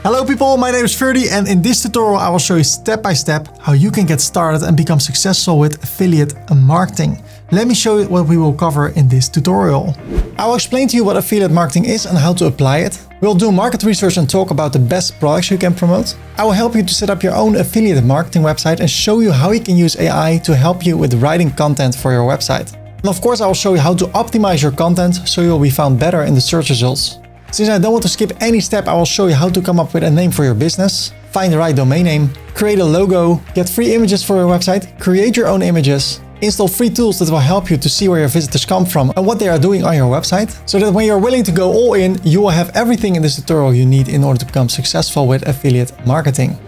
Hello people, my name is Ferdy and in this tutorial I will show you step by step how you can get started and become successful with affiliate marketing. Let me show you what we will cover in this tutorial. I will explain to you what affiliate marketing is and how to apply it. We'll do market research and talk about the best products you can promote. I will help you to set up your own affiliate marketing website and show you how you can use AI to help you with writing content for your website. And of course I will show you how to optimize your content so you'll be found better in the search results. Since I don't want to skip any step, I will show you how to come up with a name for your business, find the right domain name, create a logo, get free images for your website, create your own images, install free tools that will help you to see where your visitors come from and what they are doing on your website, so that when you're willing to go all in, you will have everything in this tutorial you need in order to become successful with affiliate marketing.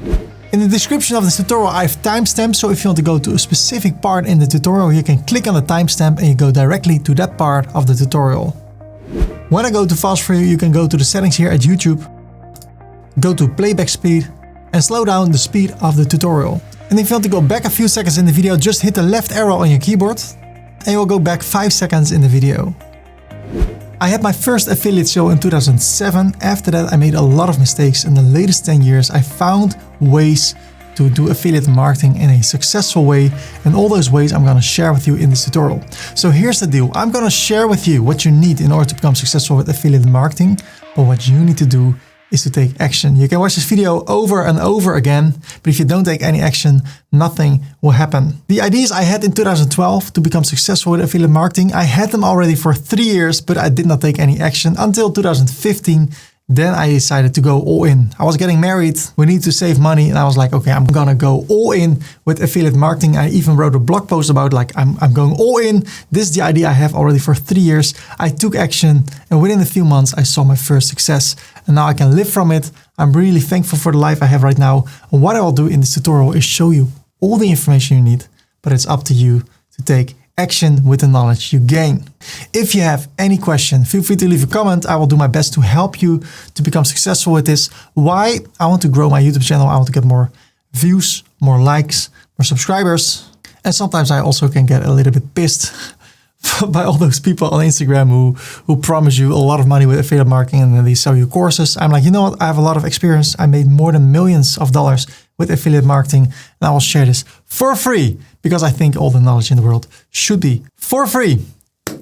In the description of this tutorial I have timestamps, so if you want to go to a specific part in the tutorial, you can click on the timestamp and you go directly to that part of the tutorial. When I go too fast for you, you can go to the settings here at YouTube, go to playback speed and slow down the speed of the tutorial. And if you want to go back a few seconds in the video, just hit the left arrow on your keyboard and you will go back 5 seconds in the video. I had my first affiliate sale in 2007. After that, I made a lot of mistakes. In the latest 10 years, I found ways to do affiliate marketing in a successful way, and all those ways I'm going to share with you in this tutorial. So here's the deal. I'm going to share with you what you need in order to become successful with affiliate marketing, but what you need to do is to take action. You can watch this video over and over again, but if you don't take any action, nothing will happen. The ideas I had in 2012 to become successful with affiliate marketing, I had them already for 3 years, but I did not take any action until 2015. Then I decided to go all in. I was getting married, we need to save money, and I was like, okay, I'm gonna go all in with affiliate marketing. I even wrote a blog post about like, I'm going all in. This is the idea I have already for 3 years. I took action and within a few months I saw my first success and now I can live from it. I'm really thankful for the life I have right now. And what I will do in this tutorial is show you all the information you need, but it's up to you to take action with the knowledge you gain. If you have any question, feel free to leave a comment. I will do my best to help you to become successful with this. Why? I want to grow my YouTube channel. I want to get more views, more likes, more subscribers. And sometimes I also can get a little bit pissed by all those people on Instagram who promise you a lot of money with affiliate marketing and then they sell you courses. I'm like, you know what? I have a lot of experience. I made more than millions of dollars with affiliate marketing and I will share this for free because I think all the knowledge in the world should be for free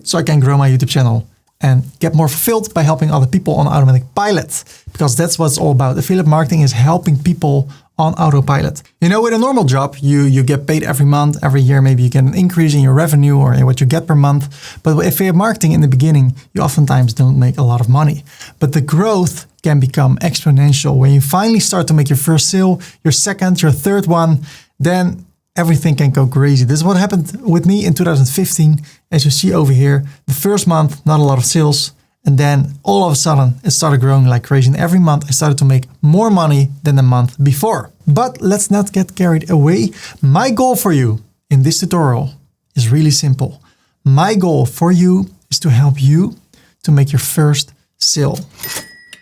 so I can grow my YouTube channel and get more fulfilled by helping other people on automatic pilot, because that's what it's all about. Affiliate marketing is helping people on autopilot. You know, with a normal job, you get paid every month, every year, maybe you get an increase in your revenue or in what you get per month. But with affiliate marketing in the beginning, you oftentimes don't make a lot of money. But the growth can become exponential. When you finally start to make your first sale, your second, your third one, then everything can go crazy. This is what happened with me in 2015. As you see over here, the first month, not a lot of sales. And then all of a sudden it started growing like crazy. And every month I started to make more money than the month before. But let's not get carried away. My goal for you in this tutorial is really simple. My goal for you is to help you to make your first sale.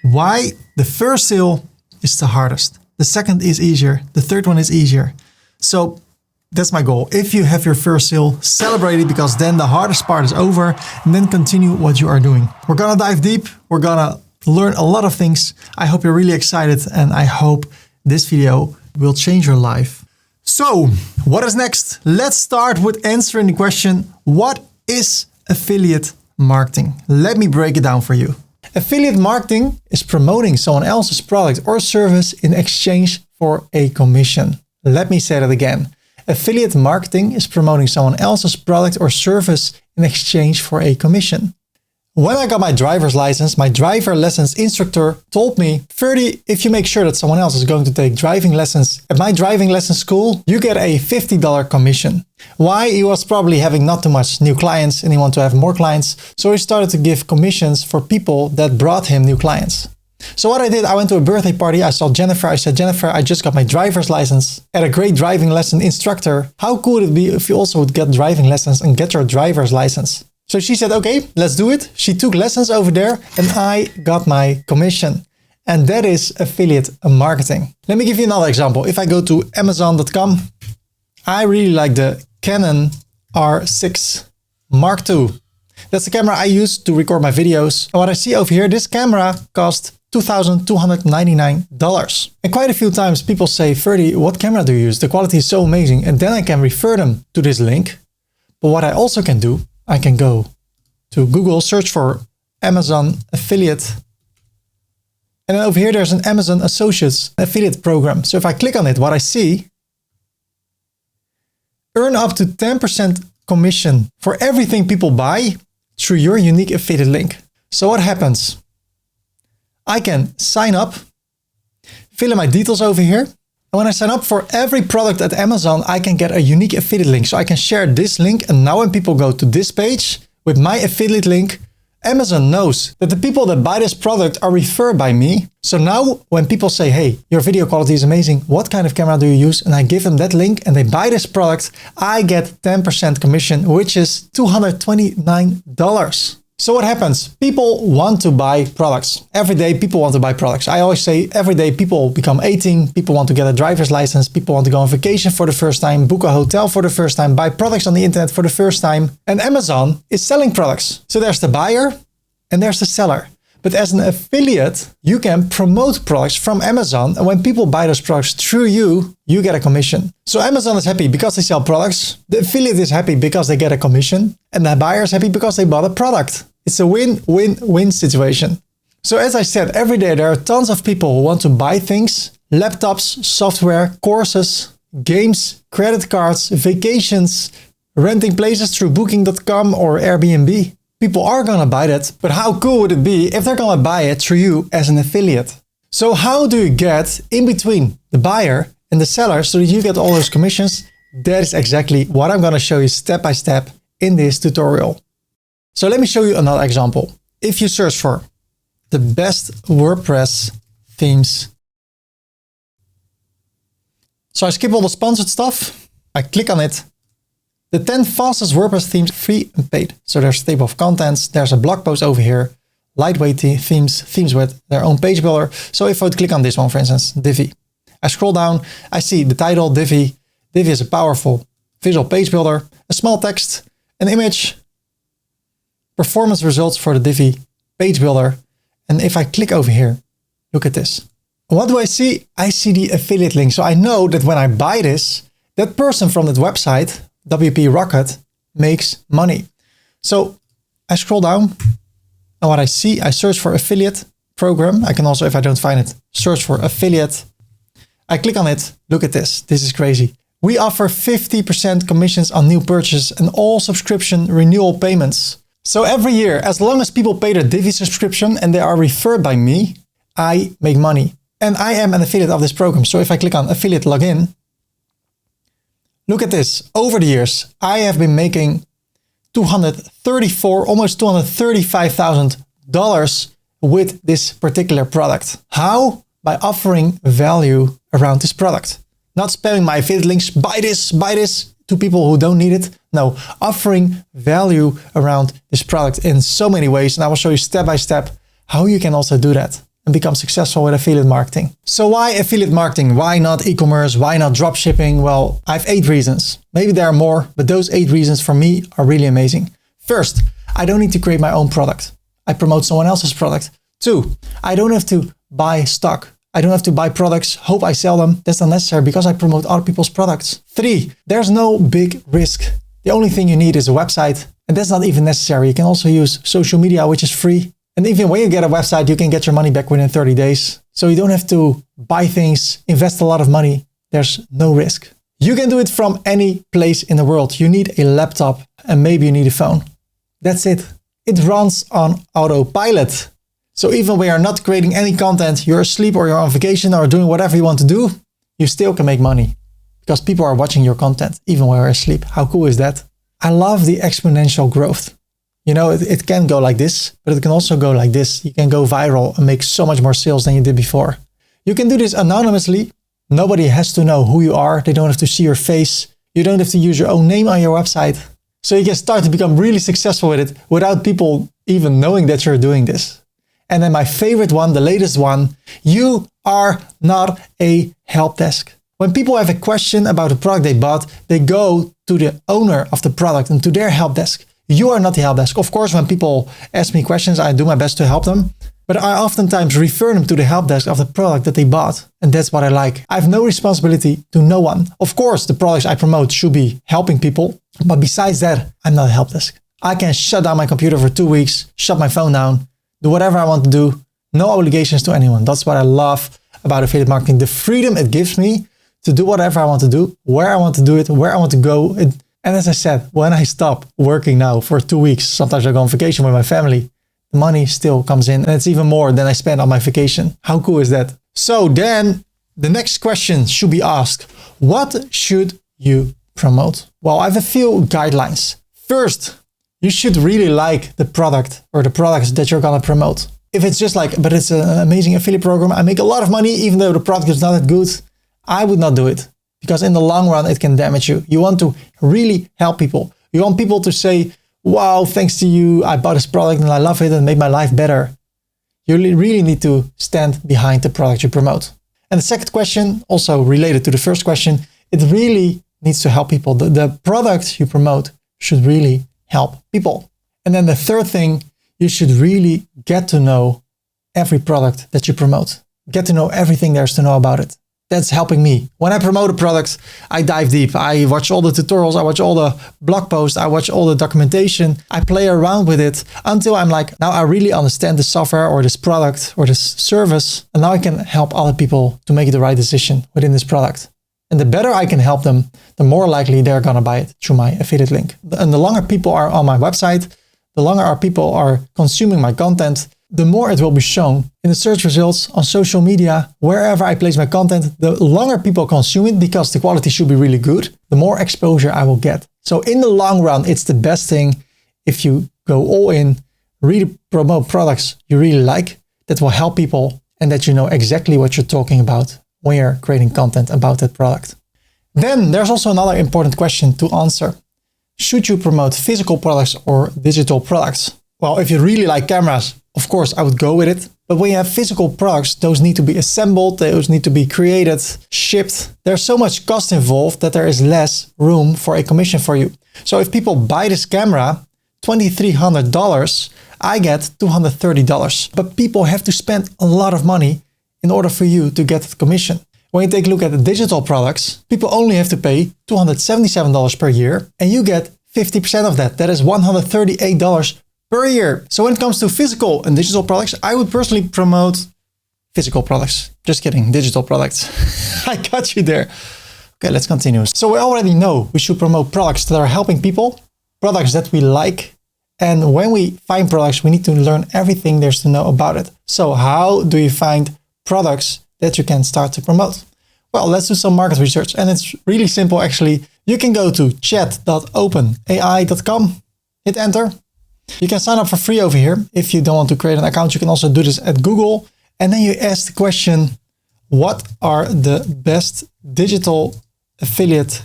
Why? The first sale is the hardest. The second is easier. The third one is easier. So that's my goal. If you have your first sale, celebrate it, because then the hardest part is over, and then continue what you are doing. We're gonna dive deep. We're gonna learn a lot of things. I hope you're really excited and I hope this video will change your life. So what is next? Let's start with answering the question, what is affiliate marketing? Let me break it down for you. Affiliate marketing is promoting someone else's product or service in exchange for a commission. Let me say that again. Affiliate marketing is promoting someone else's product or service in exchange for a commission. When I got my driver's license, my driver lessons instructor told me, Ferdy, if you make sure that someone else is going to take driving lessons at my driving lesson school, you get a $50 commission. Why? He was probably having not too much new clients and he wanted to have more clients. So he started to give commissions for people that brought him new clients. So what I did, I went to a birthday party. I saw Jennifer. I said, Jennifer, I just got my driver's license at a great driving lesson instructor. How cool would it be if you also would get driving lessons and get your driver's license? So she said, okay, let's do it. She took lessons over there and I got my commission. And that is affiliate marketing. Let me give you another example. If I go to Amazon.com, I really like the Canon R6 Mark II. That's the camera I use to record my videos. And what I see over here, this camera cost $2,299. And quite a few times people say, Ferdy, what camera do you use? The quality is so amazing. And then I can refer them to this link. But what I also can do, I can go to Google, search for Amazon affiliate. And then over here, there's an Amazon Associates affiliate program. So if I click on it, what I see, earn up to 10% commission for everything people buy through your unique affiliate link. So what happens? I can sign up, fill in my details over here. And when I sign up for every product at Amazon, I can get a unique affiliate link. So I can share this link. And now when people go to this page with my affiliate link, Amazon knows that the people that buy this product are referred by me. So now when people say, hey, your video quality is amazing, what kind of camera do you use? And I give them that link and they buy this product, I get 10% commission, which is $229. So what happens? People want to buy products. Every day people want to buy products. I always say every day people become 18, people want to get a driver's license, people want to go on vacation for the first time, book a hotel for the first time, buy products on the internet for the first time. And Amazon is selling products. So there's the buyer and there's the seller. But as an affiliate, you can promote products from Amazon. And when people buy those products through you, you get a commission. So Amazon is happy because they sell products. The affiliate is happy because they get a commission. And the buyer is happy because they bought a product. It's a win-win-win situation. So as I said, every day there are tons of people who want to buy things, laptops, software, courses, games, credit cards, vacations, renting places through booking.com or Airbnb. People are going to buy that, but how cool would it be if they're going to buy it through you as an affiliate? So how do you get in between the buyer and the seller so that you get all those commissions? That is exactly what I'm going to show you step by step in this tutorial. So let me show you another example. If you search for the best WordPress themes. So I skip all the sponsored stuff. I click on it. The 10 fastest WordPress themes, free and paid. So there's a table of contents. There's a blog post over here. Lightweight themes with their own page builder. So if I would click on this one, for instance, Divi. I scroll down, I see the title, Divi. Divi is a powerful visual page builder, a small text, an image, performance results for the Divi page builder. And if I click over here, look at this. What do I see? I see the affiliate link. So I know that when I buy this, that person from that website, WP Rocket, makes money. So I scroll down and what I see, I search for affiliate program. I can also, if I don't find it, search for affiliate. I click on it. Look at this. This is crazy. We offer 50% commissions on new purchases and all subscription renewal payments. So every year, as long as people pay their Divi subscription and they are referred by me, I make money. And I am an affiliate of this program. So if I click on affiliate login, look at this. Over the years, I have been making almost $235,000 with this particular product. How? By offering value around this product. Not spamming my affiliate links, buy this, to people who don't need it. No, offering value around this product in so many ways. And I will show you step by step how you can also do that and become successful with affiliate marketing. So why affiliate marketing? Why not e-commerce? Why not drop shipping? Well, I have 8 reasons. Maybe there are more, but those 8 reasons for me are really amazing. First, I don't need to create my own product. I promote someone else's product. 2, I don't have to buy stock. I don't have to buy products, hope I sell them. That's not necessary because I promote other people's products. 3, there's no big risk. The only thing you need is a website, and that's not even necessary. You can also use social media, which is free. And even when you get a website, you can get your money back within 30 days. So you don't have to buy things, invest a lot of money. There's no risk. You can do it from any place in the world. You need a laptop and maybe you need a phone. That's it. It runs on autopilot. So even when you're not creating any content, you're asleep or you're on vacation or doing whatever you want to do, you still can make money because people are watching your content even when you're asleep. How cool is that? I love the exponential growth. You know, it can go like this, but it can also go like this. You can go viral and make so much more sales than you did before. You can do this anonymously. Nobody has to know who you are. They don't have to see your face. You don't have to use your own name on your website. So you can start to become really successful with it without people even knowing that you're doing this. And then my favorite one, the latest one, you are not a help desk. When people have a question about a product they bought, they go to the owner of the product and to their help desk. You are not the help desk. Of course, when people ask me questions, I do my best to help them. but I oftentimes refer them to the help desk of the product that they bought. And that's what I like. I have no responsibility to no one. Of course, the products I promote should be helping people. But besides that, I'm not a help desk. I can shut down my computer for 2 weeks, shut my phone down, do whatever I want to do. No obligations to anyone. That's what I love about affiliate marketing. The freedom it gives me to do whatever I want to do, where I want to do it, where I want to go. And as I said, when I stop working now for 2 weeks, sometimes I go on vacation with my family, the money still comes in, and it's even more than I spend on my vacation. How cool is that? So then the next question should be asked, what should you promote? Well, I have a few guidelines. First, you should really like the product or the products that you're going to promote. If it's just like, but it's an amazing affiliate program, I make a lot of money, even though the product is not that good, I would not do it, because in the long run, it can damage you. You want to really help people. You want people to say, wow, thanks to you, I bought this product and I love it and made my life better. You really need to stand behind the product you promote. And the second question, also related to the first question, it really needs to help people. The product you promote should really help people. And then the third thing, you should really get to know every product that you promote. Get to know everything there's to know about it. That's helping me. When I promote a product, I dive deep. I watch all the tutorials, I watch all the blog posts, I watch all the documentation. I play around with it until I'm like, now I really understand the software or this product or this service. And now I can help other people to make the right decision within this product. And the better I can help them, the more likely they're going to buy it through my affiliate link. And the longer people are on my website, the longer our people are consuming my content, the more it will be shown in the search results, on social media, wherever I place my content. The longer people consume it, because the quality should be really good, the more exposure I will get. So in the long run, it's the best thing if you go all in, really promote products you really like, that will help people, and that you know exactly what you're talking about when you're creating content about that product. Then there's also another important question to answer. Should you promote physical products or digital products? Well, if you really like cameras, of course, I would go with it. But when you have physical products, those need to be assembled, those need to be created, shipped. There's so much cost involved that there is less room for a commission for you. So if people buy this camera, $2,300, I get $230. But people have to spend a lot of money in order for you to get the commission. When you take a look at the digital products, people only have to pay $277 per year, and you get 50% of that. That is $138 per year. So when it comes to physical and digital products, I would personally promote physical products. Just kidding, digital products. I got you there. Okay, let's continue. So we already know we should promote products that are helping people, products that we like. And when we find products, we need to learn everything there's to know about it. So how do you find products that you can start to promote? Well, let's do some market research. And it's really simple, actually. You can go to chat.openai.com, hit enter. You can sign up for free over here. If you don't want to create an account, you can also do this at Google. And then you ask the question, what are the best digital affiliate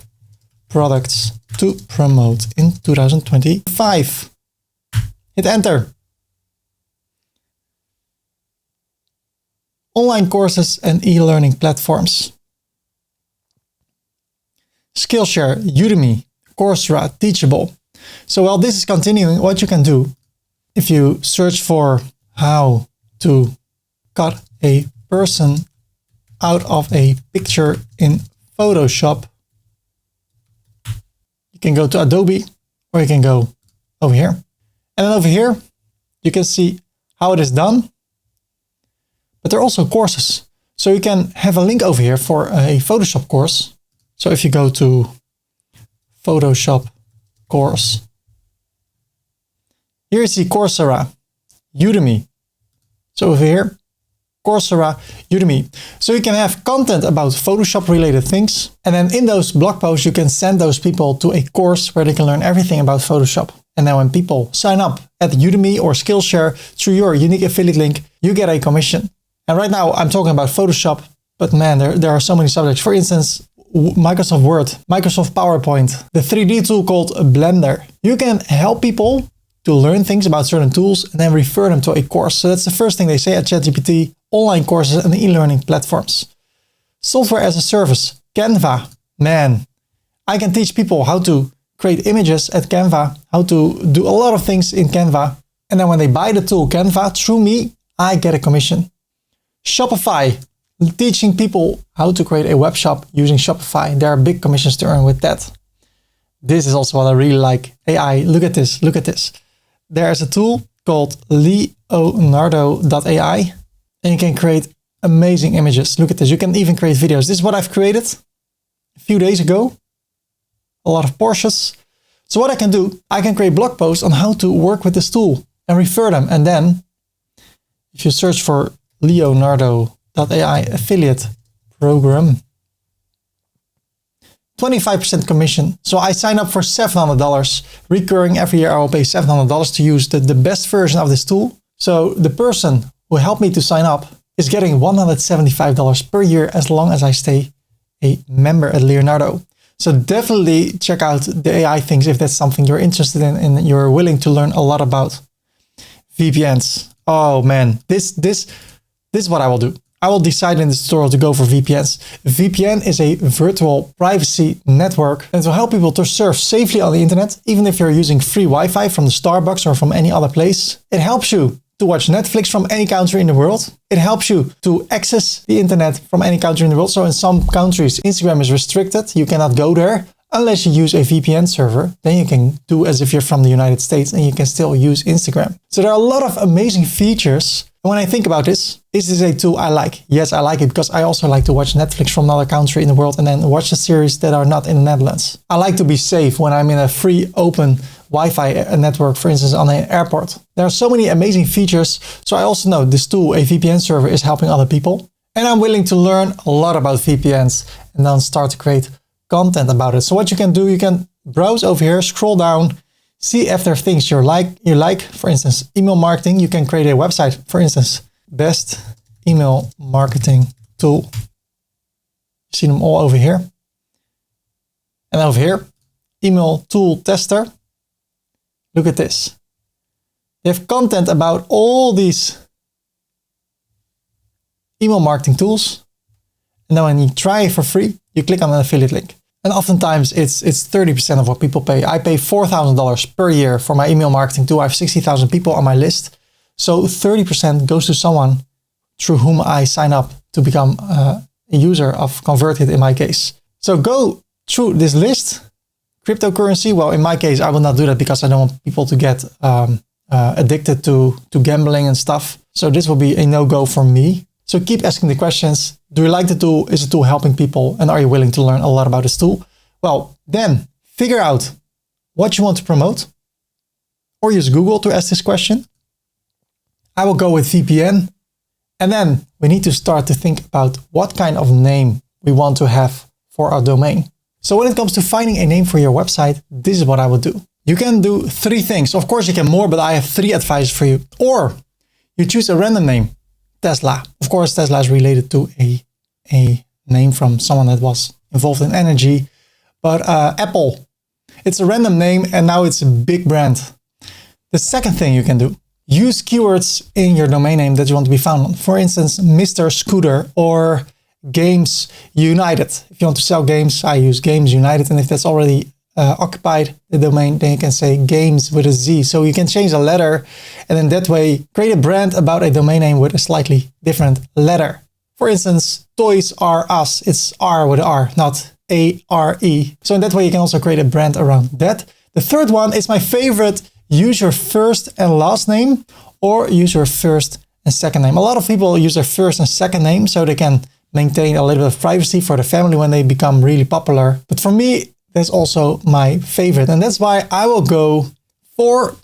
products to promote in 2025? Hit enter. Online courses and e-learning platforms. Skillshare, Udemy, Coursera, Teachable. So while this is continuing, what you can do, if you search for how to cut a person out of a picture in Photoshop, you can go to Adobe, or you can go over here. And then over here, you can see how it is done. But there are also courses. So you can have a link over here for a Photoshop course. So if you go to Photoshop course, here you see Coursera, Udemy. So over here, Coursera, Udemy. So you can have content about Photoshop related things. And then in those blog posts, you can send those people to a course where they can learn everything about Photoshop. And then when people sign up at Udemy or Skillshare through your unique affiliate link, you get a commission. And right now I'm talking about Photoshop, but man, there are so many subjects. For instance, Microsoft Word, Microsoft PowerPoint, the 3D tool called Blender. You can help people to learn things about certain tools and then refer them to a course. So that's the first thing they say at ChatGPT, online courses and e-learning platforms. Software as a service, Canva. Man, I can teach people how to create images at Canva, how to do a lot of things in Canva. And then when they buy the tool Canva through me, I get a commission. Shopify, teaching people how to create a web shop using Shopify. There are big commissions to earn with that. This is also what I really like. AI, look at this, look at this. There's a tool called Leonardo.ai and you can create amazing images. Look at this, you can even create videos. This is what I've created a few days ago. A lot of Porsches. So what I can do, I can create blog posts on how to work with this tool and refer them. And then if you search for Leonardo.ai affiliate program, 25% commission. So I sign up for $700 recurring every year. I will pay $700 to use the best version of this tool. So the person who helped me to sign up is getting $175 per year as long as I stay a member at Leonardo. So definitely check out the AI things if that's something you're interested in and you're willing to learn a lot about. VPNs. Oh man, this is what I will do. I will decide in this tutorial to go for VPNs. VPN is a virtual privacy network and it will help people to surf safely on the internet, even if you're using free Wi-Fi from the Starbucks or from any other place. It helps you to watch Netflix from any country in the world. It helps you to access the internet from any country in the world. So in some countries, Instagram is restricted. You cannot go there unless you use a VPN server. Then you can do as if you're from the United States and you can still use Instagram. So there are a lot of amazing features. And when I think about this, is this a tool I like? Yes, I like it because I also like to watch Netflix from another country in the world and then watch the series that are not in the Netherlands. I like to be safe when I'm in a free open Wi-Fi network, for instance, on an airport. There are so many amazing features. So I also know this tool, a VPN server, is helping other people. And I'm willing to learn a lot about VPNs and then start to create content about it. So what you can do, you can browse over here, scroll down, see if there are things you like. For instance, email marketing. You can create a website. For instance, best email marketing tool. You see them all over here. And over here, email tool tester. Look at this. They have content about all these email marketing tools. And then when you try it for free, you click on an affiliate link. And oftentimes it's 30% of what people pay. I pay $4,000 per year for my email marketing tool. I have 60,000 people on my list. So 30% goes to someone through whom I sign up to become a user of Converted in my case. So go through this list. Cryptocurrency, well, in my case, I will not do that because I don't want people to get addicted to gambling and stuff. So this will be a no-go for me. So keep asking the questions. Do you like the tool? Is the tool helping people? And are you willing to learn a lot about this tool? Well, then figure out what you want to promote or use Google to ask this question. I will go with VPN. And then we need to start to think about what kind of name we want to have for our domain. So when it comes to finding a name for your website, this is what I would do. You can do 3 things. Of course, you can more, but I have 3 advices for you. Or you choose a random name. Tesla. Of course, Tesla is related to a name from someone that was involved in energy. But Apple, it's a random name and now it's a big brand. The second thing you can do, use keywords in your domain name that you want to be found on. For instance, Mr. Scooter or Games United. If you want to sell games, I use Games United. And if that's already occupied the domain, then you can say games with a Z. So you can change the letter and then that way create a brand about a domain name with a slightly different letter. For instance, Toys R Us. It's R with an R, not A-R-E. So in that way you can also create a brand around that. The third one is my favorite. Use your first and last name or use your first and second name. A lot of people use their first and second name so they can maintain a little bit of privacy for the family when they become really popular. But for me, that's also my favorite. And that's why I will go for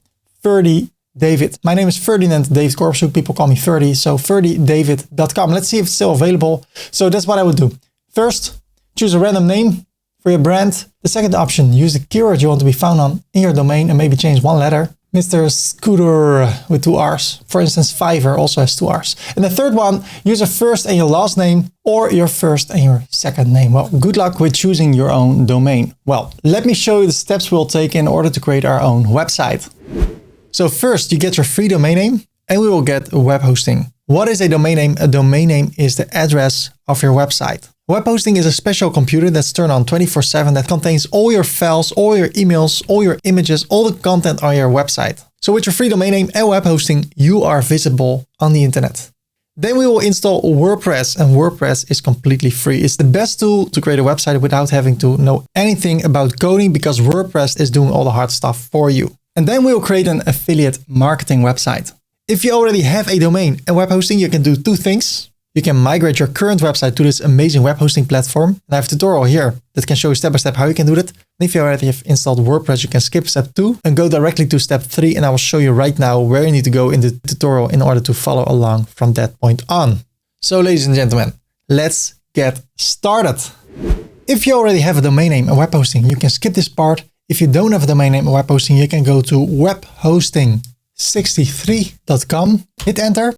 Ferdy David. My name is Ferdinand David Korpershoek. People call me Ferdy. So ferdydavid.com. Let's see if it's still available. So that's what I would do. First, choose a random name for your brand. The second option, use the keyword you want to be found on in your domain and maybe change one letter. Mr. Scooter with 2 R's. For instance, Fiverr also has 2 R's. And the third one, use your first and your last name or your first and your second name. Well, good luck with choosing your own domain. Well, let me show you the steps we'll take in order to create our own website. So first, you get your free domain name and we will get web hosting. What is a domain name? A domain name is the address of your website. Web hosting is a special computer that's turned on 24/7 that contains all your files, all your emails, all your images, all the content on your website. So with your free domain name and web hosting, you are visible on the internet. Then we will install WordPress, and WordPress is completely free. It's the best tool to create a website without having to know anything about coding, because WordPress is doing all the hard stuff for you. And then we will create an affiliate marketing website. If you already have a domain and web hosting, you can do two things. You can migrate your current website to this amazing web hosting platform. And I have a tutorial here that can show you step by step how you can do that. And if you already have installed WordPress, you can skip step 2 and go directly to step 3. And I will show you right now where you need to go in the tutorial in order to follow along from that point on. So ladies and gentlemen, let's get started. If you already have a domain name and web hosting, you can skip this part. If you don't have a domain name and web hosting, you can go to webhosting63.com, hit enter.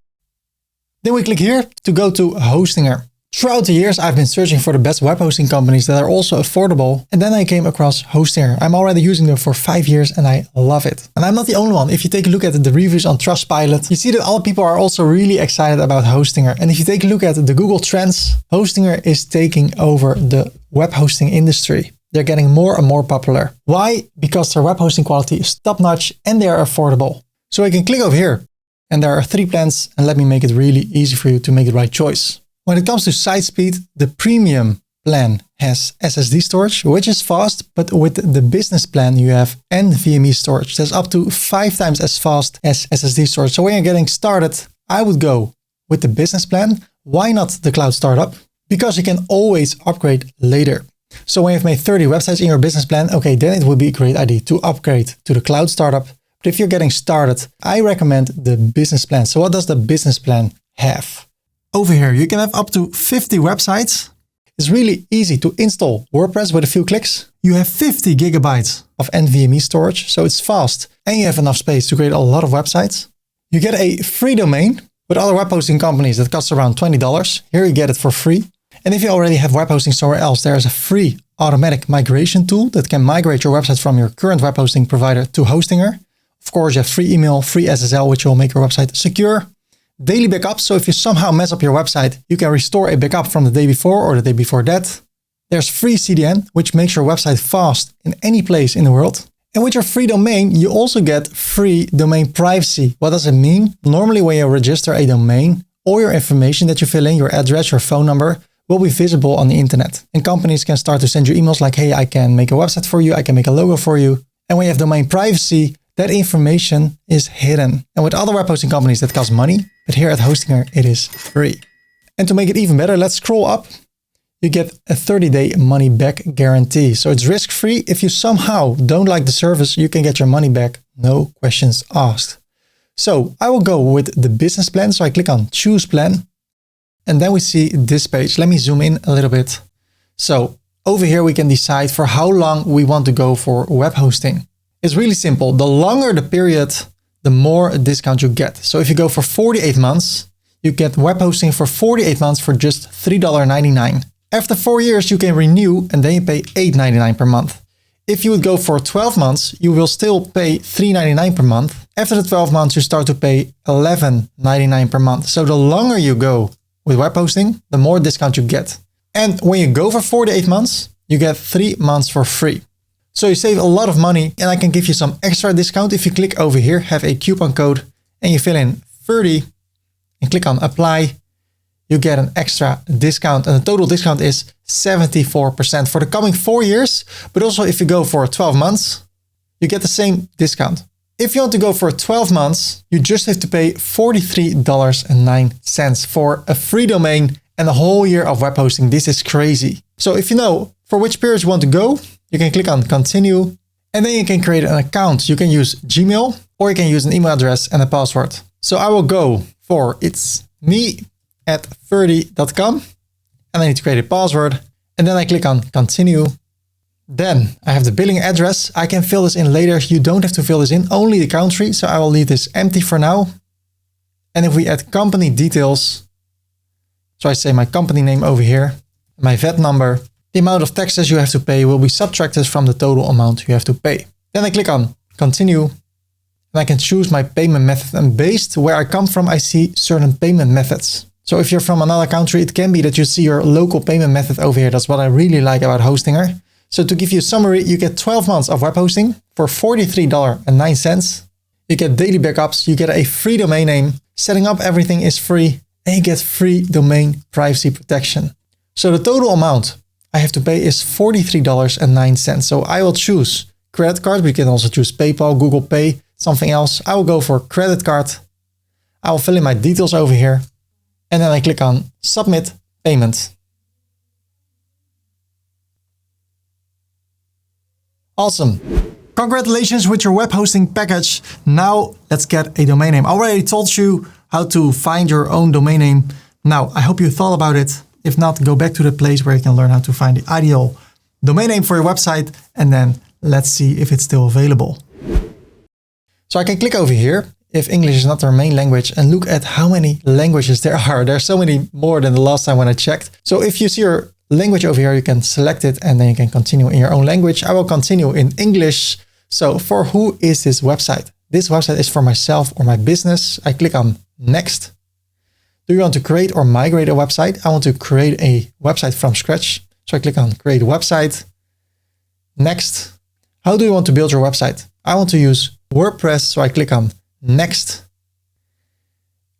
Then we click here to go to Hostinger. Throughout the years, I've been searching for the best web hosting companies that are also affordable. And then I came across Hostinger. I'm already using them for 5 years and I love it. And I'm not the only one. If you take a look at the reviews on Trustpilot, you see that all people are also really excited about Hostinger. And if you take a look at the Google Trends, Hostinger is taking over the web hosting industry. They're getting more and more popular. Why? Because their web hosting quality is top-notch and they are affordable. So I can click over here. And there are 3 plans, and let me make it really easy for you to make the right choice. When it comes to site speed, the premium plan has SSD storage, which is fast, but with the business plan, you have NVMe storage. That's up to 5 times as fast as SSD storage. So when you're getting started, I would go with the business plan. Why not the cloud startup? Because you can always upgrade later. So when you've made 30 websites in your business plan, okay, then it would be a great idea to upgrade to the cloud startup. But if you're getting started, I recommend the business plan. So what does the business plan have? Over here, you can have up to 50 websites. It's really easy to install WordPress with a few clicks. You have 50 gigabytes of NVMe storage, so it's fast. And you have enough space to create a lot of websites. You get a free domain with other web hosting companies that costs around $20. Here you get it for free. And if you already have web hosting somewhere else, there is a free automatic migration tool that can migrate your website from your current web hosting provider to Hostinger. Of course, you have free email, free SSL, which will make your website secure. Daily backups. So if you somehow mess up your website, you can restore a backup from the day before or the day before that. There's free CDN, which makes your website fast in any place in the world. And with your free domain, you also get free domain privacy. What does it mean? Normally, when you register a domain, all your information that you fill in, your address, your phone number, will be visible on the internet. And companies can start to send you emails like, hey, I can make a website for you. I can make a logo for you. And when you have domain privacy, that information is hidden. And with other web hosting companies, that costs money. But here at Hostinger, it is free. And to make it even better, let's scroll up. You get a 30-day money-back guarantee. So it's risk-free. If you somehow don't like the service, you can get your money back. No questions asked. So I will go with the business plan. So I click on Choose Plan. And then we see this page. Let me zoom in a little bit. So over here, we can decide for how long we want to go for web hosting. It's really simple. The longer the period, the more discount you get. So if you go for 48 months, you get web hosting for 48 months for just $3.99. After 4 years, you can renew and then you pay $8.99 per month. If you would go for 12 months, you will still pay $3.99 per month. After the 12 months, you start to pay $11.99 per month. So the longer you go with web hosting, the more discount you get. And when you go for 48 months, you get 3 months for free. So you save a lot of money, and I can give you some extra discount. If you click over here, have a coupon code, and you fill in Ferdy and click on apply, you get an extra discount. And the total discount is 74% for the coming 4 years. But also if you go for 12 months, you get the same discount. If you want to go for 12 months, you just have to pay $43.09 for a free domain and a whole year of web hosting. This is crazy. So if you know for which period you want to go, you can click on continue and then you can create an account. You can use Gmail or you can use an email address and a password. So I will go for it's me@ferdy.com and I need to create a password and then I click on continue. Then I have the billing address. I can fill this in later. You don't have to fill this in, only the country. So I will leave this empty for now. And if we add company details, so I say my company name over here, my VAT number, the amount of taxes you have to pay will be subtracted from the total amount you have to pay. Then I click on continue and I can choose my payment method. And based where I come from, I see certain payment methods. So if you're from another country, it can be that you see your local payment method over here. That's what I really like about Hostinger. So to give you a summary, you get 12 months of web hosting for $43.09. You get daily backups, you get a free domain name, setting up everything is free, and you get free domain privacy protection. So the total amount I have to pay is $43.09. So I will choose credit card. We can also choose PayPal, Google Pay, something else. I will go for credit card. I will fill in my details over here. And then I click on Submit Payment. Awesome. Congratulations with your web hosting package. Now let's get a domain name. I already told you how to find your own domain name. Now, I hope you thought about it. If not, go back to the place where you can learn how to find the ideal domain name for your website. And then let's see if it's still available. So I can click over here if English is not their main language and look at how many languages there are. There's so many more than the last time when I checked. So if you see your language over here, you can select it and then you can continue in your own language. I will continue in English. So for who is this website? This website is for myself or my business. I click on Next. Do you want to create or migrate a website? I want to create a website from scratch. So I click on Create Website. Next. How do you want to build your website? I want to use WordPress. So I click on Next.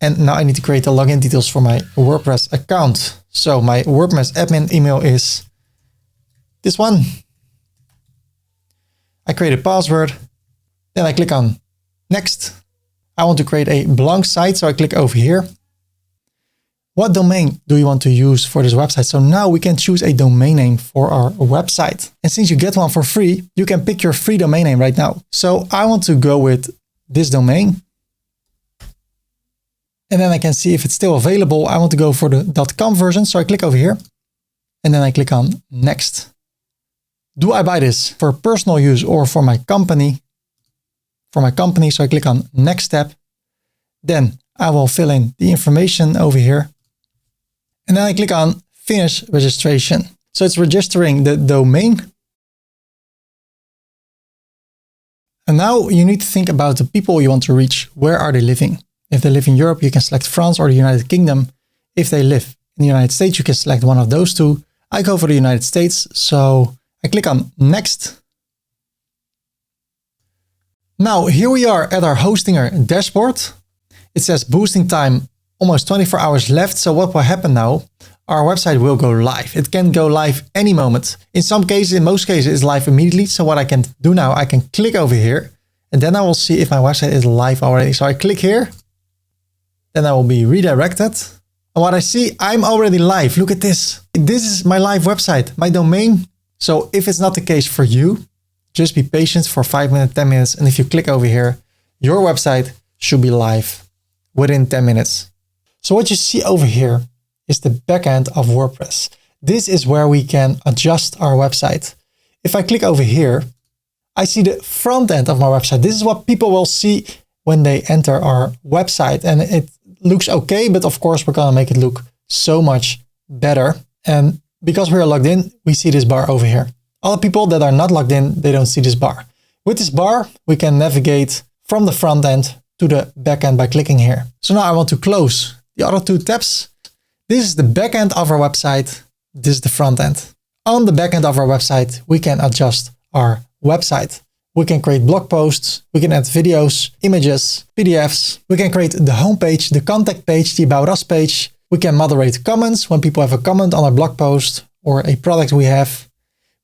And now I need to create the login details for my WordPress account. So my WordPress admin email is this one. I create a password. Then I click on Next. I want to create a blank site. So I click over here. What domain do you want to use for this website? So now we can choose a domain name for our website. And since you get one for free, you can pick your free domain name right now. So I want to go with this domain. And then I can see if it's still available. I want to go for the .com version. So I click over here and then I click on Next. Do I buy this for personal use or for my company? For my company. So I click on Next Step. Then I will fill in the information over here. And then I click on Finish Registration. So it's registering the domain. And now you need to think about the people you want to reach. Where are they living? If they live in Europe, you can select France or the United Kingdom. If they live in the United States, you can select one of those two. I go for the United States. So I click on Next. Now here we are at our Hostinger dashboard. It says boosting time, almost 24 hours left. So what will happen now? Our website will go live. It can go live any moment. In some cases, in most cases, it's live immediately. So what I can do now, I can click over here and then I will see if my website is live already. So I click here, then I will be redirected. And what I see, I'm already live. Look at this. This is my live website, my domain. So if it's not the case for you, just be patient for 5 minutes, 10 minutes. And if you click over here, your website should be live within 10 minutes. So what you see over here is the backend of WordPress. This is where we can adjust our website. If I click over here, I see the front end of my website. This is what people will see when they enter our website. And it looks okay, but of course we're gonna make it look so much better. And because we are logged in, we see this bar over here. Other people that are not logged in, they don't see this bar. With this bar, we can navigate from the front end to the back end by clicking here. So now I want to close the other two tabs. This is the back end of our website. This is the front end. On the back end of our website, we can adjust our website. We can create blog posts. We can add videos, images, PDFs. We can create the homepage, the contact page, the About Us page. We can moderate comments when people have a comment on our blog post or a product we have.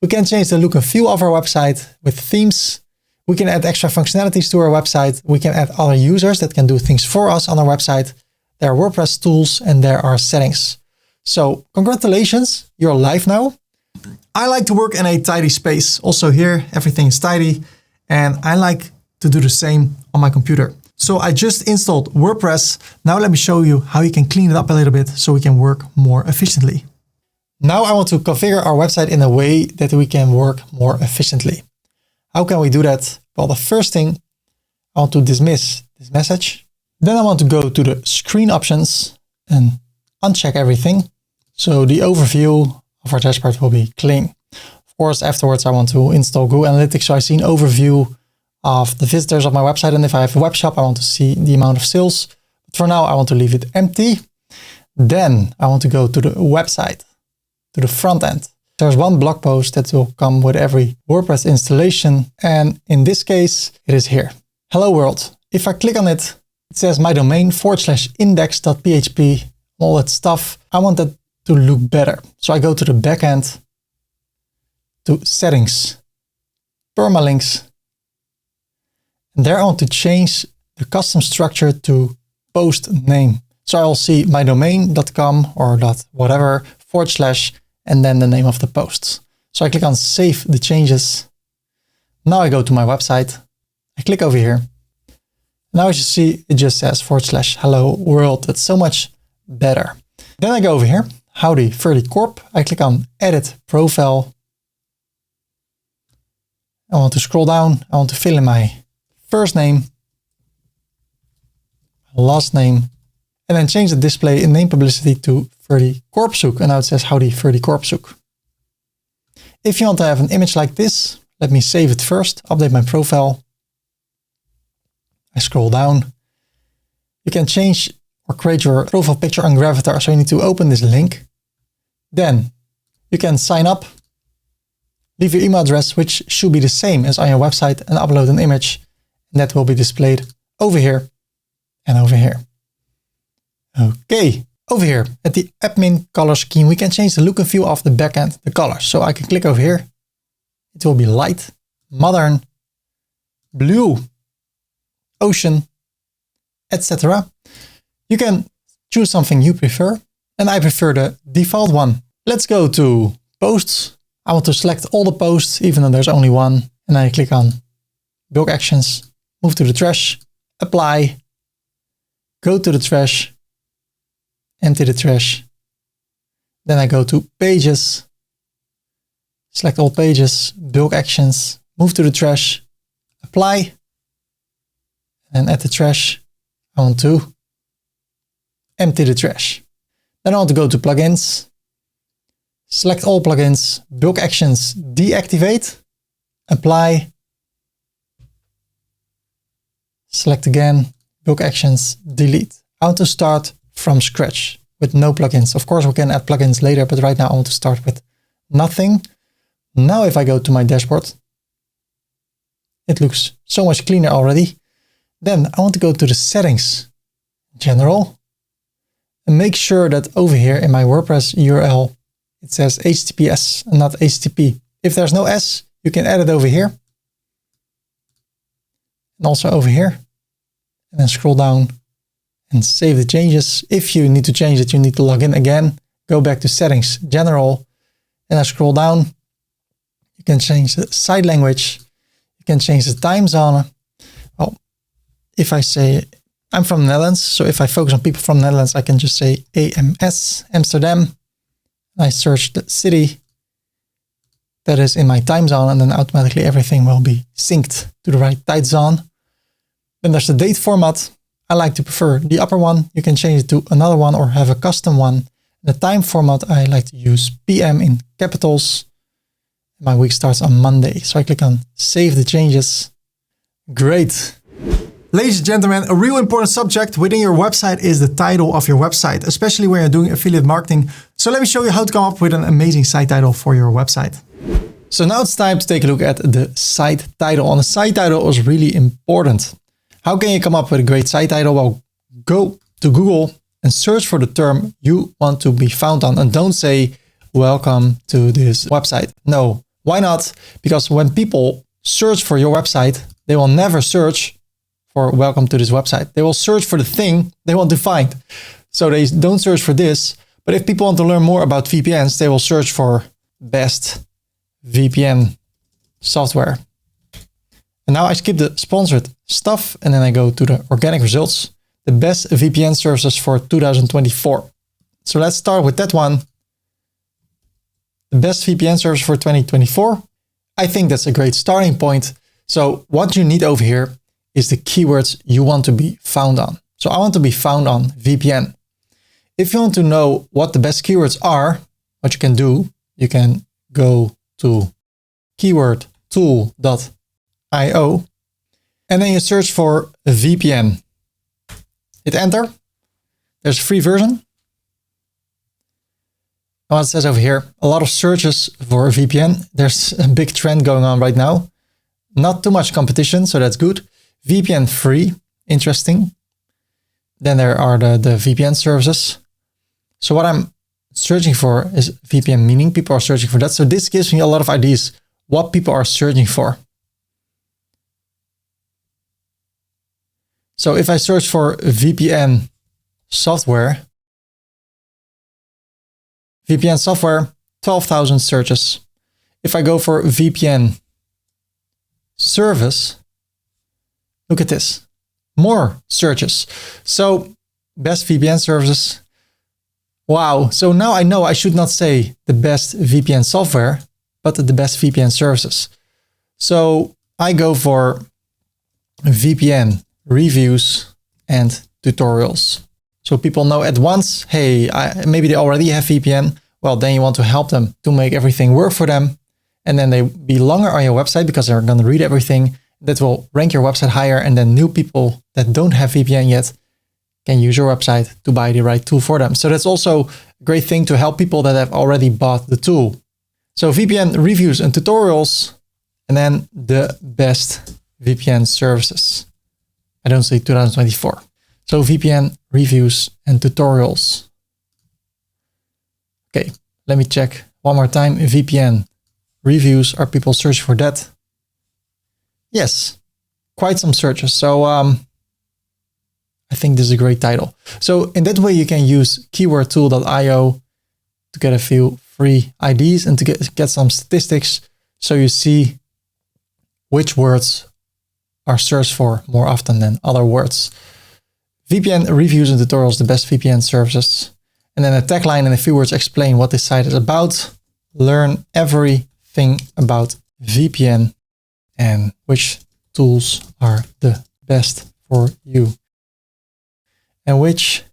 We can change the look and feel of our website with themes. We can add extra functionalities to our website. We can add other users that can do things for us on our website. There are WordPress tools and there are settings. So congratulations, you're live now. I like to work in a tidy space. Also here, everything is tidy. And I like to do the same on my computer. So I just installed WordPress. Now let me show you how you can clean it up a little bit so we can work more efficiently. Now I want to configure our website in a way that we can work more efficiently. How can we do that? Well, the first thing, I want to dismiss this message. Then I want to go to the screen options and uncheck everything. So the overview of our dashboard will be clean. Of course, afterwards I want to install Google Analytics so I see an overview of the visitors of my website. And if I have a web shop, I want to see the amount of sales. But for now, I want to leave it empty. Then I want to go to the website, to the front end. There's one blog post that will come with every WordPress installation. And in this case, it is here. Hello world. If I click on it, it says my domain /index.php, all that stuff. I want that to look better. So I go to the backend, to settings, permalinks, and there I want to change the custom structure to post name. So I'll see my domain.com or whatever / and then the name of the posts. So I click on save the changes. Now I go to my website. I click over here. Now as you see, it just says / hello world. That's so much better. Then I go over here, howdy Ferdy Corp. I click on edit profile. I want to scroll down. I want to fill in my first name, last name, and then change the display in name publicity to Ferdy Korpershoek. And now it says howdy Ferdy Korpershoek. If you want to have an image like this, let me save it first, update my profile. I scroll down. You can change or create your profile picture on Gravatar. So you need to open this link. Then you can sign up, leave your email address, which should be the same as on your website, and upload an image. And that will be displayed over here and over here. Okay, over here at the admin color scheme, we can change the look and feel of the backend, the colors. So I can click over here. It will be light, modern, blue, ocean, etc. You can choose something you prefer, and I prefer the default one. Let's go to posts. I want to select all the posts, even though there's only one, and I click on bulk actions, move to the trash, apply, go to the trash, empty the trash. Then I go to pages, select all pages, bulk actions, move to the trash, apply, and at the trash, I want to empty the trash. Then I want to go to plugins, select all plugins, bulk actions, deactivate, apply, select again, bulk actions, delete. I want to start from scratch with no plugins. Of course, we can add plugins later, but right now I want to start with nothing. Now, if I go to my dashboard, it looks so much cleaner already. Then I want to go to the settings, general, and make sure that over here in my WordPress URL, it says HTTPS and not HTTP. If there's no S, you can add it over here. And also over here. And then scroll down and save the changes. If you need to change it, you need to log in again. Go back to settings, general, and I scroll down. You can change the site language. You can change the time zone. Well, if I say I'm from the Netherlands, so if I focus on people from the Netherlands, I can just say AMS, Amsterdam. I search the city that is in my time zone, and then automatically everything will be synced to the right time zone. Then there's the date format. I like to prefer the upper one. You can change it to another one or have a custom one. The time format, I like to use PM in capitals. My week starts on Monday. So I click on save the changes. Great. Ladies and gentlemen, a real important subject within your website is the title of your website, especially when you're doing affiliate marketing. So let me show you how to come up with an amazing site title for your website. So now it's time to take a look at the site title. And the site title is really important. How can you come up with a great site title? Well, go to Google and search for the term you want to be found on, and don't say, welcome to this website. No, why not? Because when people search for your website, they will never search for welcome to this website. They will search for the thing they want to find. So they don't search for this. But if people want to learn more about VPNs, they will search for best VPN software. And now I skip the sponsored stuff and then I go to the organic results, the best VPN services for 2024. So let's start with that one. The best VPN service for 2024. I think that's a great starting point. So what you need over here is the keywords you want to be found on. So I want to be found on VPN. If you want to know what the best keywords are, what you can do, you can go to keywordtool.io and then you search for a VPN. Hit enter. There's a free version. And what it says over here, a lot of searches for a VPN. There's a big trend going on right now. Not too much competition, so that's good. VPN free. interesting. Then there are the VPN services. So what I'm searching for is VPN, meaning people are searching for that. So this gives me a lot of ideas what people are searching for. So if I search for VPN software, 12,000 searches. If I go for VPN service, look at this, more searches. So best VPN services. Wow. So now I know I should not say the best VPN software, but the best VPN services. So I go for VPN reviews and tutorials. So people know at once, hey, maybe they already have VPN. Well, then you want to help them to make everything work for them. And then they be longer on your website because they're going to read everything. That will rank your website higher. And then new people that don't have VPN yet can use your website to buy the right tool for them. So that's also a great thing to help people that have already bought the tool. So VPN reviews and tutorials, and then the best VPN services. I don't say 2024. So VPN reviews and tutorials. Okay, let me check one more time. VPN reviews, are people searching for that? Yes, quite some searches. So I think this is a great title. So in that way, you can use keywordtool.io to get a few free IDs and to get some statistics. So you see which words are searched for more often than other words. VPN reviews and tutorials, the best VPN services. And then a tagline and a few words explain what this site is about. Learn everything about VPN and which tools are the best for you. And which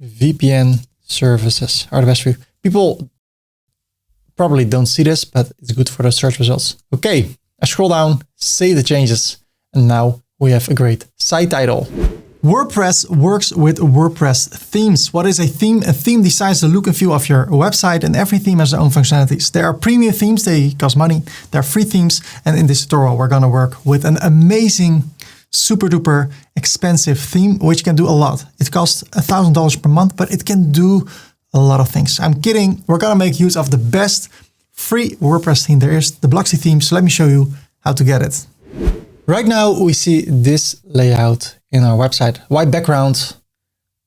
VPN services are the best for you. People probably don't see this, but it's good for the search results. Okay, I scroll down, save the changes, and now we have a great site title. WordPress works with WordPress themes. What is a theme? A theme decides the look and feel of your website, and every theme has their own functionalities. There are premium themes, they cost money. There are free themes, and in this tutorial, we're gonna work with an amazing, super duper expensive theme, which can do a lot. It costs $1,000 per month, but it can do a lot of things. I'm kidding. We're gonna make use of the best free WordPress theme there is, the Blocksy theme. So let me show you how to get it. Right now, we see this layout in our website. White background,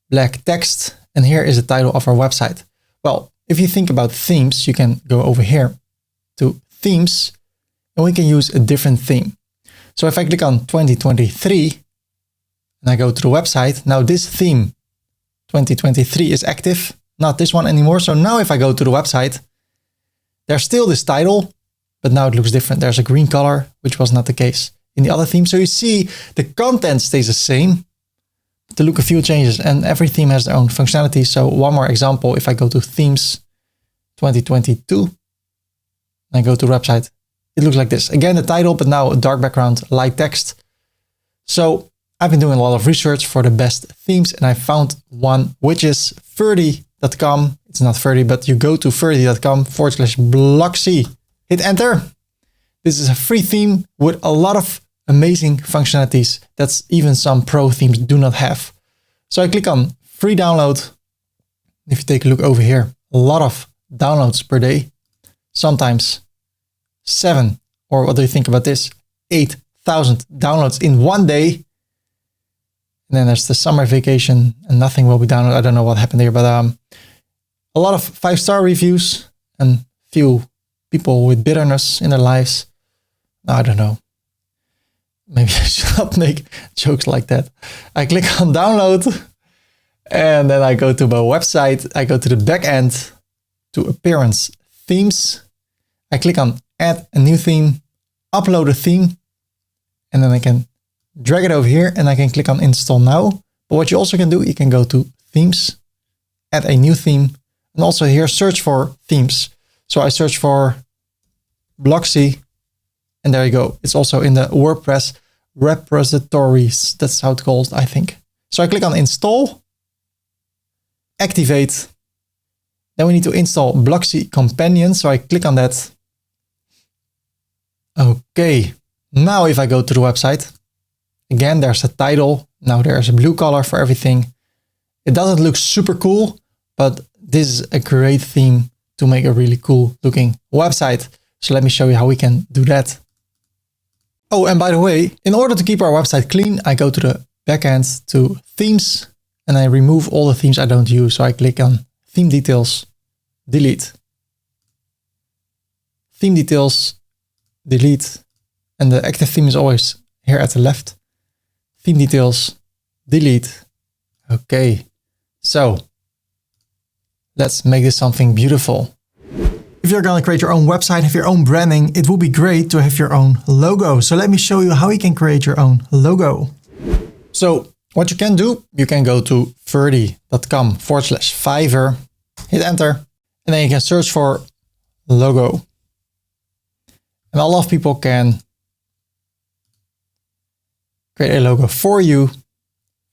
black text, and here is the title of our website. Well, if you think about themes, you can go over here to themes, and we can use a different theme. So if I click on 2023, and I go to the website, now this theme, 2023, is active, not this one anymore. So now if I go to the website, there's still this title, but now it looks different. There's a green color, which was not the case in the other theme. So you see the content stays the same, but the look and feel changes, and every theme has their own functionality. So one more example, if I go to themes 2022, and I go to the website, it looks like this. Again, the title, but now a dark background, light text. So I've been doing a lot of research for the best themes, and I found one, which is Ferdy.com. It's not Ferdy, but you go to ferdy.com/Blocksy. Hit enter. This is a free theme with a lot of amazing functionalities that even some pro themes do not have. So I click on free download. If you take a look over here, a lot of downloads per day, sometimes 7, or what do you think about this? 8,000 downloads in one day. And then there's the summer vacation and nothing will be downloaded. I don't know what happened here, but a lot of 5-star reviews and few people with bitterness in their lives. I don't know. Maybe I should not make jokes like that. I click on download and then I go to my website. I go to the back end to appearance themes. I click on add a new theme, upload a theme, and then I can drag it over here and I can click on install now. But what you also can do, you can go to themes, add a new theme, and also here search for themes. So I search for Blocksy, and there you go. It's also in the WordPress repositories. That's how it's called, I think. So I click on install, activate. Then we need to install Blocksy Companion. So I click on that. Okay. Now if I go to the website Again, there's a title. Now there's a blue color for everything. It doesn't look super cool, but this is a great theme to make a really cool looking website. So let me show you how we can do that. Oh, and by the way, in order to keep our website clean, I go to the backend to themes and I remove all the themes I don't use. So I click on theme details, delete. Theme details, delete. And the active theme is always here at the left. Theme details, delete. Okay, so let's make this something beautiful. If you're gonna create your own website, have your own branding, it would be great to have your own logo. So let me show you how you can create your own logo. So what you can do, you can go to ferdy.com/Fiverr, hit enter, and then you can search for logo. And a lot of people can create a logo for you.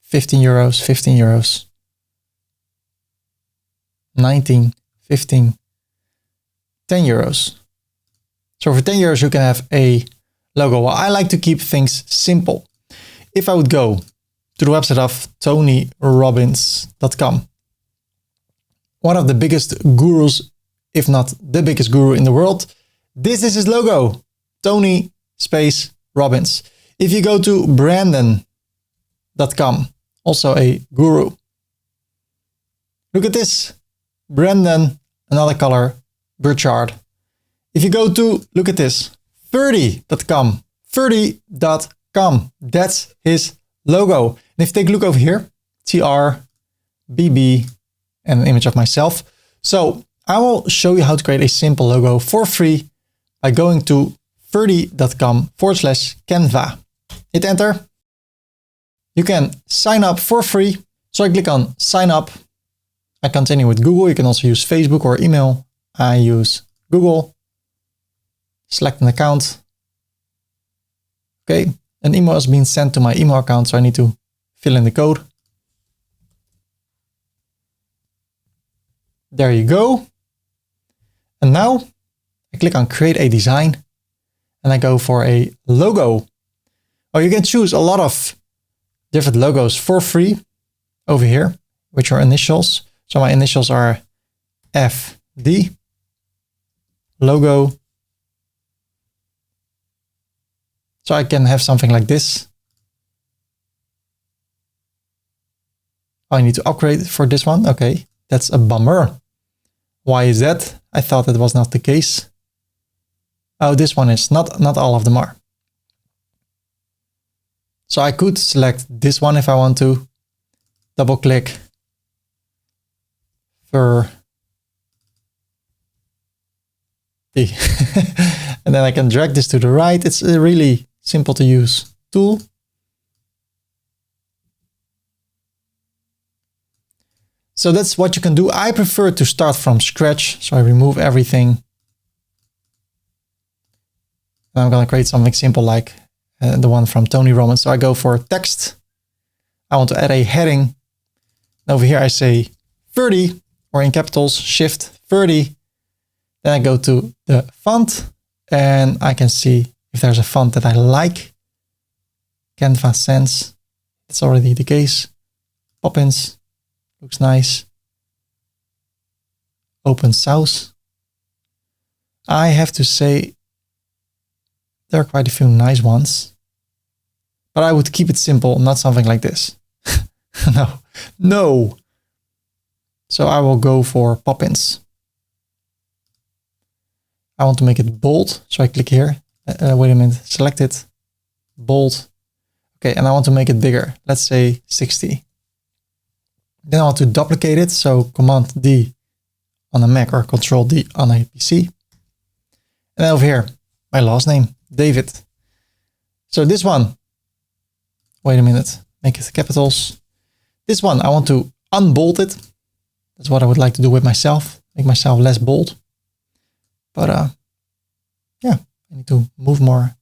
15 euros, 15 euros, 19, 15, 10 euros. So for 10 euros, you can have a logo. Well, I like to keep things simple. If I would go to the website of TonyRobbins.com, one of the biggest gurus, if not the biggest guru in the world, this is his logo, Tony space Robbins. If you go to Brandon.com, also a guru, look at this, Brandon, another color, bird chart. If you go to, look at this, Ferdy.com, Ferdy.com, that's his logo. And if you take a look over here, TRBB, and an image of myself. So I will show you how to create a simple logo for free by going to ferdy.com/Canva. Hit enter. You can sign up for free. So I click on sign up. I continue with Google. You can also use Facebook or email. I use Google. Select an account. Okay, an email has been sent to my email account, so I need to fill in the code. There you go. And now I click on create a design and I go for a logo. Oh, you can choose a lot of different logos for free over here, which are initials. So my initials are FD, logo. So I can have something like this. Oh, I need to upgrade for this one. Okay, that's a bummer. Why is that? I thought that was not the case. Oh, this one is not all of them are. So I could select this one if I want to. Double click. And then I can drag this to the right. It's a really simple to use tool. So that's what you can do. I prefer to start from scratch. So I remove everything. And I'm going to create something simple like the one from Tony Robbins. So I go for text. I want to add a heading. And over here I say Ferdy, or in capitals, Shift Ferdy. Then I go to the font and I can see if there's a font that I like. Canva Sans, it's already the case. Poppins, looks nice. Open Source. I have to say there are quite a few nice ones, but I would keep it simple, not something like this. No. So I will go for Poppins. I want to make it bold. So I click here. Wait a minute, select it, bold. Okay, and I want to make it bigger. Let's say 60. Then I want to duplicate it. So Command D on a Mac or Control D on a PC. And then over here, my last name, David. So this one, wait a minute, make it capitals. This one, I want to unbold it. That's what I would like to do with myself. Make myself less bold. But yeah, I need to move more.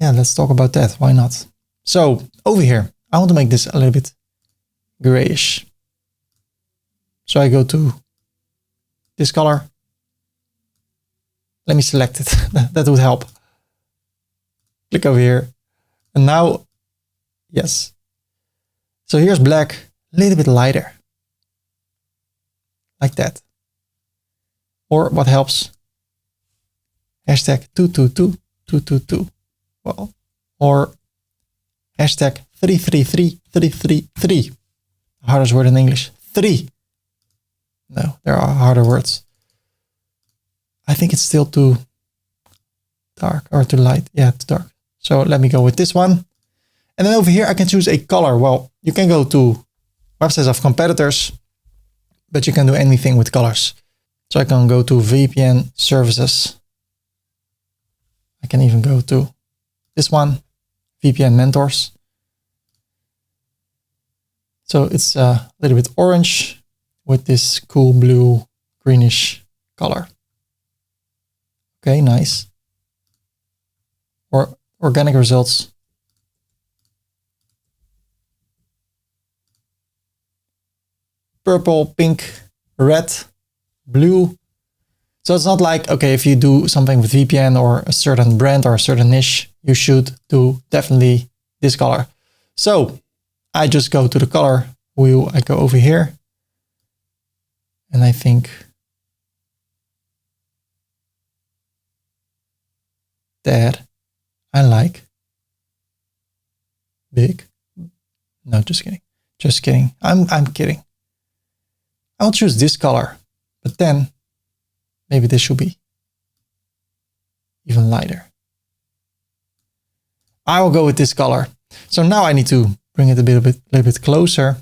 Yeah, let's talk about that. Why not? So over here, I want to make this a little bit grayish. So I go to this color. Let me select it. That would help. Click over here And now, yes. So here's black, a little bit lighter. Like that. Or what helps? Hashtag 222. Well, or hashtag 333. Hardest word in English. 3. No, there are harder words. I think it's still too dark or too light. Yeah, too dark. So let me go with this one. And then over here, I can choose a color. Well, you can go to websites of competitors, but you can do anything with colors. So I can go to VPN services. I can even go to this one, VPN mentors. So it's a little bit orange with this cool blue, greenish color. Okay, nice. Or organic results. Purple, pink, red, blue. So it's not like, okay, if you do something with VPN or a certain brand or a certain niche, you should do definitely this color. So I just go to the color wheel. I go over here. And I think that I like big. No, just kidding. Just kidding. I'm kidding. I'll choose this color, but then maybe this should be even lighter. I will go with this color. So now I need to bring it a little bit closer.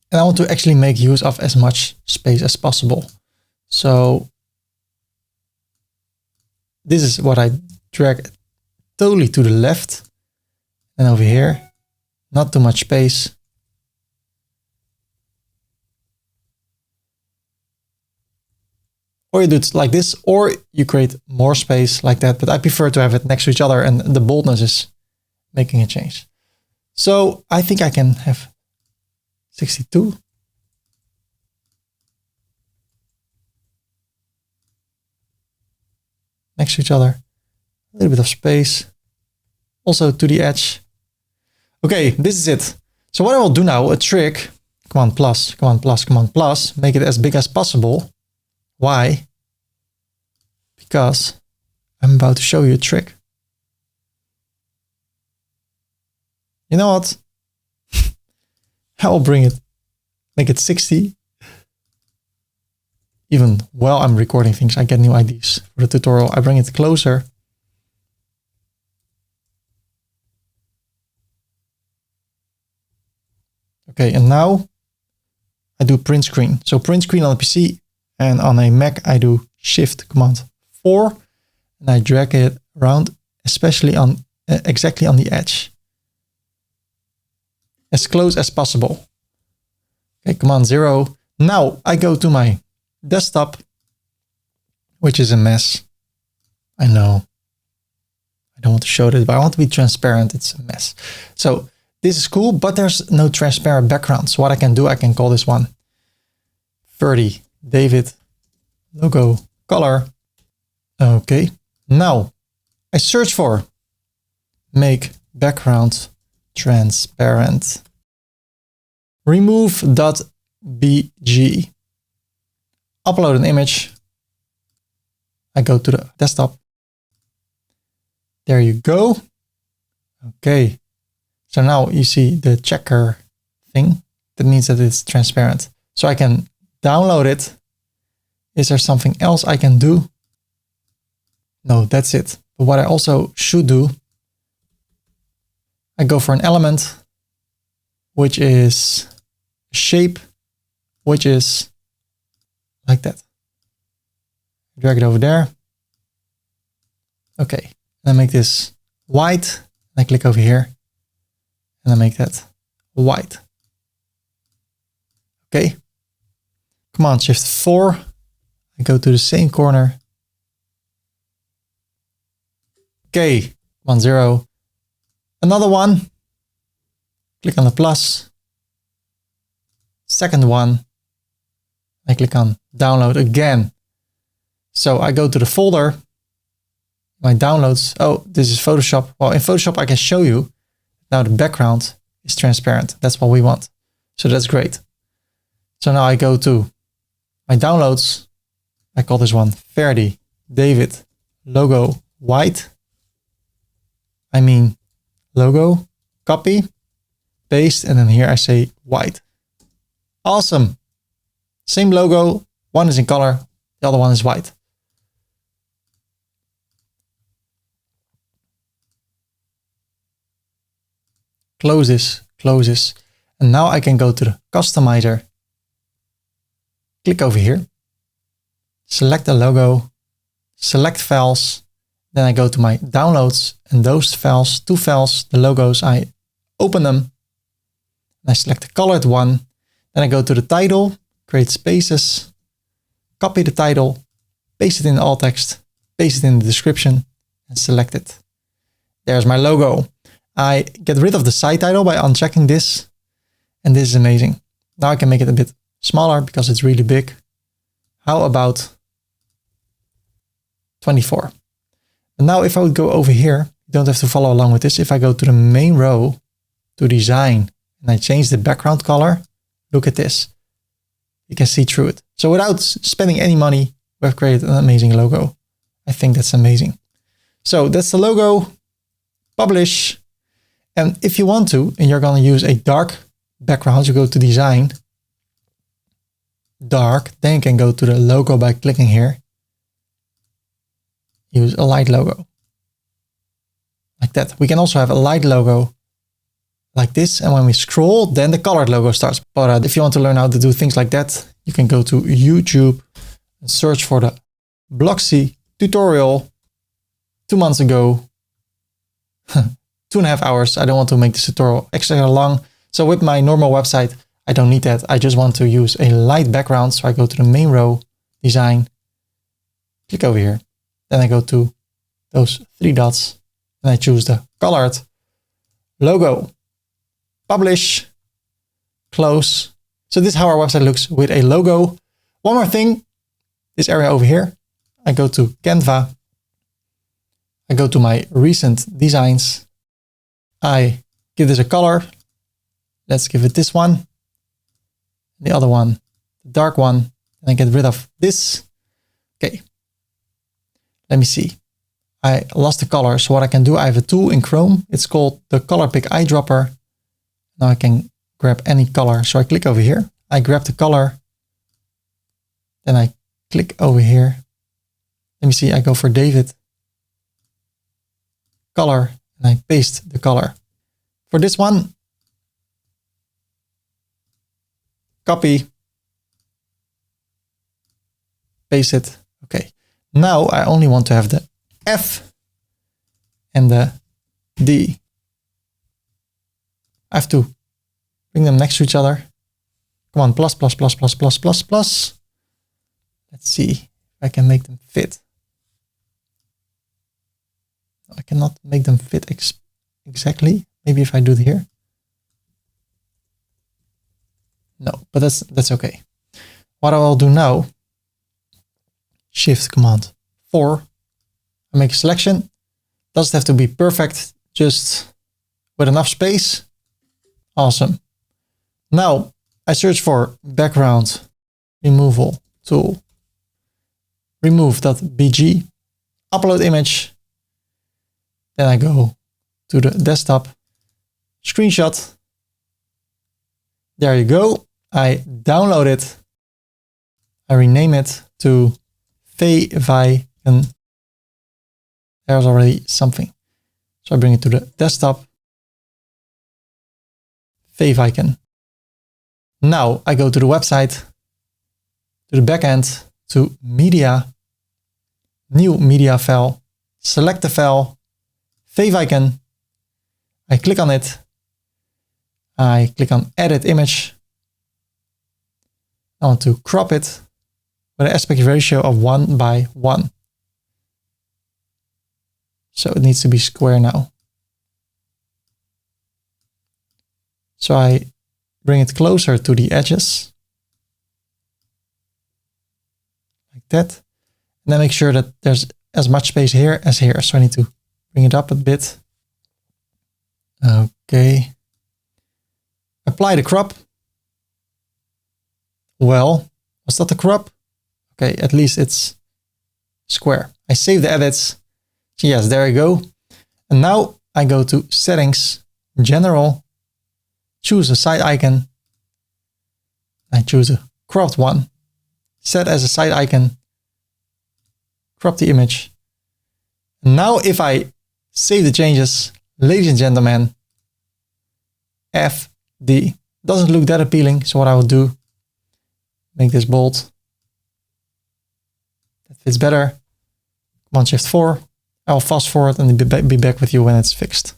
And I want to actually make use of as much space as possible. So this is what I drag totally to the left. And over here, not too much space. Or you do it like this, or you create more space like that. But I prefer to have it next to each other, and the boldness is making a change. So I think I can have 62. Next to each other. A little bit of space. Also to the edge. Okay, this is it. So what I will do now, a trick. Command plus, command plus, command plus. Make it as big as possible. Why? Because I'm about to show you a trick. You know what? I will bring it, make it 60. Even while I'm recording things, I get new ideas for the tutorial. I bring it closer. Okay, and now I do print screen. So print screen on a PC, and on a Mac, I do Shift Command 4, and I drag it around, especially on exactly on the edge, as close as possible. Okay, Command 0. Now I go to my desktop, which is a mess. I know. I don't want to show this, but I want to be transparent. It's a mess. So this is cool, but there's no transparent background. So what I can do, I can call this one Ferdy David logo color. Okay. Now I search for make background transparent. Remove.bg. Upload an image. I go to the desktop. There you go. Okay. So now you see the checker thing. That means that it's transparent. So I can download it. Is there something else I can do? No, that's it. But what I also should do, I go for an element, which is shape, which is like that. Drag it over there. Okay. And I make this white. And I click over here. And I make that white. Okay. Command Shift 4. I go to the same corner. Okay. Command 0. Another one. Click on the plus. Second one. I click on download again. So I go to the folder. My downloads. Oh, this is Photoshop. Well, in Photoshop, I can show you now the background is transparent. That's what we want. So that's great. So now I go to my downloads. I call this one Ferdy, David, logo, white. I mean logo, copy, paste, and then here I say white. Awesome. Same logo. One is in color. The other one is white. Close this, close this. And now I can go to the customizer. Click over here. Select the logo. Select files. Then I go to my downloads and those files, 2 files, the logos, I open them. And I select the colored one. Then I go to the title, create spaces, copy the title, paste it in the alt text, paste it in the description and select it. There's my logo. I get rid of the site title by unchecking this. And this is amazing. Now I can make it a bit smaller because it's really big. How about 24? And now if I would go over here, you don't have to follow along with this. If I go to the main row to design and I change the background color, look at this. You can see through it. So without spending any money, we've created an amazing logo. I think that's amazing. So that's the logo. Publish. And if you want to, and you're going to use a dark background, you go to design, dark, then you can go to the logo by clicking here. Use a light logo. Like that. We can also have a light logo like this. And when we scroll, then the colored logo starts. But if you want to learn how to do things like that, you can go to YouTube and search for the Blocksy tutorial 2 months ago. 2.5 hours. I don't want to make this tutorial extra long. So with my normal website, I don't need that. I just want to use a light background. So I go to the main row, design, click over here. Then I go to those 3 dots and I choose the colored logo. Publish, close. So this is how our website looks with a logo. One more thing, this area over here. I go to Canva. I go to my recent designs. I give this a color. Let's give it this one. The other one, the dark one. And I get rid of this. Okay. Let me see. I lost the color. So what I can do, I have a tool in Chrome. It's called the Color Pick Eyedropper. Now I can grab any color. So I click over here. I grab the color. Then I click over here. Let me see. I go for David. Color. And I paste the color. For this one, copy, paste it. Okay. Now I only want to have the F and the D. I have to bring them next to each other. Come on, plus, plus, plus, plus, plus, plus, plus. Let's see if I can make them fit. I cannot make them fit exactly. Maybe if I do it here. No, but that's okay. What I will do now, Shift Command 4, I make a selection. Doesn't have to be perfect, just with enough space. Awesome. Now I search for background removal tool, remove.bg, upload image. Then I go to the desktop, screenshot. There you go. I download it. I rename it to Veewijken. There's already something. So I bring it to the desktop. Veewijken. Now I go to the website, to the backend, to media, new media file, select the file, Veewijken. I click on it. I click on edit image. I want to crop it with an aspect ratio of 1:1. So it needs to be square now. So I bring it closer to the edges. Like that. And then make sure that there's as much space here as here. So I need to bring it up a bit. Okay. Apply the crop. Well, was that the crop? Okay, at least it's square. I save the edits. So yes, there I go. And now I go to settings, general, choose a side icon. I choose a cropped one, set as a side icon, crop the image. And now if I save the changes, ladies and gentlemen, FD doesn't look that appealing. So what I will do, make this bold. That fits better. Command Shift 4. I will fast forward and be back with you when it's fixed.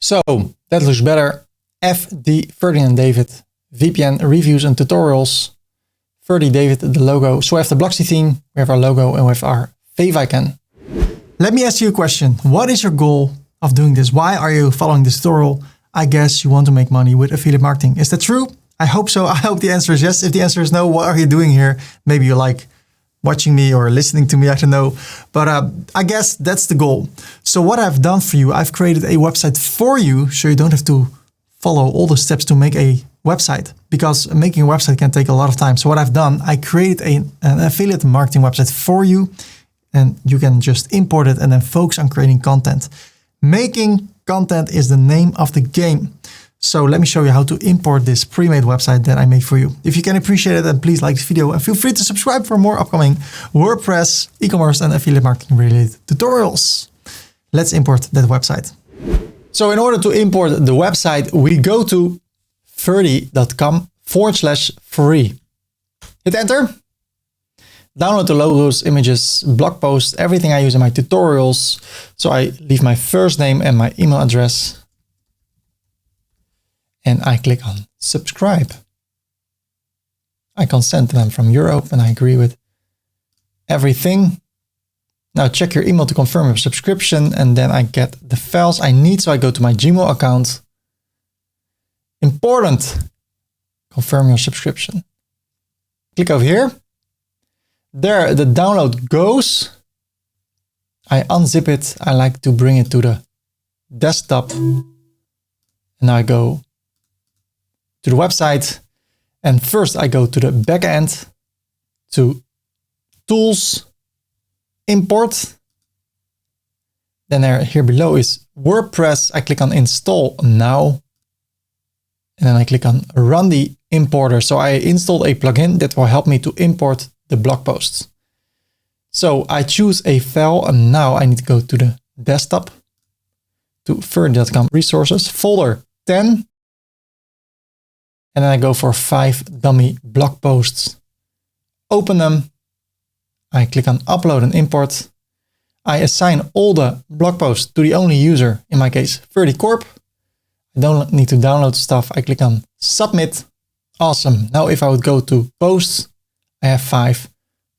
So that looks better. FD, Ferdinand David, VPN reviews and tutorials. Ferdy David, the logo. So we have the Blocksy theme, we have our logo, and we have our favicon. Let me ask you a question. What is your goal of doing this? Why are you following this tutorial? I guess you want to make money with affiliate marketing. Is that true? I hope so. I hope the answer is yes. If the answer is no, what are you doing here? Maybe you like watching me or listening to me, I don't know. But I guess that's the goal. So what I've done for you, I've created a website for you so you don't have to follow all the steps to make a website, because making a website can take a lot of time. So what I've done, I created an affiliate marketing website for you, and you can just import it and then focus on creating content. Making content is the name of the game. So let me show you how to import this pre-made website that I made for you. If you can appreciate it, then please like this video and feel free to subscribe for more upcoming WordPress, e-commerce and affiliate marketing related tutorials. Let's import that website. So in order to import the website, we go to ferdy.com/free. Hit enter. Download the logos, images, blog posts, everything I use in my tutorials. So I leave my first name and my email address. And I click on subscribe. I consent to them from Europe and I agree with everything. Now check your email to confirm your subscription, and then I get the files I need. So I go to my Gmail account. Important. Confirm your subscription. Click over here. There the download goes. I unzip it. I like to bring it to the desktop. And now I go to the website. And first I go to the backend, to tools, import. Then here below is WordPress. I click on install now. And then I click on run the importer. So I installed a plugin that will help me to import the blog posts. So I choose a file, and now I need to go to the desktop, to ferdy.com resources, folder 10. And then I go for 5 dummy blog posts. Open them. I click on upload and import. I assign all the blog posts to the only user, in my case, Ferdy Corp. I don't need to download stuff. I click on submit. Awesome. Now if I would go to posts, I have 5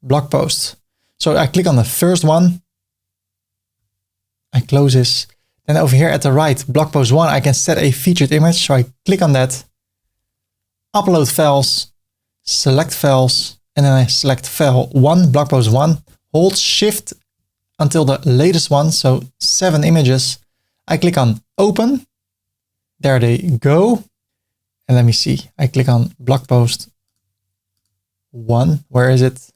blog posts. So I click on the first one. I close this. Then over here at the right, blog post 1, I can set a featured image. So I click on that, upload files, select files, and then I select file 1, blog post 1, hold shift until the latest one. So 7 images. I click on open. There they go. And let me see. I click on blog post 1. Where is it?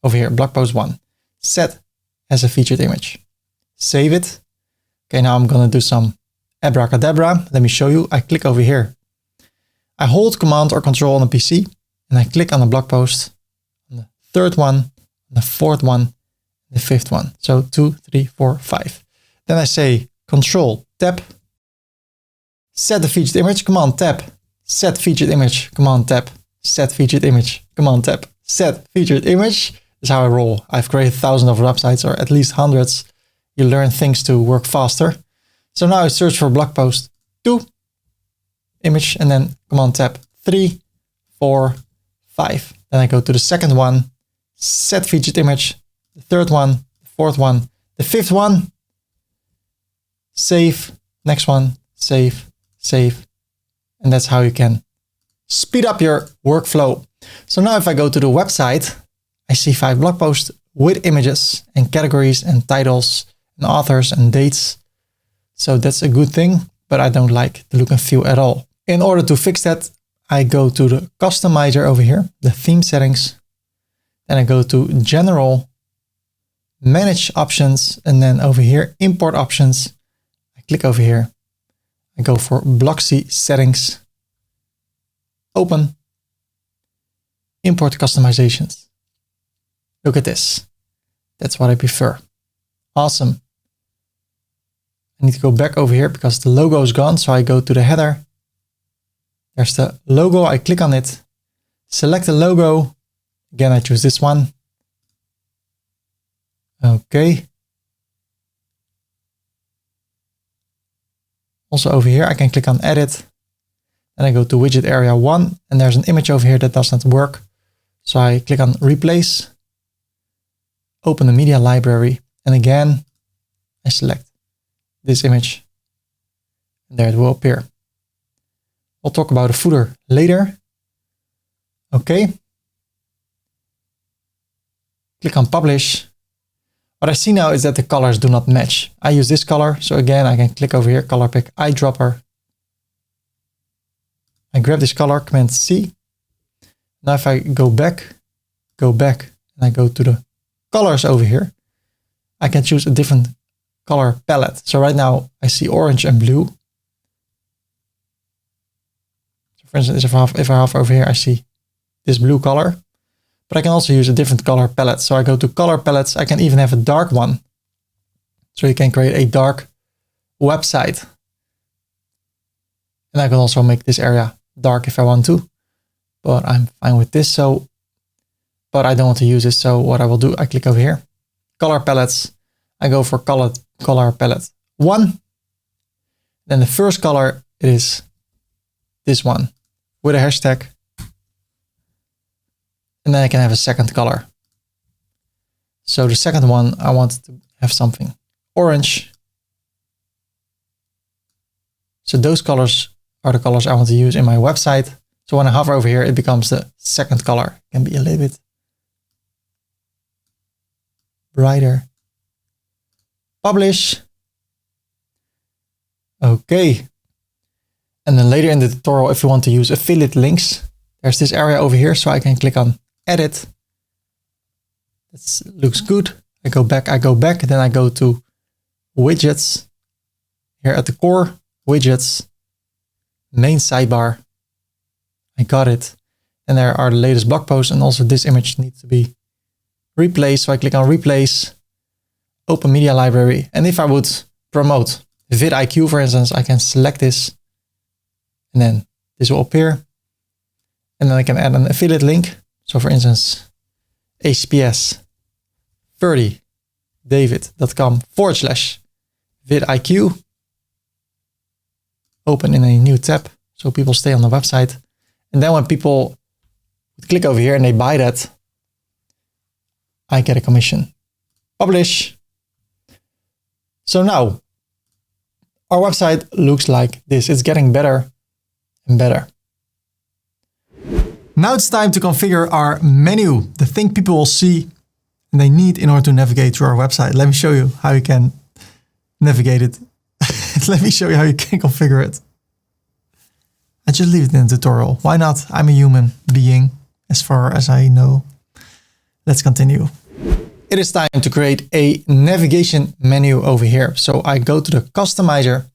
Over here, blog post 1. Set as a featured image. Save it. Okay, now I'm going to do some abracadabra. Let me show you. I click over here. I hold Command or Control on the PC and I click on the blog post, on the 3rd one, the 4th one, the 5th one. So 2, 3, 4, 5. Then I say Control Tab. Set the featured image, Command Tab. Set featured image, Command Tab. Set featured image, Command Tab. Set featured image. This is how I roll. I've created thousands of websites, or at least hundreds. You learn things to work faster. So now I search for blog post 2, image, and then Command Tab 3, 4, 5. Then I go to the 2nd one, set featured image, the 3rd one, the 4th one, the 5th one, save, next one, save, save. And that's how you can speed up your workflow. So now if I go to the website, I see 5 blog posts with images and categories and titles and authors and dates. So that's a good thing, but I don't like the look and feel at all. In order to fix that, I go to the customizer over here, the theme settings. Then I go to general, manage options, and then over here, import options. I click over here. I go for Blocksy settings, open, import customizations. Look at this. That's what I prefer. Awesome. I need to go back over here because the logo is gone. So I go to the header. There's the logo. I click on it, select the logo. Again, I choose this one. Okay. Also over here, I can click on edit. And I go to widget area 1 and there's an image over here that does not work. So I click on replace, open the media library. And again, I select this image and there it will appear. We'll talk about the footer later. Okay. Click on publish. What I see now is that the colors do not match. I use this color. So again, I can click over here, color pick eyedropper. I grab this color, Command C. Now if I go back, and I go to the colors over here, I can choose a different color palette. So right now I see orange and blue. So for instance, if I hover over here, I see this blue color. But I can also use a different color palette. So I go to color palettes. I can even have a dark one. So you can create a dark website. And I can also make this area dark if I want to. But I'm fine with this. So, but I don't want to use this. So what I will do, I click over here. Color palettes. I go for color palette 1. Then the first color is this one with a hashtag. And then I can have a second color. So the second one, I want to have something orange. So those colors are the colors I want to use in my website. So when I hover over here, it becomes the second color. It can be a little bit brighter. Publish. Okay. And then later in the tutorial, if you want to use affiliate links, there's this area over here. So I can click on edit. That looks good. I go back, then I go to widgets. Here at the core, widgets, main sidebar. I got it. And there are the latest blog posts, and also this image needs to be replaced. So I click on replace, open media library. And if I would promote vidIQ, for instance, I can select this and then this will appear. And then I can add an affiliate link. So for instance, HTTPS ferdydavid.com/vidIQ. Open in a new tab so people stay on the website. And then when people click over here and they buy that, I get a commission. Publish. So now our website looks like this. It's getting better and better. Now it's time to configure our menu, the thing people will see and they need in order to navigate through our website. Let me show you how you can navigate it. Let me show you how you can configure it. I just leave it in the tutorial. Why not? I'm a human being as far as I know. Let's continue. It is time to create a navigation menu over here. So I go to the customizer.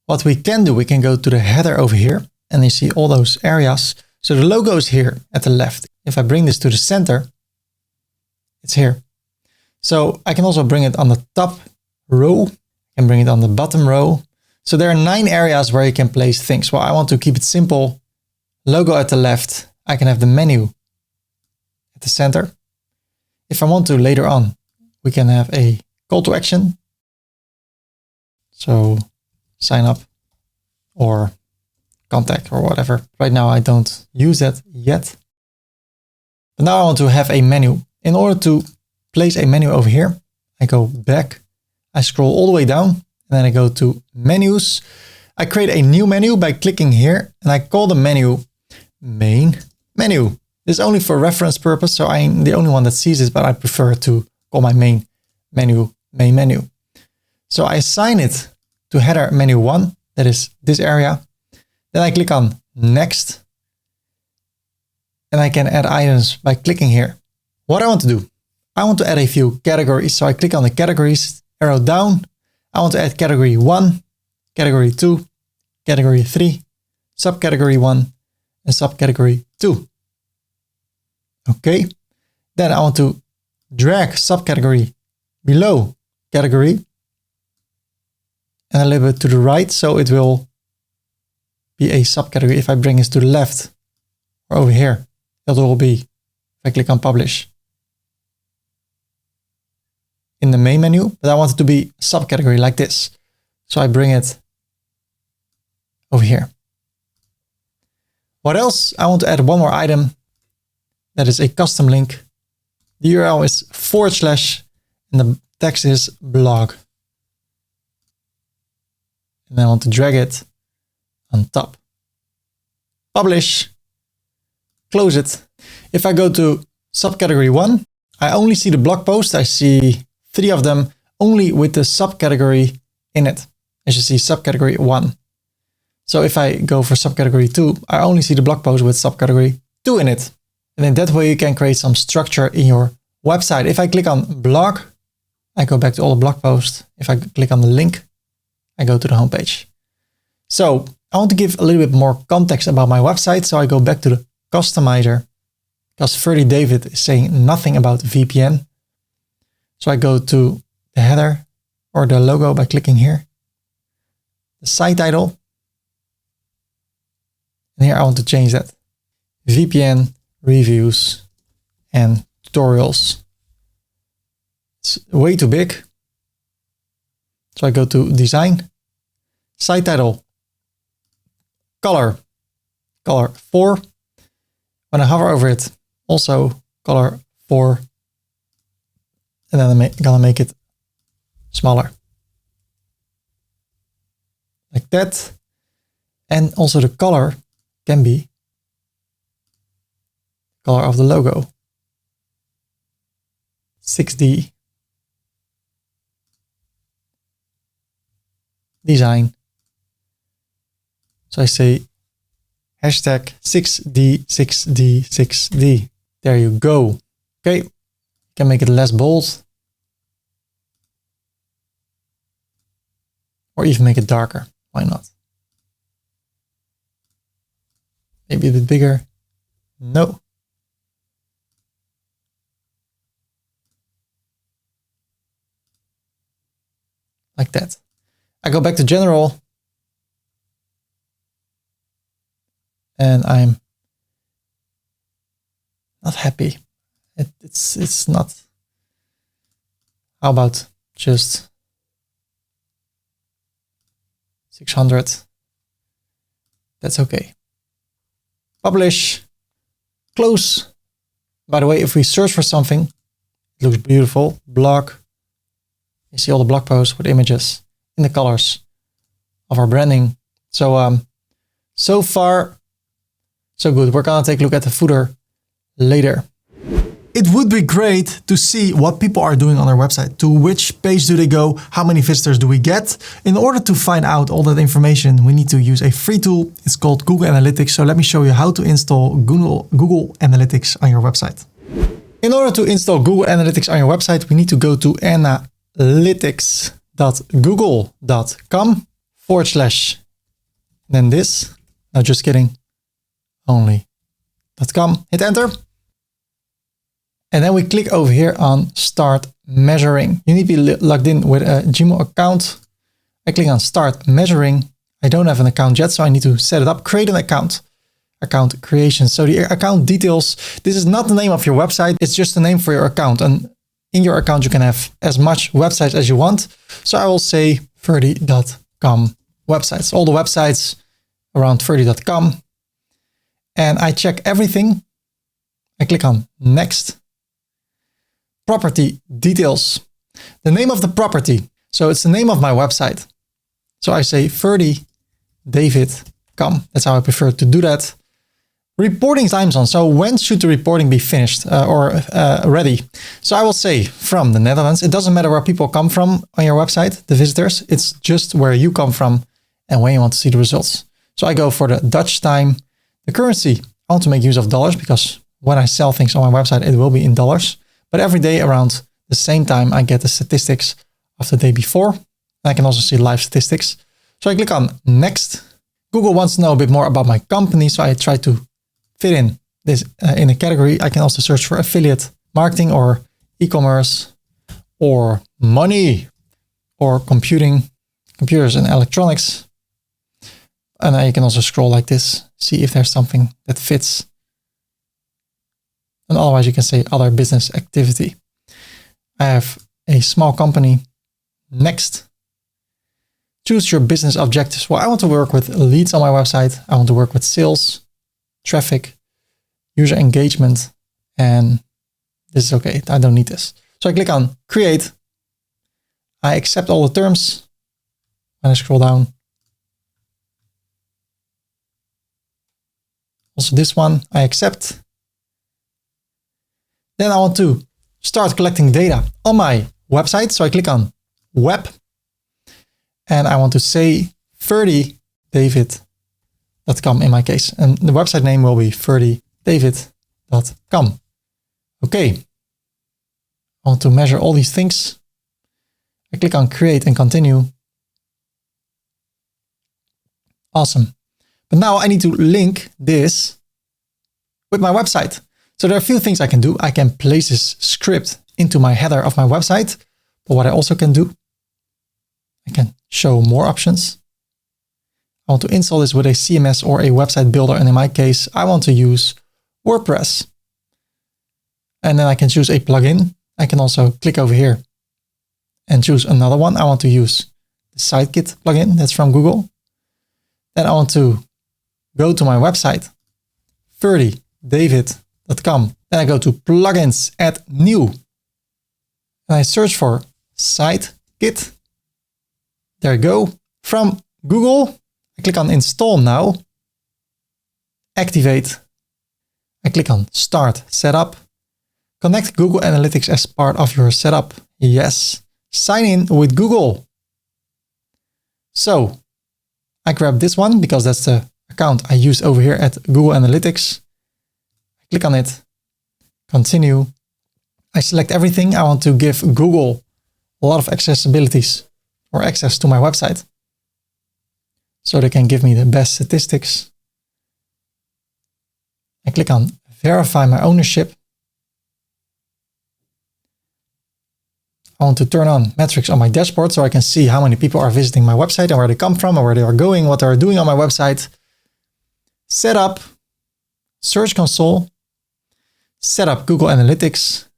What we can do, we can go to the header over here and you see all those areas. So the logo is here at the left. If I bring this to the center, it's here. So I can also bring it on the top row and bring it on the bottom row. So there are 9 areas where you can place things. Well, I want to keep it simple. Logo at the left. I can have the menu at the center. If I want to later on, we can have a call to action. So sign up or contact or whatever. Right now, I don't use that yet. But now I want to have a menu. In order to place a menu over here, I go back. I scroll all the way down and then I go to menus. I create a new menu by clicking here and I call the menu main menu. This is only for reference purpose, so I'm the only one that sees it, but I prefer to call my main menu. So I assign it to header menu 1, that is this area. Then I click on next, and I can add items by clicking here. What I want to do, I want to add a few categories. So I click on the categories, arrow down. I want to add category 1, category 2, category 3, subcategory 1, and subcategory 2. Okay. Then I want to drag subcategory below category and a little bit to the right, so it will be a subcategory. If I bring this to the left or over here, it will be, if I click on publish, in the main menu, but I want it to be subcategory like this. So I bring it over here. What else? I want to add one more item. That is a custom link. The URL is / and the text is blog. And I want to drag it on top. Publish. Close it. If I go to subcategory 1, I only see the blog post. I see 3 of them only with the subcategory in it. As you see, subcategory 1. So if I go for subcategory 2, I only see the blog post with subcategory 2 in it. And in that way, you can create some structure in your website. If I click on blog, I go back to all the blog posts. If I click on the link, I go to the homepage. So I want to give a little bit more context about my website. So I go back to the customizer because Ferdy David is saying nothing about VPN. So I go to the header or the logo by clicking here, the site title. And here I want to change that. VPN, reviews, and tutorials. It's way too big. So I go to design, site title, color 4. When I hover over it, also color 4. And then I'm gonna make it smaller. Like that. And also the color can be color of the logo. 6D. Design. So I say hashtag 6D, 6D, 6D. There you go. Okay. You can make it less bold. Or even make it darker. Why not? Maybe a bit bigger. No. Like that. I go back to general. And I'm not happy. It's not. How about just 600? That's okay. Publish. Close. By the way, if we search for something, it looks beautiful. Blog. You see all the blog posts with images in the colors of our branding. So, so far, so good. We're gonna take a look at the footer later. It would be great to see what people are doing on their website. To which page do they go? How many visitors do we get? In order to find out all that information, we need to use a free tool. It's called Google Analytics. So let me show you how to install Google Analytics on your website. In order to install Google Analytics on your website, we need to go to analytics.google.com / then this. No, just kidding. Only .com. Hit enter. And then we click over here on Start Measuring. You need to be logged in with a Gmail account. I click on Start Measuring. I don't have an account yet, so I need to set it up. Create an account. Account creation. So the account details, this is not the name of your website. It's just the name for your account. And in your account, you can have as much websites as you want. So I will say ferdy.com websites. All the websites around ferdy.com. And I check everything. I click on Next. Property details. The name of the property. So it's the name of my website. So I say ferdydavid.com. That's how I prefer to do that. Reporting time zone. So when should the reporting be finished or ready? So I will say from the Netherlands. It doesn't matter where people come from on your website, the visitors. It's just where you come from and when you want to see the results. So I go for the Dutch time. The currency, I want to make use of dollars because when I sell things on my website, it will be in dollars. But every day around the same time, I get the statistics of the day before. I can also see live statistics. So I click on next. Google wants to know a bit more about my company. So I try to fit in this in a category. I can also search for affiliate marketing or e-commerce or money or computers and electronics. And then you can also scroll like this, see if there's something that fits. And otherwise you can say other business activity. I have a small company. Next. Choose your business objectives. Well, I want to work with leads on my website. I want to work with sales, traffic, user engagement, and this is okay. I don't need this. So I click on create. I accept all the terms. When I scroll down. Also this one, I accept. Then I want to start collecting data on my website. So I click on web. And I want to say ferdydavid.com in my case. And the website name will be ferdydavid.com. Okay. I want to measure all these things. I click on create and continue. Awesome. But now I need to link this with my website. So there are a few things I can do. I can place this script into my header of my website. But what I also can do, I can show more options. I want to install this with a CMS or a website builder. And in my case, I want to use WordPress. And then I can choose a plugin. I can also click over here and choose another one. I want to use the Sitekit plugin that's from Google. Then I want to go to my website, ferdydavid.com. Then I go to plugins, add new. And I search for Sitekit. There you go. From Google, I click on install now. Activate. I click on start setup. Connect Google Analytics as part of your setup. Yes. Sign in with Google. So I grab this one because that's the account I use over here at Google Analytics. I click on it. Continue. I select everything. I want to give Google a lot of accessibilities or access to my website so they can give me the best statistics. I click on verify my ownership. I want to turn on metrics on my dashboard so I can see how many people are visiting my website and where they come from and where they are going, what they are doing on my website. Setup, Search Console, set up Google Analytics,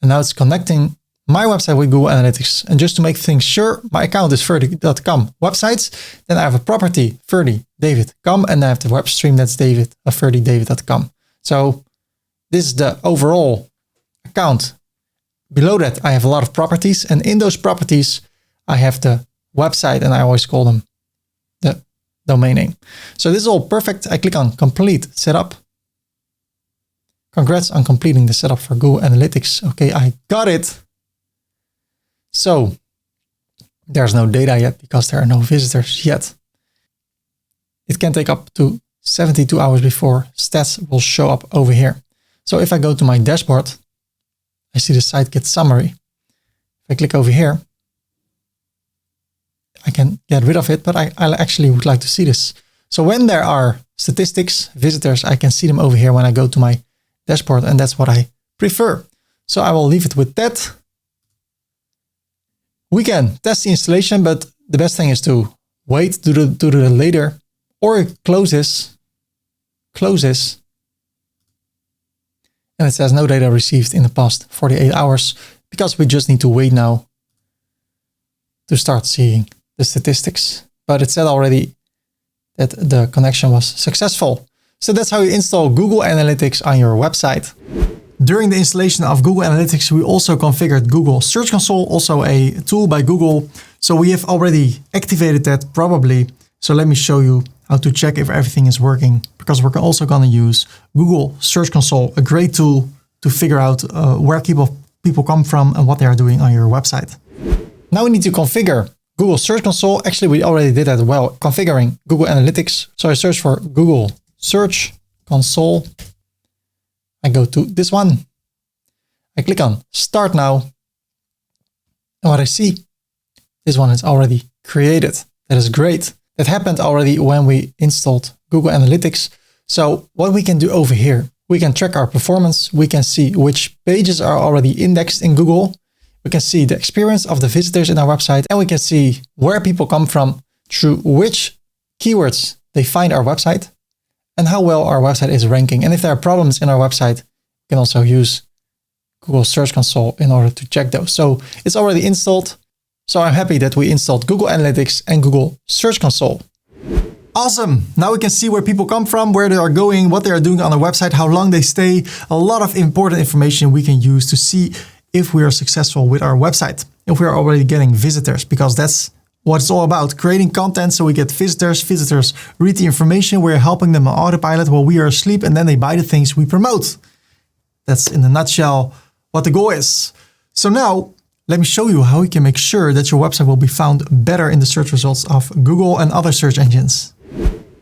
and now it's connecting my website with Google Analytics. And just to make things sure, my account is ferdy.com websites. Then I have a property, ferdydavid.com, and I have the web stream that's ferdydavid.com. So this is the overall account. Below that, I have a lot of properties, and in those properties, I have the website, and I always call them the domain name. So this is all perfect. I click on complete setup. Congrats on completing the setup for Google Analytics. Okay, I got it. So there's no data yet because there are no visitors yet. It can take up to 72 hours before stats will show up over here. So if I go to my dashboard, I see the Sitekit summary. If I click over here, I can get rid of it, but I actually would like to see this. So when there are statistics, visitors, I can see them over here when I go to my dashboard, and that's what I prefer. So I will leave it with that. We can test the installation, but the best thing is to wait to do it later, or close this, and it says no data received in the past 48 hours because we just need to wait now to start seeing the statistics. But it said already that the connection was successful. So that's how you install Google Analytics on your website. During the installation of Google Analytics, we also configured Google Search Console, also a tool by Google. So we have already activated that probably. So let me show you how to check if everything is working, because we're also going to use Google Search Console, a great tool to figure out where people come from and what they are doing on your website. Now we need to configure Google Search Console. Actually, we already did that well, configuring Google Analytics. So I search for Google Search Console. I go to this one. I click on Start Now. And what I see, this one is already created. That is great. That happened already when we installed Google Analytics. So what we can do over here, we can track our performance. We can see which pages are already indexed in Google. We can see the experience of the visitors in our website, and we can see where people come from, through which keywords they find our website, and how well our website is ranking. And if there are problems in our website, we can also use Google Search Console in order to check those. So it's already installed. So I'm happy that we installed Google Analytics and Google Search Console. Awesome. Now we can see where people come from, where they are going, what they are doing on our website, how long they stay. A lot of important information we can use to see if we are successful with our website, if we are already getting visitors, because that's what it's all about, creating content so we get visitors. Visitors read the information, we're helping them on autopilot while we are asleep, and then they buy the things we promote. That's in a nutshell what the goal is. So now let me show you how you can make sure that your website will be found better in the search results of Google and other search engines.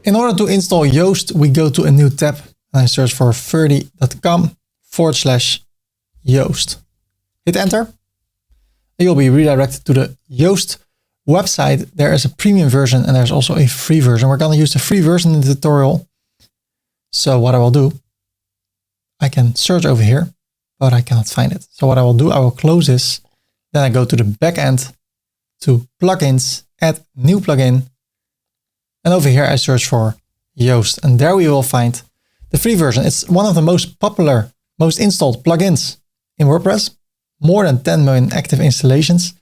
In order to install Yoast, we go to a new tab and I search for ferdy.com/Yoast. Hit enter. And you'll be redirected to the Yoast website. There is a premium version and there's also a free version. We're going to use the free version in the tutorial. So what I will do, I can search over here, but I cannot find it. So what I will do, I will close this. Then I go to the back end to plugins, add new plugin. And over here, I search for Yoast. And there we will find the free version. It's one of the most popular, most installed plugins in WordPress. More than 10 million active installations.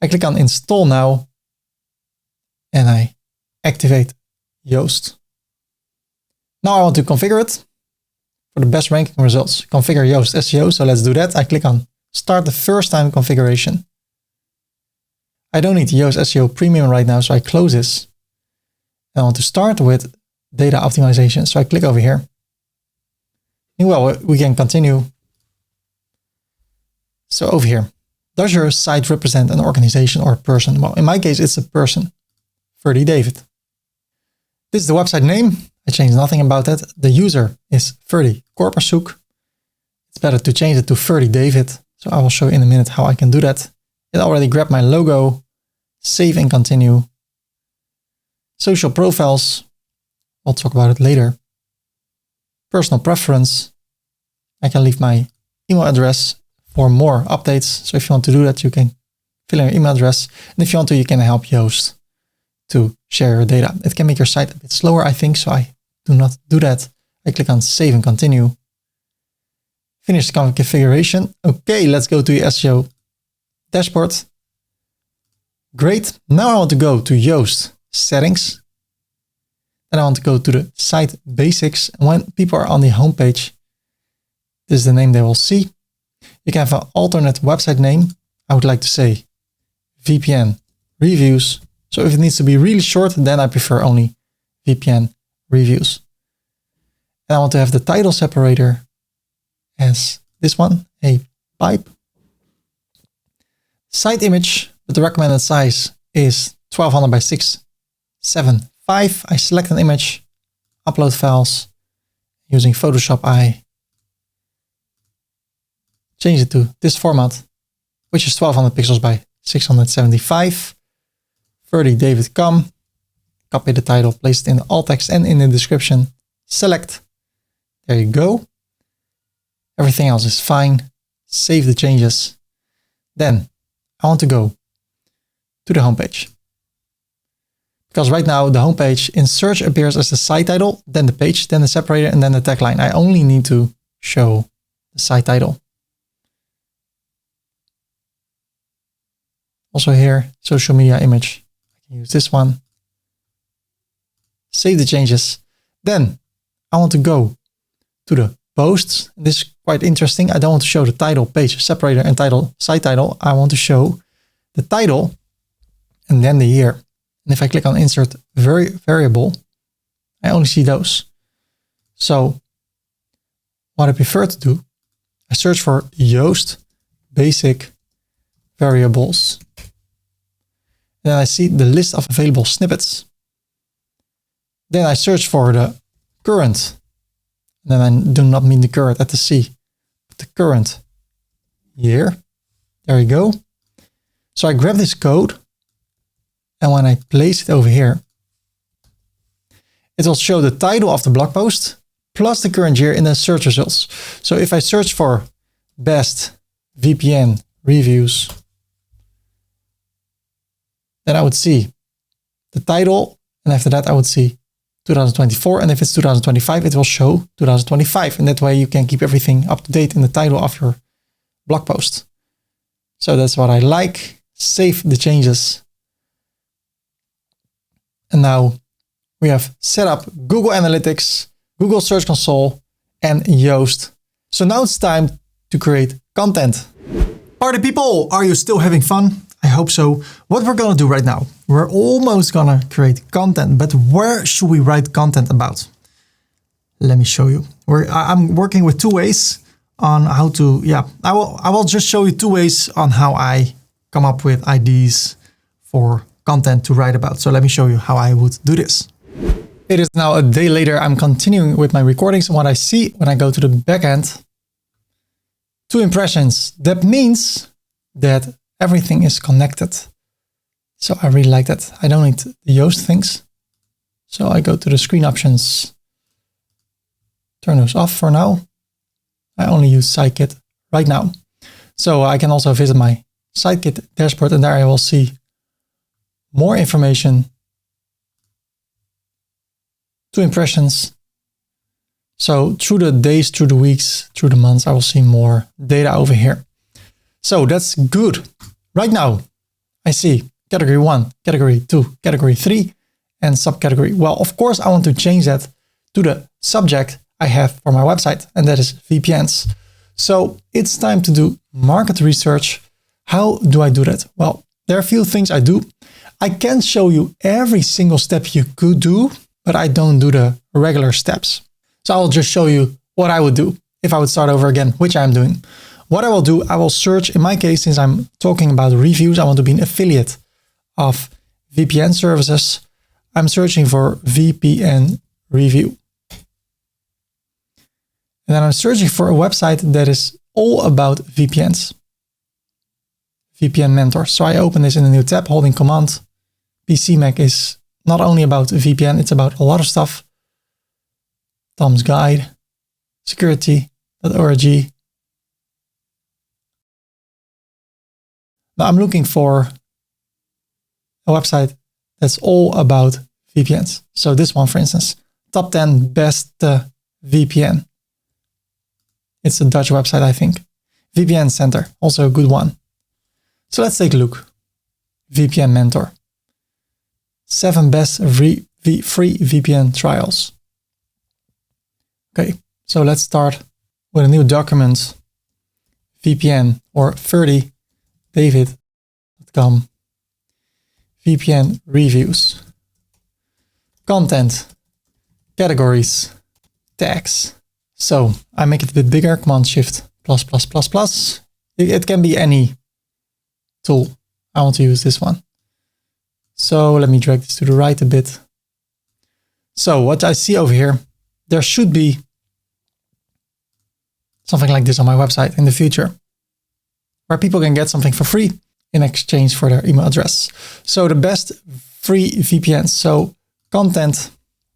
I click on Install Now. And I activate Yoast. Now I want to configure it for the best ranking results. Configure Yoast SEO. So let's do that. I click on Start the first time configuration. I don't need Yoast SEO Premium right now, so I close this. I want to start with data optimization. So I click over here. Well, we can continue. So over here, does your site represent an organization or a person? Well, in my case, it's a person, Ferdy David. This is the website name. I changed nothing about that. The user is Ferdy Korpershoek. It's better to change it to Ferdy David. So I will show you in a minute how I can do that. It already grabbed my logo. Save and continue. Social profiles. I'll talk about it later. Personal preference. I can leave my email address for more updates. So if you want to do that, you can fill in your email address. And if you want to, you can help Yoast to share your data. It can make your site a bit slower, I think. So I do not do that. I click on save and continue. Finish the configuration. Okay, let's go to the SEO dashboard. Great. Now I want to go to Yoast settings. And I want to go to the site basics. And when people are on the homepage, this is the name they will see. You can have an alternate website name. I would like to say VPN reviews. So if it needs to be really short, then I prefer only VPN reviews. And I want to have the title separator as this one, a pipe. Site image, but the recommended size is 1200 by 675. I select an image, upload files. Using Photoshop, I change it to this format, which is 1200 pixels by 675. Ferdy David come, copy the title, place it in the alt text and in the description, select. There you go. Everything else is fine. Save the changes. Then I want to go to the homepage. Because right now the homepage in search appears as the site title, then the page, then the separator, and then the tagline. I only need to show the site title. Also here, social media image. I can use this one. Save the changes. Then I want to go to the posts. This is quite interesting. I don't want to show the title, page, separator, and title, site title. I want to show the title and then the year. And if I click on insert variable, I only see those. So what I prefer to do, I search for Yoast basic variables. Then I see the list of available snippets. Then I search for the current. Then I do not mean the current at the C, but the current year. There you go. So I grab this code, and when I place it over here, it will show the title of the blog post plus the current year in the search results. So if I search for best VPN reviews, then I would see the title, and after that I would see 2024, and if it's 2025, it will show 2025, and that way you can keep everything up to date in the title of your blog post. So that's what I like. Save the changes. And now we have set up Google Analytics, Google Search Console, and Yoast. So now it's time to create content. Party people, are you still having fun? I hope so. What we're gonna do right now, we're almost gonna create content, but where should we write content about? Let me show you. I'm working with two ways on how to, I will just show you two ways on how I come up with ideas for content to write about. So let me show you how I would do this. It is now a day later. I'm continuing with my recordings, and what I see when I go to the backend, 2 impressions. That means that everything is connected. So I really like that. I don't need the Yoast things. So I go to the screen options, turn those off for now. I only use Sidekit right now. So I can also visit my Sidekit dashboard, and there I will see more information, 2 impressions. So through the days, through the weeks, through the months, I will see more data over here. So that's good. Right now, I see category 1, category 2, category 3, and subcategory. Well, of course, I want to change that to the subject I have for my website, and that is VPNs. So it's time to do market research. How do I do that? Well, there are a few things I do. I can show you every single step you could do, but I don't do the regular steps. So I'll just show you what I would do if I would start over again, which I'm doing. What I will do, I will search, in my case, since I'm talking about reviews, I want to be an affiliate of VPN services. I'm searching for VPN review. And then I'm searching for a website that is all about VPNs. VPN Mentor. So I open this in a new tab, holding Command. PC Mac is not only about VPN, it's about a lot of stuff. Tom's Guide, security.org. Now I'm looking for a website that's all about VPNs. So this one, for instance, top 10 best VPN. It's a Dutch website, I think. VPN Center, also a good one. So let's take a look. VPN Mentor. 7 best free VPN trials. Okay, so let's start with a new document. VPN or Ferdy, david.com. VPN reviews. Content. Categories. Tags. So I make it a bit bigger, Command Shift plus plus plus plus. It can be any tool. I want to use this one. So let me drag this to the right a bit. So what I see over here, there should be something like this on my website in the future, where people can get something for free in exchange for their email address. So the best free VPNs. So content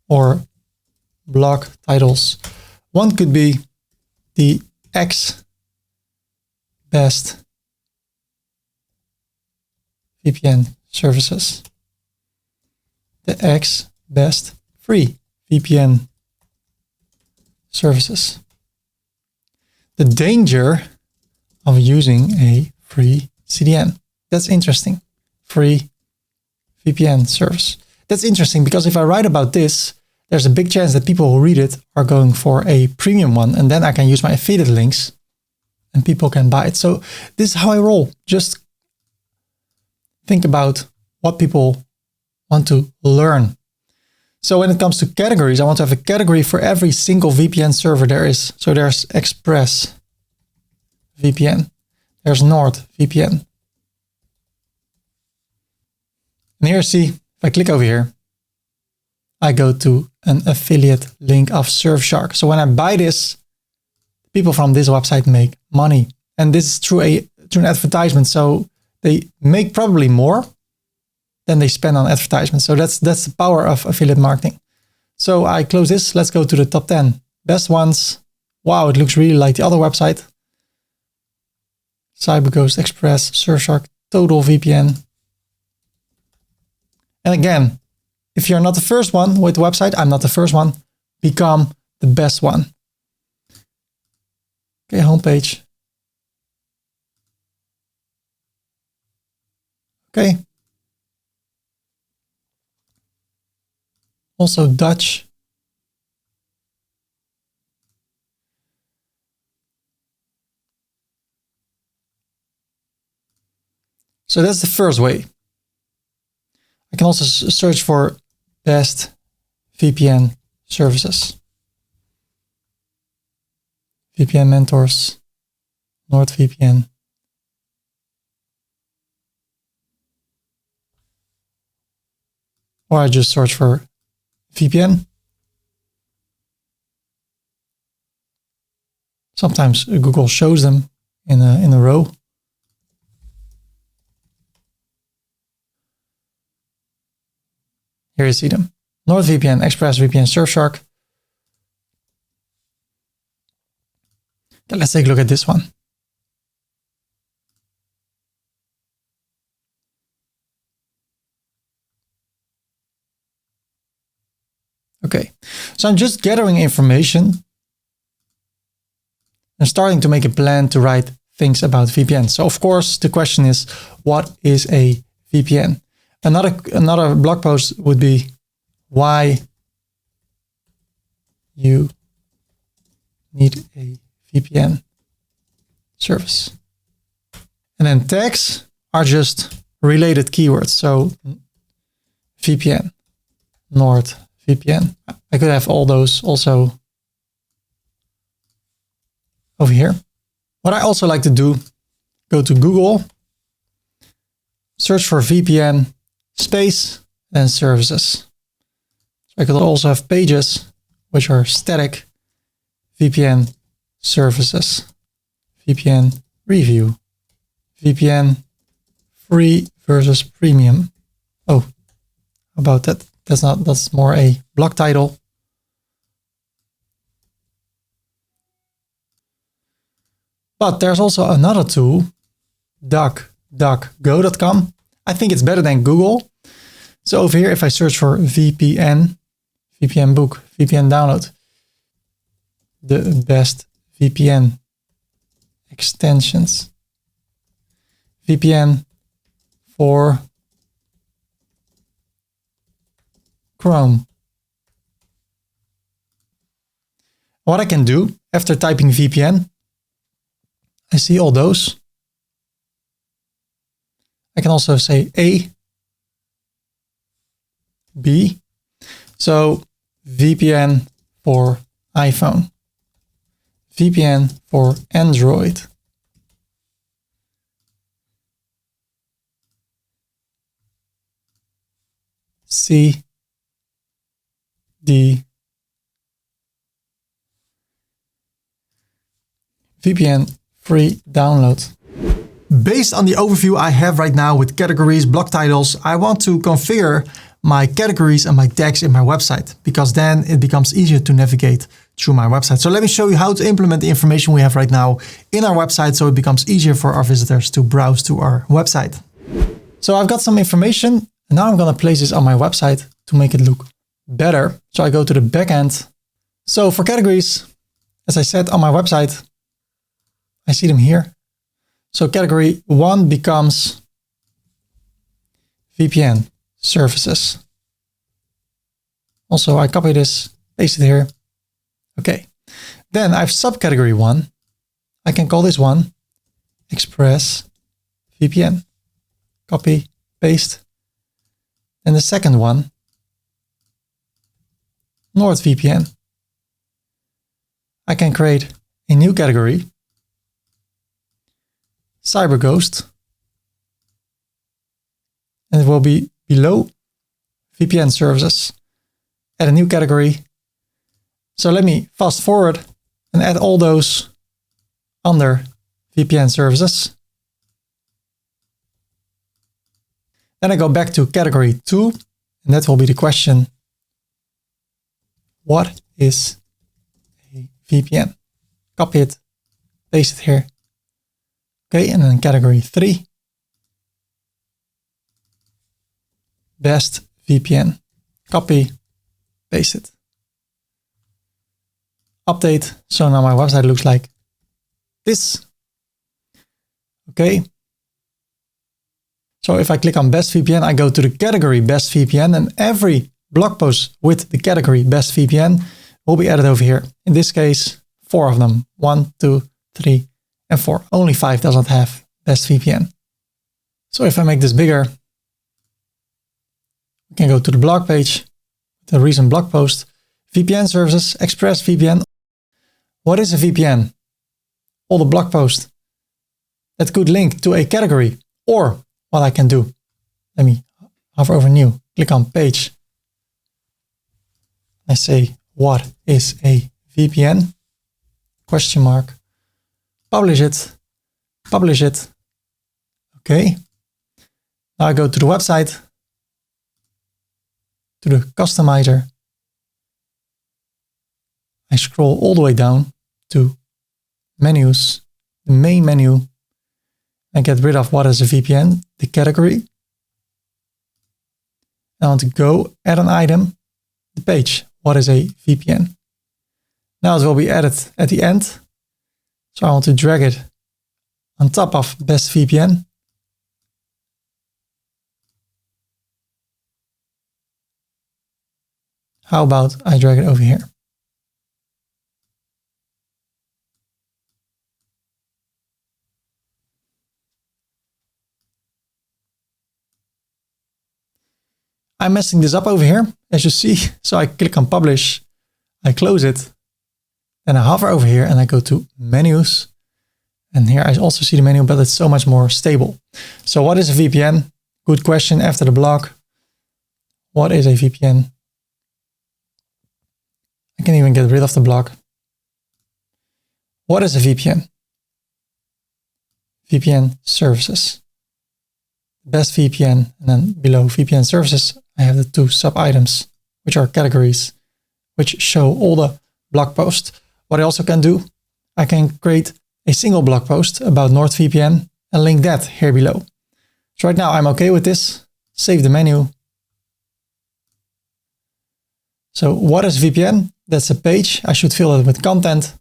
or blog titles. One could be the X best VPN services. The X best free VPN services. The danger of using a free CDN. That's interesting. Free VPN service. That's interesting because if I write about this, there's a big chance that people who read it are going for a premium one, and then I can use my affiliate links and people can buy it. So this is how I roll. Just think about what people want to learn. So when it comes to categories, I want to have a category for every single VPN server there is. So there's Express VPN. There's Nord VPN. And here, see, if I click over here, I go to an affiliate link of Surfshark. So when I buy this, people from this website make money. And this is through an advertisement. So they make probably more than they spend on advertisement. So that's the power of affiliate marketing. So I close this. Let's go to the top 10 best ones. Wow, it looks really like the other website. CyberGhost, Express, Surfshark, Total VPN. And again, if you're not the first one with the website, I'm not the first one, become the best one. Okay, homepage. Okay. Also Dutch. So that's the first way. I can also search for best VPN services. VPN mentors, NordVPN. Or I just search for VPN. Sometimes Google shows them in a row. Here you see them. NordVPN, ExpressVPN, Surfshark. Okay, let's take a look at this one. Okay, so I'm just gathering information and starting to make a plan to write things about VPN. So of course, the question is, what is a VPN? Another blog post would be why you need a VPN service. And then tags are just related keywords. So VPN, Nord VPN. I could have all those also over here. What I also like to do, go to Google, search for VPN space and services. So I could also have pages which are static VPN services, VPN review, VPN free versus premium. Oh, about that. That's more a blog title. But there's also another tool, DuckDuckGo.com. I think it's better than Google. So over here, if I search for VPN, VPN book, VPN download, the best VPN extensions, VPN for Chrome. What I can do after typing VPN, I see all those. I can also say A, B. So VPN for iPhone, VPN for Android, C, D, VPN free download. Based on the overview I have right now with categories, blog titles, I want to configure my categories and my tags in my website, because then it becomes easier to navigate through my website. So let me show you how to implement the information we have right now in our website so it becomes easier for our visitors to browse to our website. So I've got some information and now I'm going to place this on my website to make it look better. So I go to the backend. So for categories, as I said on my website, I see them here. So category 1 becomes VPN services. Also, I copy this, paste it here. Okay. Then I have subcategory 1. I can call this one Express VPN. Copy, paste. And the second one, NordVPN. I can create a new category, CyberGhost, and it will be below VPN services. Add a new category. So let me fast forward and add all those under VPN services. Then I go back to category 2, and that will be the question, what is a VPN? Copy it, paste it here. Okay, and then category 3, best VPN. Copy, paste it. Update. So now my website looks like this. Okay. So if I click on best VPN, I go to the category best VPN, and every blog post with the category best VPN will be added over here. In this case, 4 of them. 1, 2, 3, and 4. Only 5 doesn't have best VPN. So if I make this bigger, we can go to the blog page, the recent blog post, VPN services, ExpressVPN. What is a VPN? All the blog posts that could link to a category. Or what I can do, let me hover over new, click on page. I say, what is a VPN? Question mark. Publish it. Publish it. Okay. Now I go to the website, to the customizer. I scroll all the way down to menus, the main menu, and get rid of what is a VPN, the category. I want to go add an item, the page, what is a VPN. Now it will be added at the end. So I want to drag it on top of best VPN. How about I drag it over here? I'm messing this up over here, as you see. So I click on publish, I close it, then I hover over here and I go to menus. And here I also see the menu, but it's so much more stable. So what is a VPN? Good question after the blog. What is a VPN? I can even get rid of the blog. What is a VPN? VPN services. Best VPN, and then below VPN services, I have the 2 sub-items, which are categories, which show all the blog posts. What I also can do, I can create a single blog post about NordVPN and link that here below. So right now I'm okay with this. Save the menu. So what is VPN? That's a page. I should fill it with content.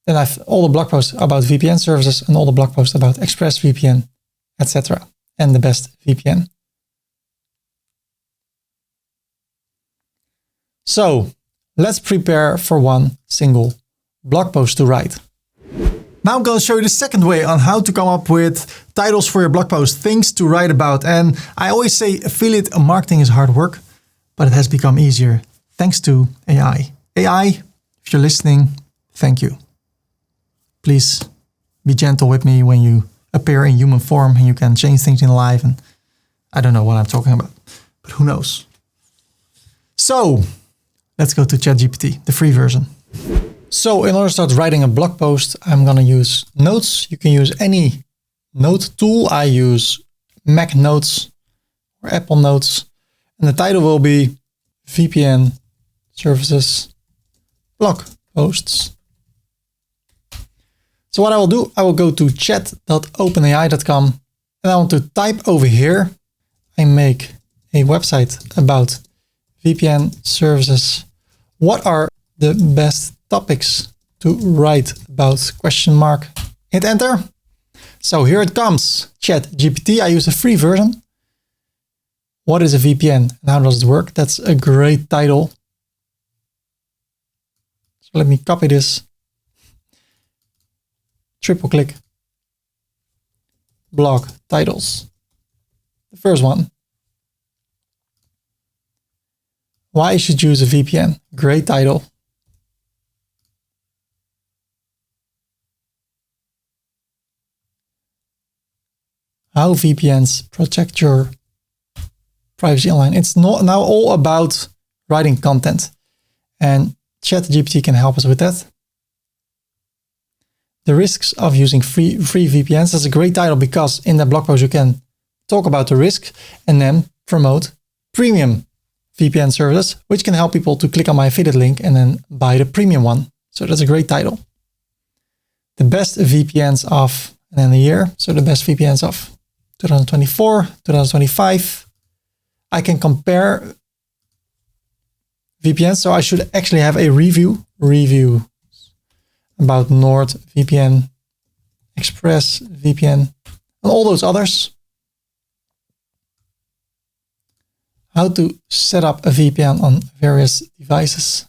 Then I have all the blog posts about VPN services and all the blog posts about ExpressVPN, etc. and the best VPN. So let's prepare for one single blog post to write. Now I'm going to show you the second way on how to come up with titles for your blog post, things to write about. And I always say affiliate marketing is hard work, but it has become easier thanks to AI. AI, if you're listening, thank you. Please be gentle with me when you appear in human form and you can change things in life. And I don't know what I'm talking about, but who knows? So let's go to ChatGPT, the free version. So in order to start writing a blog post, I'm going to use notes. You can use any note tool. I use Mac Notes or Apple Notes. And the title will be VPN Services Blog Posts. So what I will do, I will go to chat.openai.com and I want to type over here. I make a website about VPN services. What are the best topics to write about? Question mark. Hit enter. So here it comes. ChatGPT. I use the free version. What is a VPN and how does it work? That's a great title. So let me copy this. Triple click. Blog titles. The first one. Why you should use a VPN? Great title. How VPNs protect your privacy online. It's not now all about writing content, and ChatGPT can help us with that. The risks of using free VPNs. That's a great title because in the blog post you can talk about the risk and then promote premium VPN services, which can help people to click on my affiliate link and then buy the premium one. So that's a great title. The best VPNs of, and then the year. So the best VPNs of 2024, 2025. I can compare VPNs. So I should actually have a review about NordVPN, ExpressVPN, and all those others. How to set up a VPN on various devices.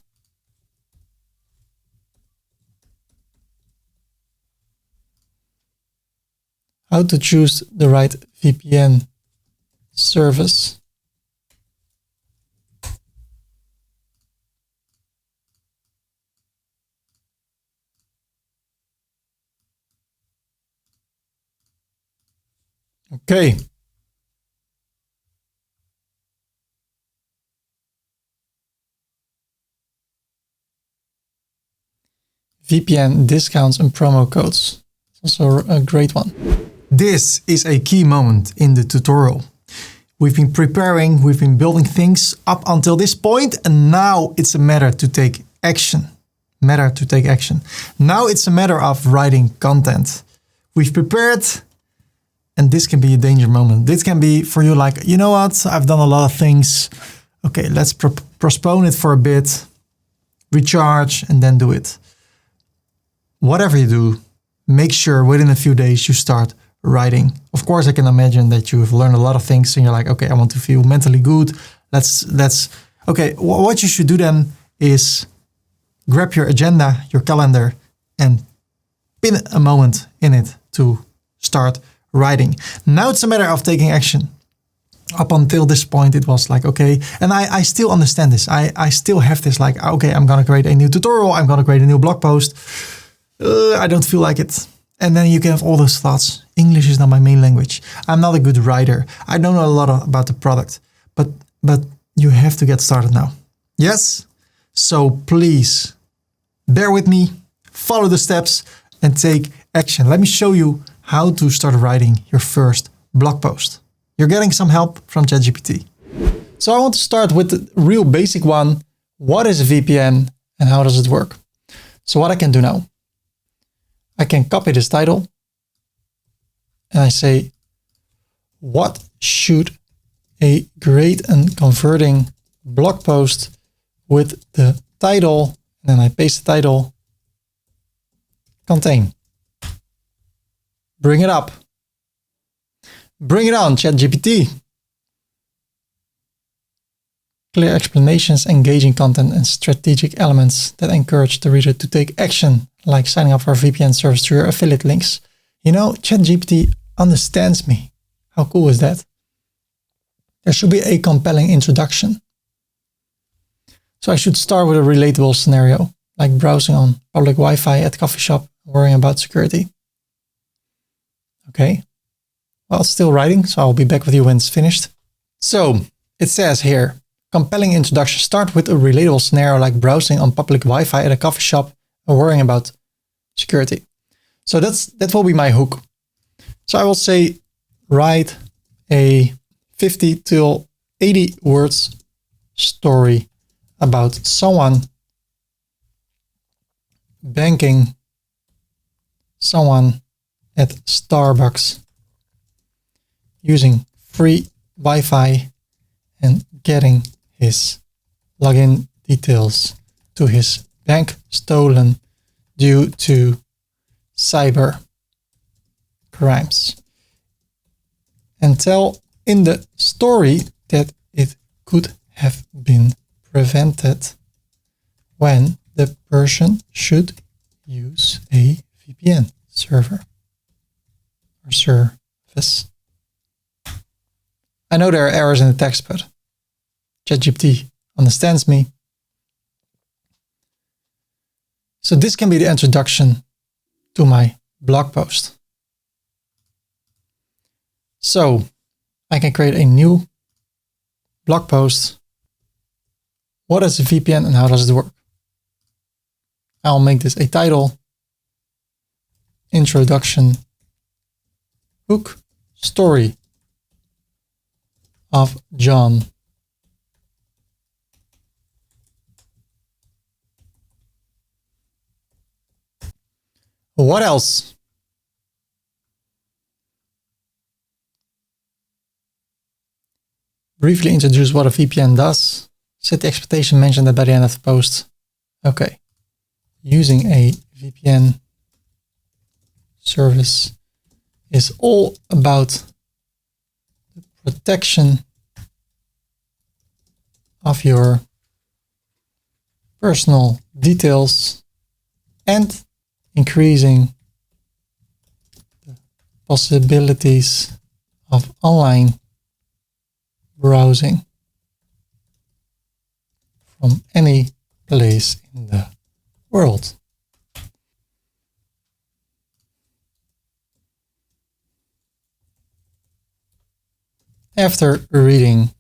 How to choose the right VPN service. Okay. VPN discounts and promo codes. It's also a great one. This is a key moment in the tutorial. We've been preparing, we've been building things up until this point, and now it's a matter to take action. Now it's a matter of writing content. We've prepared, and this can be a danger moment. This can be for you like, you know what, I've done a lot of things. Okay, let's postpone it for a bit, recharge, and then do it. Whatever you do, make sure within a few days you start writing. Of course, I can imagine that you have learned a lot of things and you're like, okay, I want to feel mentally good. Okay, what you should do then is grab your agenda, your calendar, and pin a moment in it to start writing. Now it's a matter of taking action. Up until this point, it was like, okay, and I still understand this. I still have this like, okay, I'm going to create a new tutorial. I'm going to create a new blog post. I don't feel like it. And then you can have all those thoughts. English is not my main language. I'm not a good writer. I don't know a lot about the product, but you have to get started now. Yes? So please bear with me, follow the steps and take action. Let me show you how to start writing your first blog post. You're getting some help from ChatGPT. So I want to start with the real basic one. What is a VPN and how does it work? So what I can do now, I can copy this title and I say, what should a great and converting blog post with the title, and then I paste the title, contain? Bring it up. Bring it on, ChatGPT. Clear explanations, engaging content, and strategic elements that encourage the reader to take action, like signing up for a VPN service through your affiliate links. You know, ChatGPT understands me. How cool is that? There should be a compelling introduction. So I should start with a relatable scenario, like browsing on public Wi-Fi at coffee shop, worrying about security. Okay. Well, it's still writing, so I'll be back with you when it's finished. So it says here, compelling introduction. Start with a relatable scenario like browsing on public Wi-Fi at a coffee shop or worrying about security. So that will be my hook. So I will say, write a 50 to 80 words story about someone banking someone at Starbucks using free Wi-Fi and getting his login details to his bank stolen due to cyber crimes. And tell in the story that it could have been prevented when the person should use a VPN server or service. I know there are errors in the text, but ChatGPT understands me. So this can be the introduction to my blog post. So I can create a new blog post. What is a VPN and how does it work? I'll make this a title. Introduction book story of John. What else? Briefly introduce what a VPN does. Set the expectation, mention that by the end of the post. Okay. Using a VPN service is all about the protection of your personal details and increasing the possibilities of online browsing from any place in the world. After reading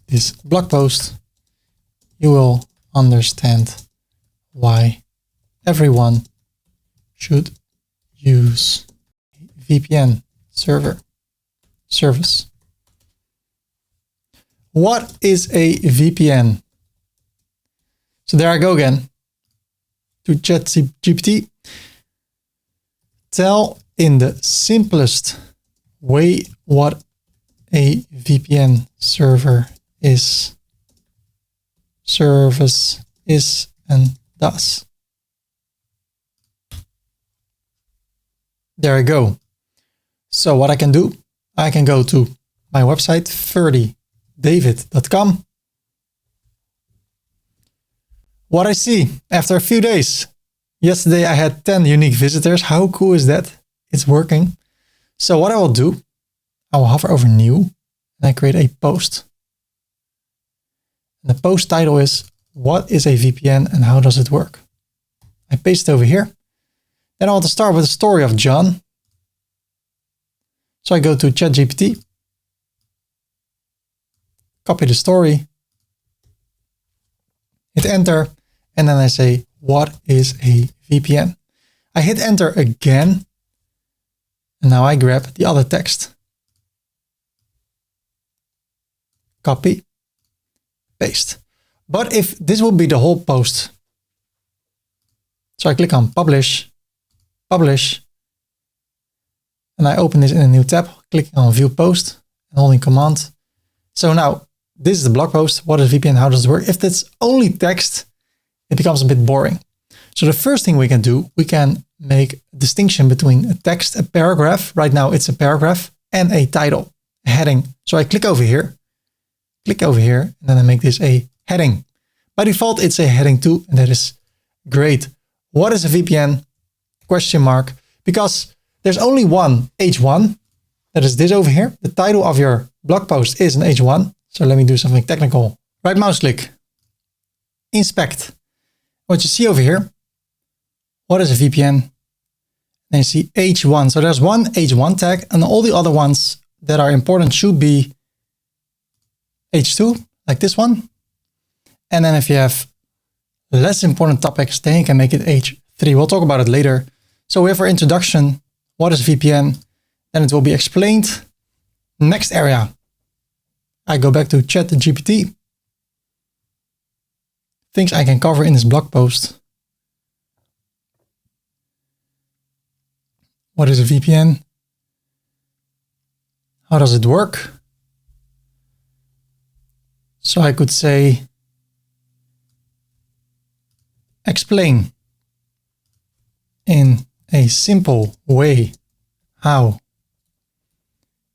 this blog post, you will understand why everyone should use a VPN service. What is a VPN? So there I go again to ChatGPT. Tell in the simplest way what a VPN service is and does. There I go. So what I can do, I can go to my website, ferdydavid.com. What I see after a few days. Yesterday I had 10 unique visitors. How cool is that? It's working. So what I will do, I will hover over new and I create a post. And the post title is, what is a VPN and how does it work? I paste it over here. Then I want to start with the story of John. So I go to ChatGPT, copy the story, hit enter, and then I say, what is a VPN? I hit enter again, and now I grab the other text. Copy, paste. But if this will be the whole post, so I click on publish, and I open this in a new tab, clicking on view post and holding command. So now this is the blog post. What is VPN? How does it work? If that's only text, it becomes a bit boring. So the first thing we can do, we can make a distinction between a text, a paragraph. Right now it's a paragraph, and a title, a heading. So I click over here, and then I make this a heading. By default, it's a heading 2, and that is great. What is a VPN? Question mark. Because there's only one H1. That is this over here. The title of your blog post is an H1. So let me do something technical. Right mouse click. Inspect. What you see over here. What is a VPN? And you see H1. So there's one H1 tag, and all the other ones that are important should be H2, like this one. And then if you have less important topics, then you can make it H3. We'll talk about it later. So we have our introduction. What is VPN? Then it will be explained. Next area. I go back to ChatGPT. Things I can cover in this blog post. What is a VPN? How does it work? So I could say, explain in a simple way how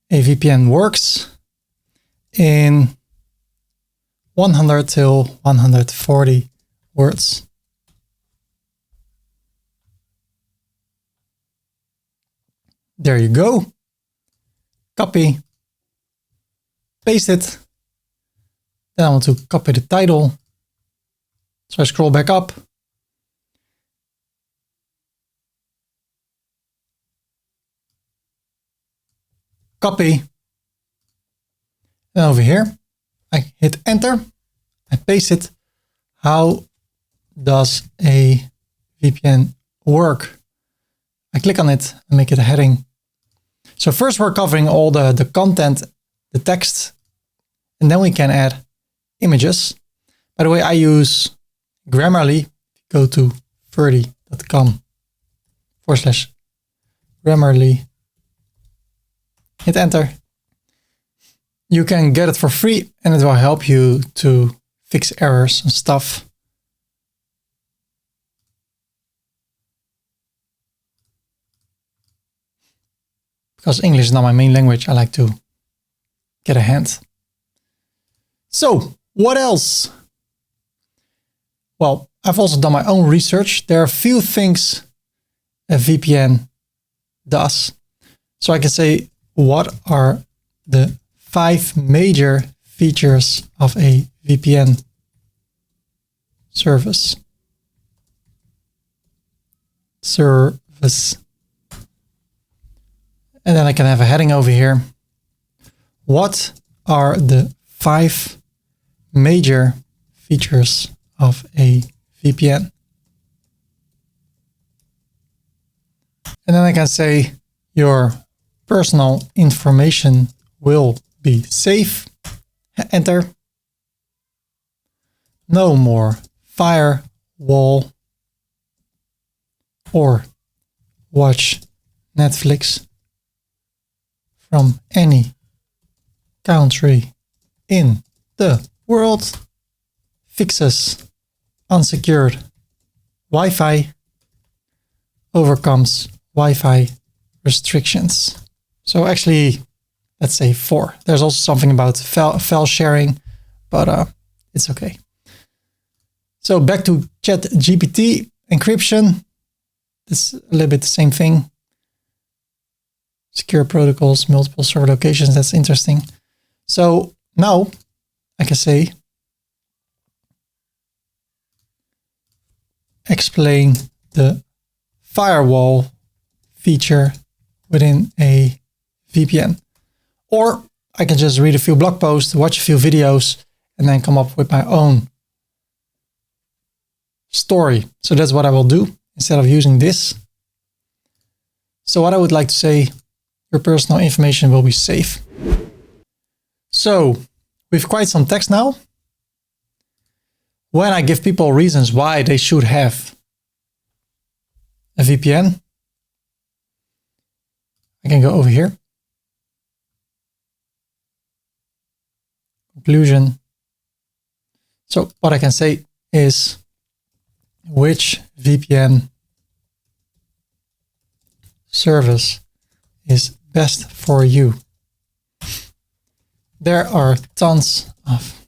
a VPN works in 100 till 140 words. There you go. Copy, paste it, Then I want to copy the title. So I scroll back up. Copy. Then over here, I hit enter. I paste it. How does a VPN work? I click on it and make it a heading. So first we're covering all the content, the text, and then we can add images. By the way, I use Grammarly. Go to ferdy.com/Grammarly. Hit enter. You can get it for free and it will help you to fix errors and stuff. Because English is not my main language, I like to get a hand. So, what else? Well, I've also done my own research. There are a few things a VPN does. So I can say, what are the 5 major features of a VPN service? And then I can have a heading over here. What are the 5 major features of a VPN? And then I can say your personal information will be safe. Enter. No more firewall or watch Netflix from any country in the world. Fixes unsecured Wi-Fi. Overcomes Wi-Fi restrictions. So actually, let's say 4. There's also something about file sharing, but it's okay. So back to ChatGPT encryption. It's a little bit the same thing. Secure protocols, multiple server locations. That's interesting. So now I can say, explain the firewall feature within a VPN. Or I can just read a few blog posts, watch a few videos, and then come up with my own story. So that's what I will do instead of using this. So what I would like to say, your personal information will be safe. So we've quite some text now. When I give people reasons why they should have a VPN, I can go over here. Conclusion. So what I can say is which VPN service is best for you. There are tons of.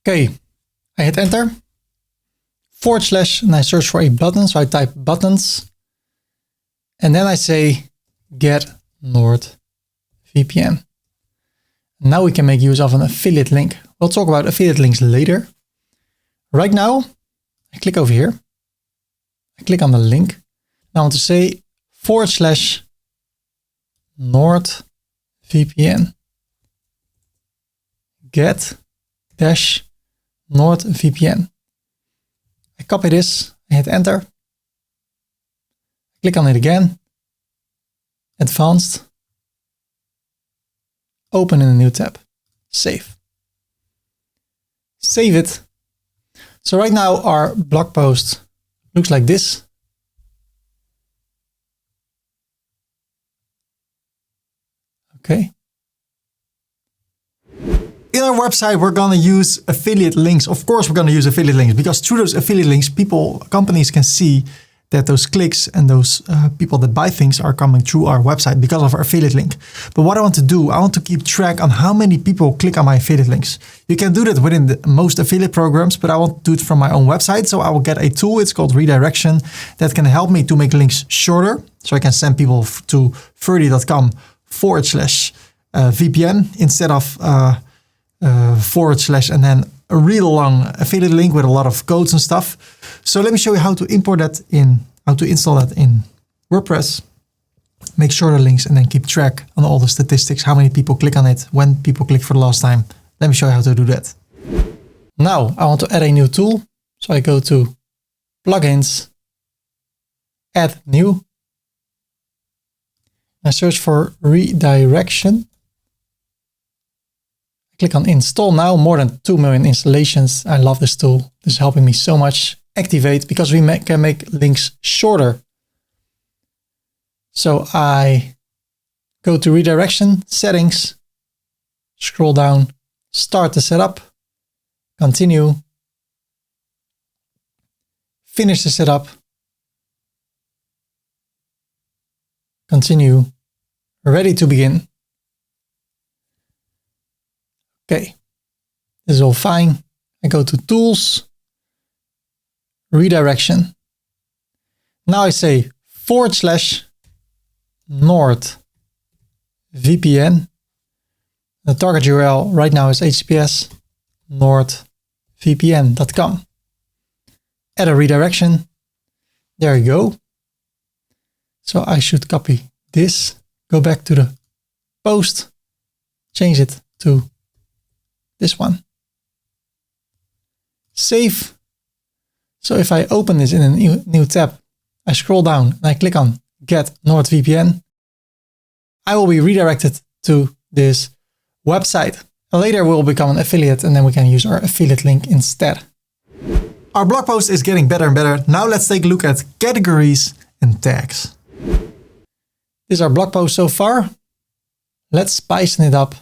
Okay, I hit enter. / and I search for a button. So I type buttons. And then I say get NordVPN. Now we can make use of an affiliate link. We'll talk about affiliate links later. Right now, I click over here. I click on the link. Now I want to say / NordVPN. Get - NordVPN. I copy this, I hit enter. Click on it again. Advanced. Open in a new tab. Save. Save it. So right now our blog post looks like this. Okay. In our website, we're going to use affiliate links. Of course, we're going to use affiliate links because through those affiliate links, companies can see that those clicks and those people that buy things are coming through our website because of our affiliate link. But what I want to do, I want to keep track on how many people click on my affiliate links. You can do that within most affiliate programs, but I want to do it from my own website. So I will get a tool, it's called Redirection, that can help me to make links shorter. So I can send people to ferdy.com / VPN instead of / and then a real long affiliate link with a lot of codes and stuff. So let me show you how to install that in WordPress. Make sure the links and then keep track on all the statistics, how many people click on it, when people click for the last time. Let me show you how to do that. Now I want to add a new tool. So I go to Plugins, Add New. I search for Redirection. I click on Install now, more than 2 million installations. I love this tool. This is helping me so much. Activate, because we can make links shorter. So I go to Redirection, Settings, scroll down, Start the setup, continue, finish the setup, continue, ready to begin. Okay, this is all fine. I go to Tools, Redirection. Now I say /NordVPN. The target URL right now is https nordvpn.com. Add a redirection. There you go. So I should copy this, go back to the post, change it to this one. Save. So if I open this in a new tab, I scroll down and I click on Get NordVPN, I will be redirected to this website. And later we'll become an affiliate and then we can use our affiliate link instead. Our blog post is getting better and better. Now let's take a look at categories and tags. This is our blog post so far. Let's spicing it up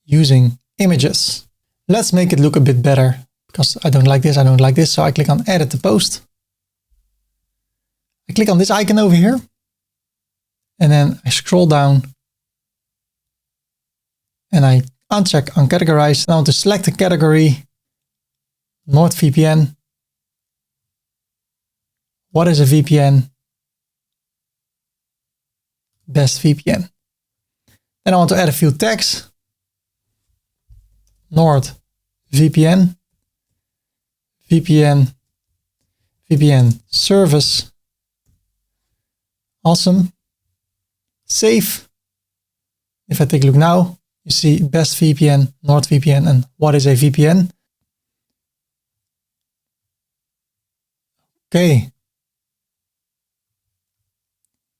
using images. Let's make it look a bit better because I don't like this, I don't like this. So I click on Edit the Post. I click on this icon over here. And then I scroll down and I uncheck on categorize. I want to select the category, NordVPN. What is a VPN? Best VPN. Then I want to add a few tags. NordVPN, VPN service. Awesome. Save. If I take a look now, you see best VPN, NordVPN, and what is a VPN? Okay.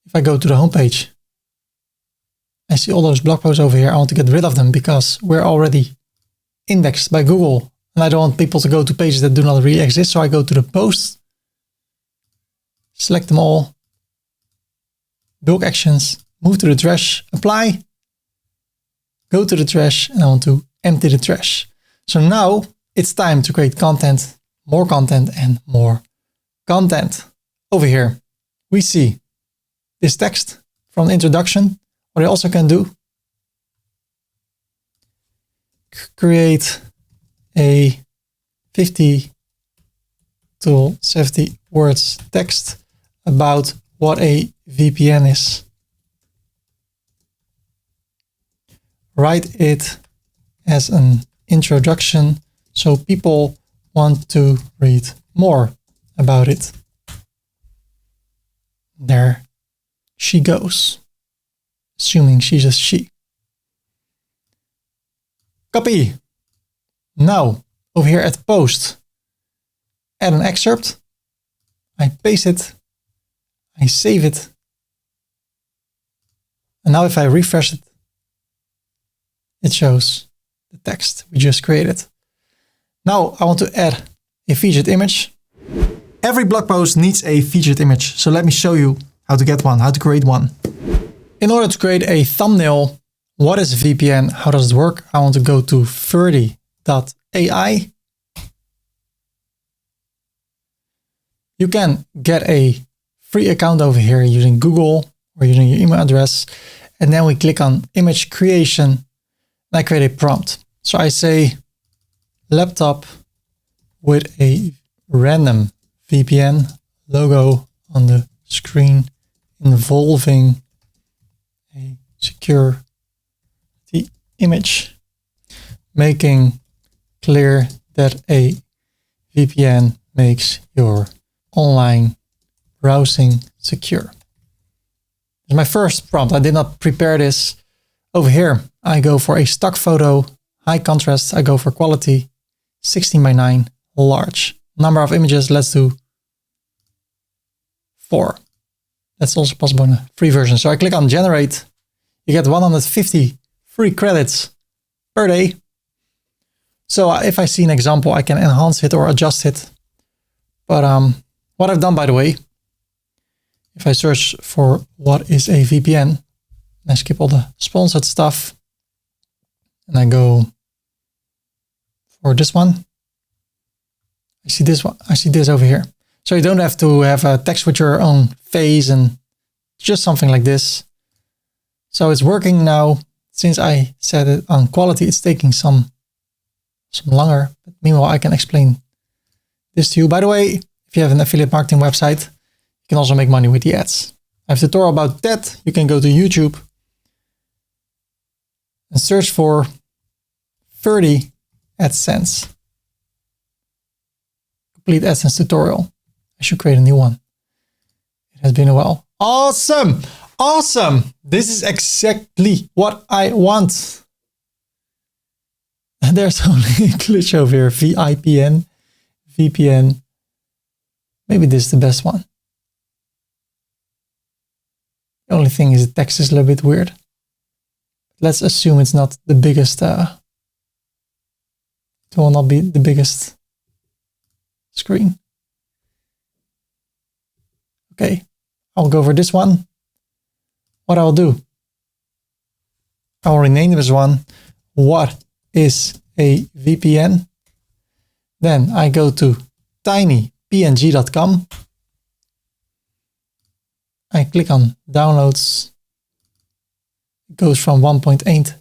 If I go to the homepage, I see all those blog posts over here. I want to get rid of them because we're already indexed by Google and I don't want people to go to pages that do not really exist. So I go to the posts, select them all, bulk actions, move to the trash, apply, go to the trash, and I want to empty the trash. So now it's time to create content, and more content. Over here, we see this text from the introduction. What I also can do, create a 50 to 70 words text about what a VPN is. Write it as an introduction so people want to read more about it. There she goes, assuming she's a she. Copy. Now, over here at post, add an excerpt. I paste it. I save it. And now if I refresh it, it shows the text we just created. Now I want to add a featured image. Every blog post needs a featured image. So let me show you how to get one, how to create one. In order to create a thumbnail, what is a VPN? How does it work? I want to go to Ferdy.ai. You can get a free account over here using Google or using your email address. And then we click on image creation and I create a prompt. So I say laptop with a random VPN logo on the screen involving a security image, making clear that a VPN makes your online browsing secure. This is my first prompt. I did not prepare this. Over here, I go for a stock photo, high contrast. I go for quality, 16 by 9, large. Number of images, let's do 4. That's also possible in a free version. So I click on generate. You get 150 free credits per day. So if I see an example, I can enhance it or adjust it. But what I've done, by the way, if I search for what is a VPN, and I skip all the sponsored stuff, and I go for this one, I see this one. I see this over here. So you don't have to have a text with your own face and just something like this. So it's working now. Since I set it on quality, it's taking some longer. But meanwhile, I can explain this to you. By the way, if you have an affiliate marketing website, you can also make money with the ads. I have a tutorial about that. You can go to YouTube and search for Ferdy AdSense. Complete AdSense tutorial. I should create a new one. It has been a while. Awesome! Awesome! This is exactly what I want. And there's only a glitch over here. VPN. Maybe this is the best one. The only thing is the text is a little bit weird. Let's assume it's not the biggest. It will not be the biggest screen. Okay, I'll go for this one. What I'll do, I'll rename this one, what is a VPN? Then I go to tinypng.com. I click on downloads. It goes from 1.88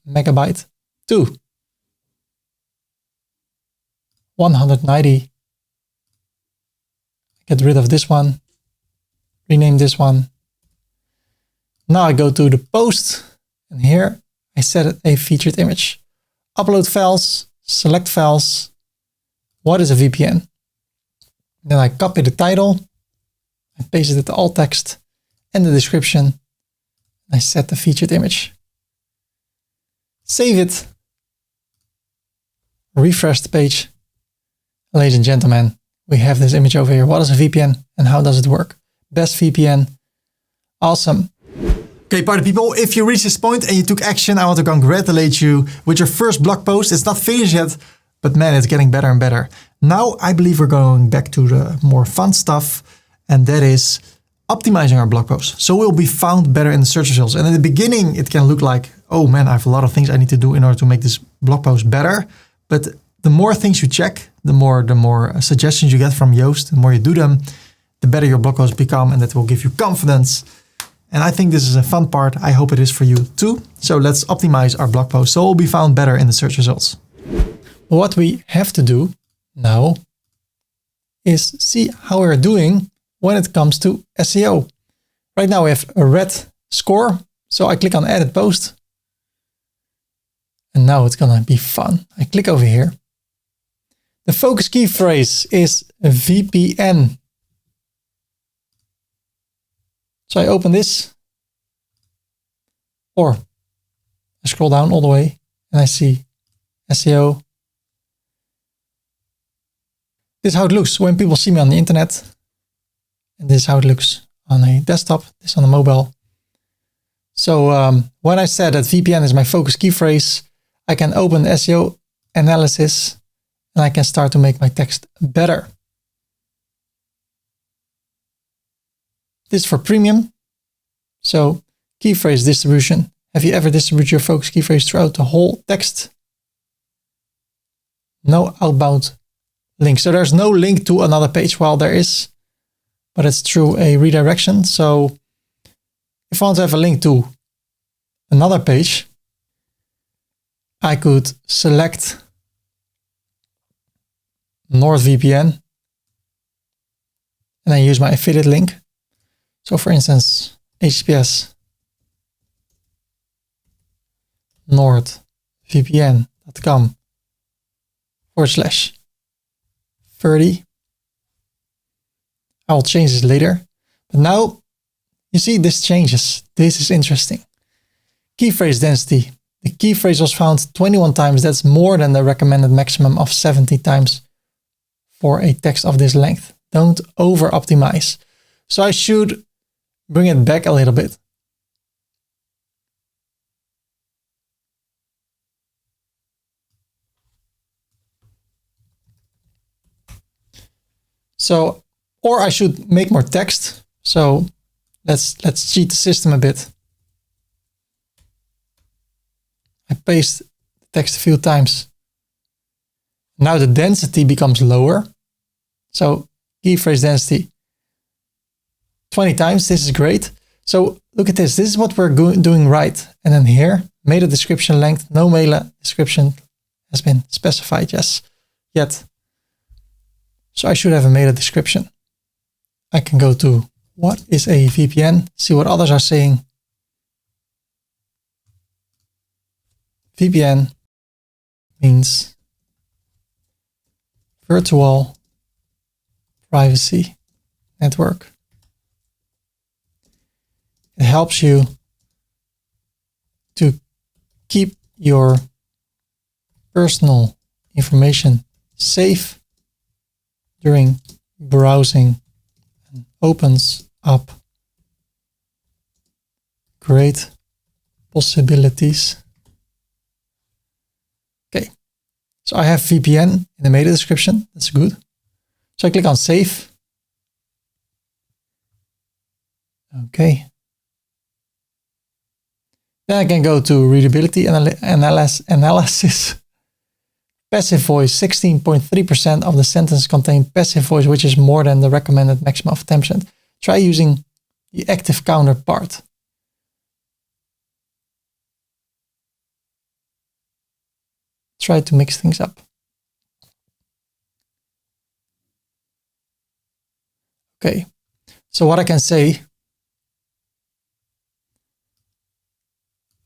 megabyte to 190. Get rid of this one. Rename this one. Now I go to the post, and here I set a featured image. Upload files, select files. What is a VPN? Then I copy the title, I paste it at the alt text and the description. I set the featured image. Save it. Refresh the page. Ladies and gentlemen, we have this image over here. What is a VPN and how does it work? Best VPN. Awesome. Okay, party people, if you reached this point and you took action, I want to congratulate you with your first blog post. It's not finished yet, but man, it's getting better and better. Now, I believe we're going back to the more fun stuff, and that is optimizing our blog posts. So we'll be found better in the search results. And in the beginning, it can look like, oh man, I have a lot of things I need to do in order to make this blog post better. But the more things you check, the more suggestions you get from Yoast, the more you do them, the better your blog posts become, and that will give you confidence. And I think this is a fun part. I hope it is for you too. So let's optimize our blog post so we'll be found better in the search results. What we have to do now is see how we're doing when it comes to SEO. Right now we have a red score. So I click on edit post. And now it's gonna be fun. I click over here. The focus key phrase is VPN. So I open this, or I scroll down all the way and I see SEO. This is how it looks when people see me on the internet. And this is how it looks on a desktop, this on a mobile. So when I said that VPN is my focus key phrase, I can open SEO analysis and I can start to make my text better. This is for premium. So key phrase distribution. Have you ever distributed your focus key phrase throughout the whole text? No outbound link. So there's no link to another page. Well, there is, but it's through a redirection. So if I want to have a link to another page, I could select NordVPN and I use my affiliate link. So for instance, HTTPS nordvpn.com/Ferdy. I will change this later. But now you see this changes. This is interesting. Key phrase density. The key phrase was found 21 times. That's more than the recommended maximum of 70 times for a text of this length. Don't over optimize. So I should bring it back a little bit. So, or I should make more text. So let's cheat the system a bit. I paste the text a few times. Now the density becomes lower. So key phrase density 20 times. This is great. So look at this. This is what we're doing right. And then here, meta description length, no meta description has been specified yet. So I should have a meta description. I can go to what is a VPN, see what others are saying. VPN means virtual privacy network. It helps you to keep your personal information safe during browsing, and opens up great possibilities. Okay, so I have VPN in the meta description. That's good. So I click on save. Okay. Then I can go to readability analysis. Passive voice, 16.3% of the sentence contain passive voice, which is more than the recommended maximum of 10%. Try using the active counter part. Try to mix things up. Okay, so what I can say,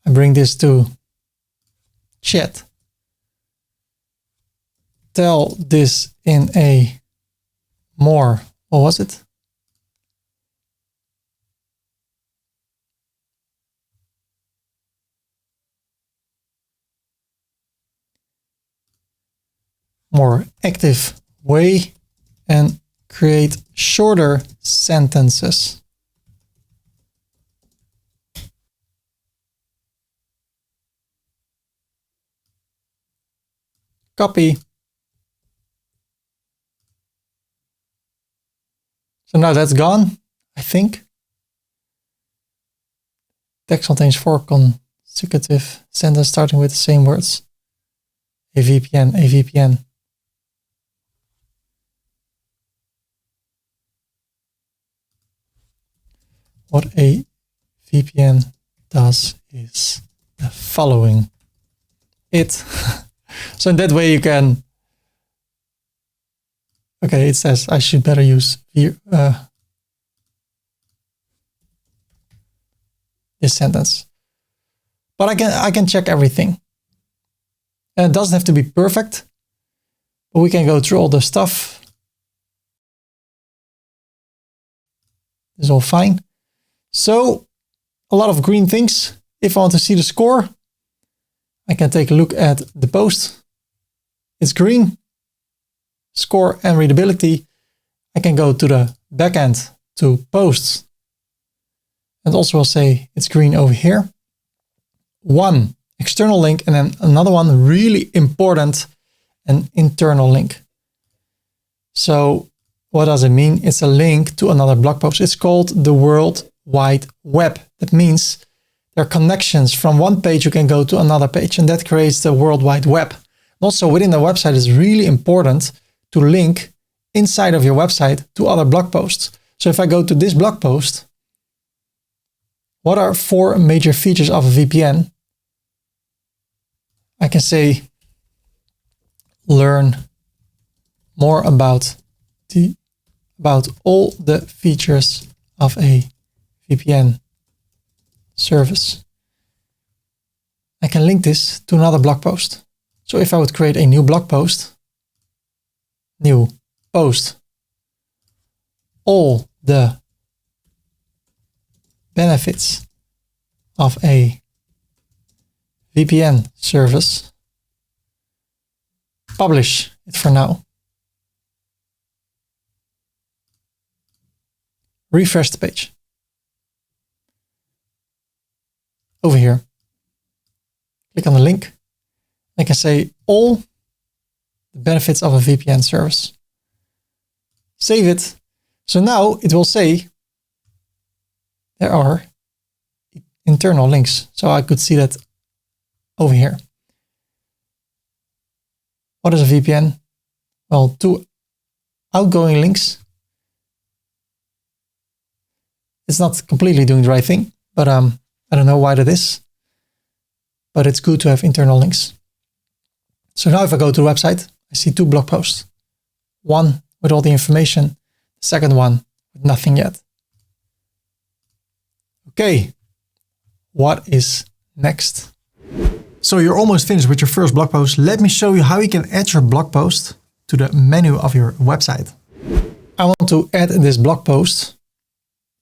I bring this to chat. Tell this in a more, what was it? More active way and create shorter sentences. Copy. So now that's gone, I think. Text contains 4 consecutive sentences starting with the same words. A VPN, a VPN. What a VPN does is the following. So in that way you can, okay, it says I should better use this sentence. But I can check everything. And it doesn't have to be perfect, but we can go through all the stuff. It's all fine. So a lot of green things. If I want to see the score, I can take a look at the post. It's green. Score and readability. I can go to the backend to posts. And also will say it's green over here. One external link and then another one really important, an internal link. So what does it mean? It's a link to another blog post. It's called the World Wide Web. That means there are connections from one page you can go to another page, and that creates the World Wide Web. Also within the website, it's really important to link inside of your website to other blog posts. So if I go to this blog post, what are 4 major features of a VPN? I can say, learn more about all the features of a VPN service. I can link this to another blog post. So if I would create a new blog post, new post, all the benefits of a VPN service, publish it for now. Refresh the page. Over here, click on the link. I can say all the benefits of a VPN service. Save it. So now it will say there are internal links. So I could see that over here. What is a VPN? Well, 2 outgoing links. It's not completely doing the right thing, but I don't know why that is, but it's good to have internal links. So now if I go to the website, I see 2 blog posts. One with all the information, the second one with nothing yet. Okay, what is next? So you're almost finished with your first blog post. Let me show you how you can add your blog post to the menu of your website. I want to add this blog post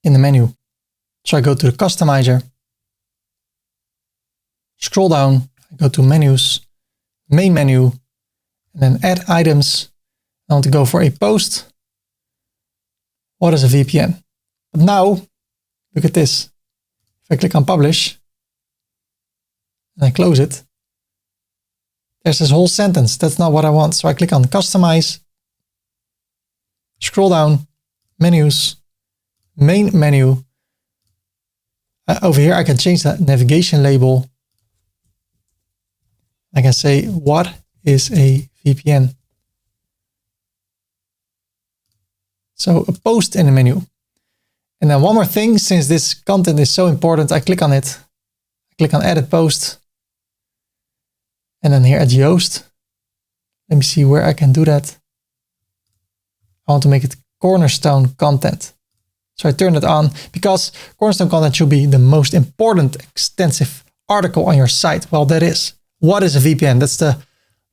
in the menu. So I go to the customizer, scroll down, I go to menus, main menu, and then add items. I want to go for a post. What is a VPN? But now, look at this. If I click on publish and I close it, there's this whole sentence. That's not what I want. So I click on customize, scroll down, menus, main menu. Over here, I can change that navigation label. I can say, what is a VPN? So a post in the menu. And then one more thing, since this content is so important, I click on it. I click on edit post. And then here at Yoast, let me see where I can do that. I want to make it cornerstone content. So I turn it on because cornerstone content should be the most important, extensive article on your site. Well, that is. What is a VPN? That's the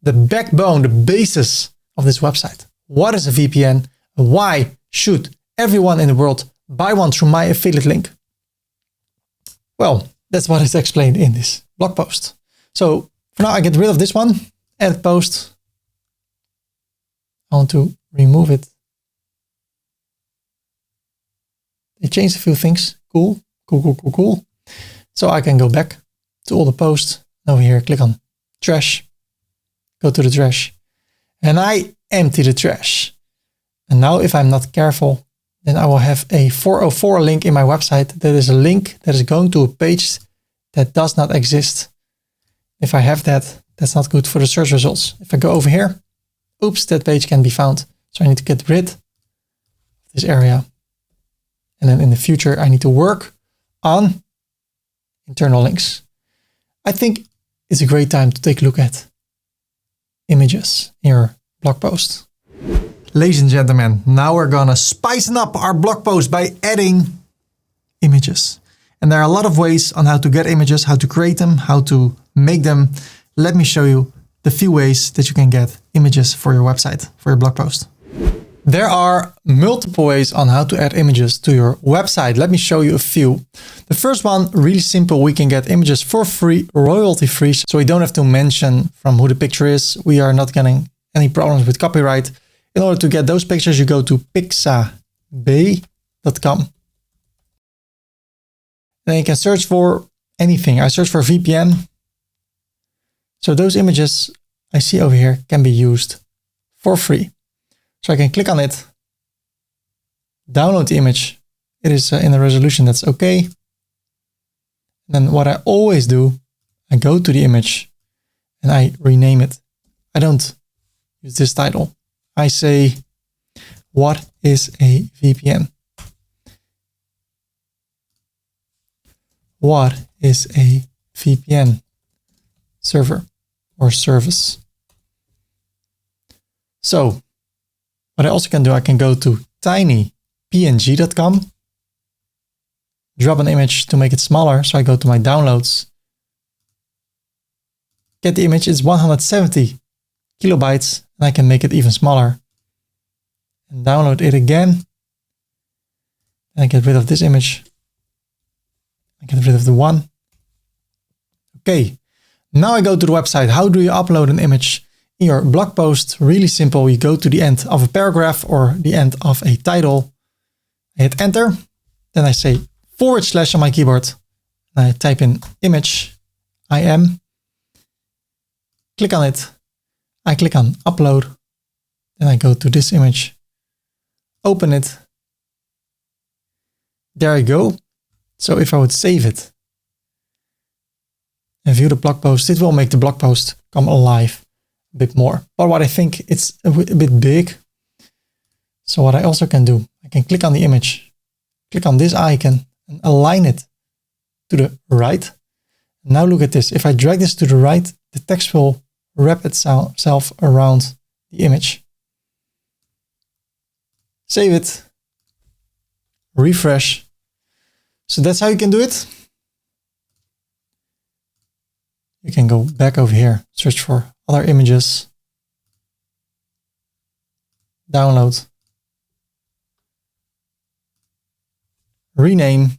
backbone, the basis of this website. What is a VPN? Why should everyone in the world buy one through my affiliate link? Well, that's what is explained in this blog post. So for now, I get rid of this one. Edit post. I want to remove it. They changed a few things. Cool. So I can go back to all the posts. Over here, click on trash. Go to the trash. And I empty the trash. And now if I'm not careful, then I will have a 404 link in my website. That is a link that is going to a page that does not exist. If I have that, that's not good for the search results. If I go over here, oops, that page can be found. So I need to get rid of this area. And then in the future, I need to work on internal links. I think it's a great time to take a look at images in your blog post. Ladies and gentlemen, now we're gonna spice up our blog post by adding images. And there are a lot of ways on how to get images, how to create them, how to make them. Let me show you the few ways that you can get images for your website, for your blog post. There are multiple ways on how to add images to your website. Let me show you a few. The first one, really simple. We can get images for free, royalty free. So we don't have to mention from who the picture is. We are not getting any problems with copyright. In order to get those pictures, you go to pixabay.com. Then you can search for anything. I search for VPN. So those images I see over here can be used for free. So I can click on it, download the image. It is in a resolution that's okay. And then what I always do, I go to the image and I rename it. I don't use this title. I say, what is a VPN? What is a VPN server or service? So what I also can do, I can go to tinypng.com, drop an image to make it smaller. So I go to my downloads, get the image. It's 170 kilobytes, and I can make it even smaller and download it again. And I get rid of this image. I get rid of the one. Okay, now I go to the website. How do you upload an image in your blog post? Really simple. You go to the end of a paragraph or the end of a title. I hit enter. Then I say / on my keyboard. And I type in image, IM. Click on it. I click on upload. Then I go to this image. Open it. There you go. So if I would save it and view the blog post, it will make the blog post come alive a bit more. But what I think, it's a bit big. So what I also can do, I can click on the image, click on this icon and align it to the right. Now look at this. If I drag this to the right, the text will wrap itself around the image. Save it, refresh. So that's how you can do it. You can go back over here, search for other images, download, rename,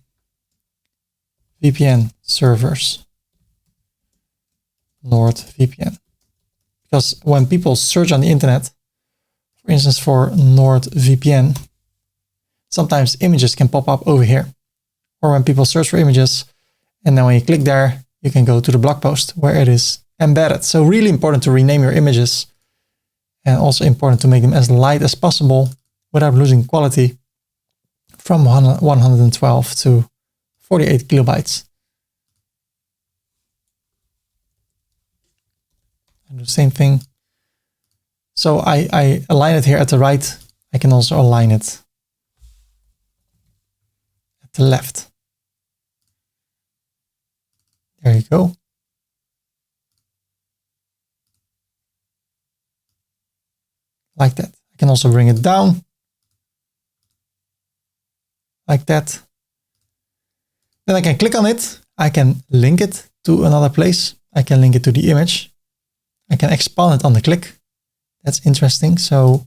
VPN servers, NordVPN. Because when people search on the internet, for instance, for NordVPN, sometimes images can pop up over here. Or when people search for images, and then when you click there, you can go to the blog post where it is embedded. So really important to rename your images, and also important to make them as light as possible without losing quality, from 112 to 48 kilobytes. And the same thing. So I align it here at the right. I can also align it at the left. There you go. Like that. I can also bring it down. Like that. Then I can click on it. I can link it to another place. I can link it to the image. I can expand it on the click. That's interesting. So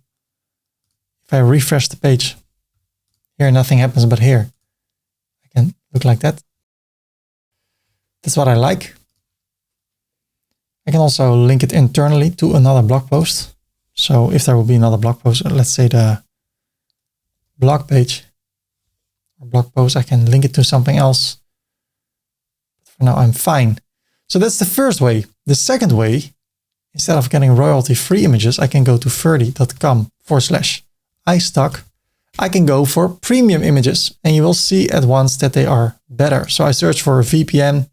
if I refresh the page, here nothing happens, but here I can look like that. That's what I like. I can also link it internally to another blog post. So if there will be another blog post, let's say the blog page or blog post, I can link it to something else. But for now, I'm fine. So that's the first way. The second way, instead of getting royalty-free images, I can go to ferdy.com/iStock. I can go for premium images, and you will see at once that they are better. So I search for a VPN.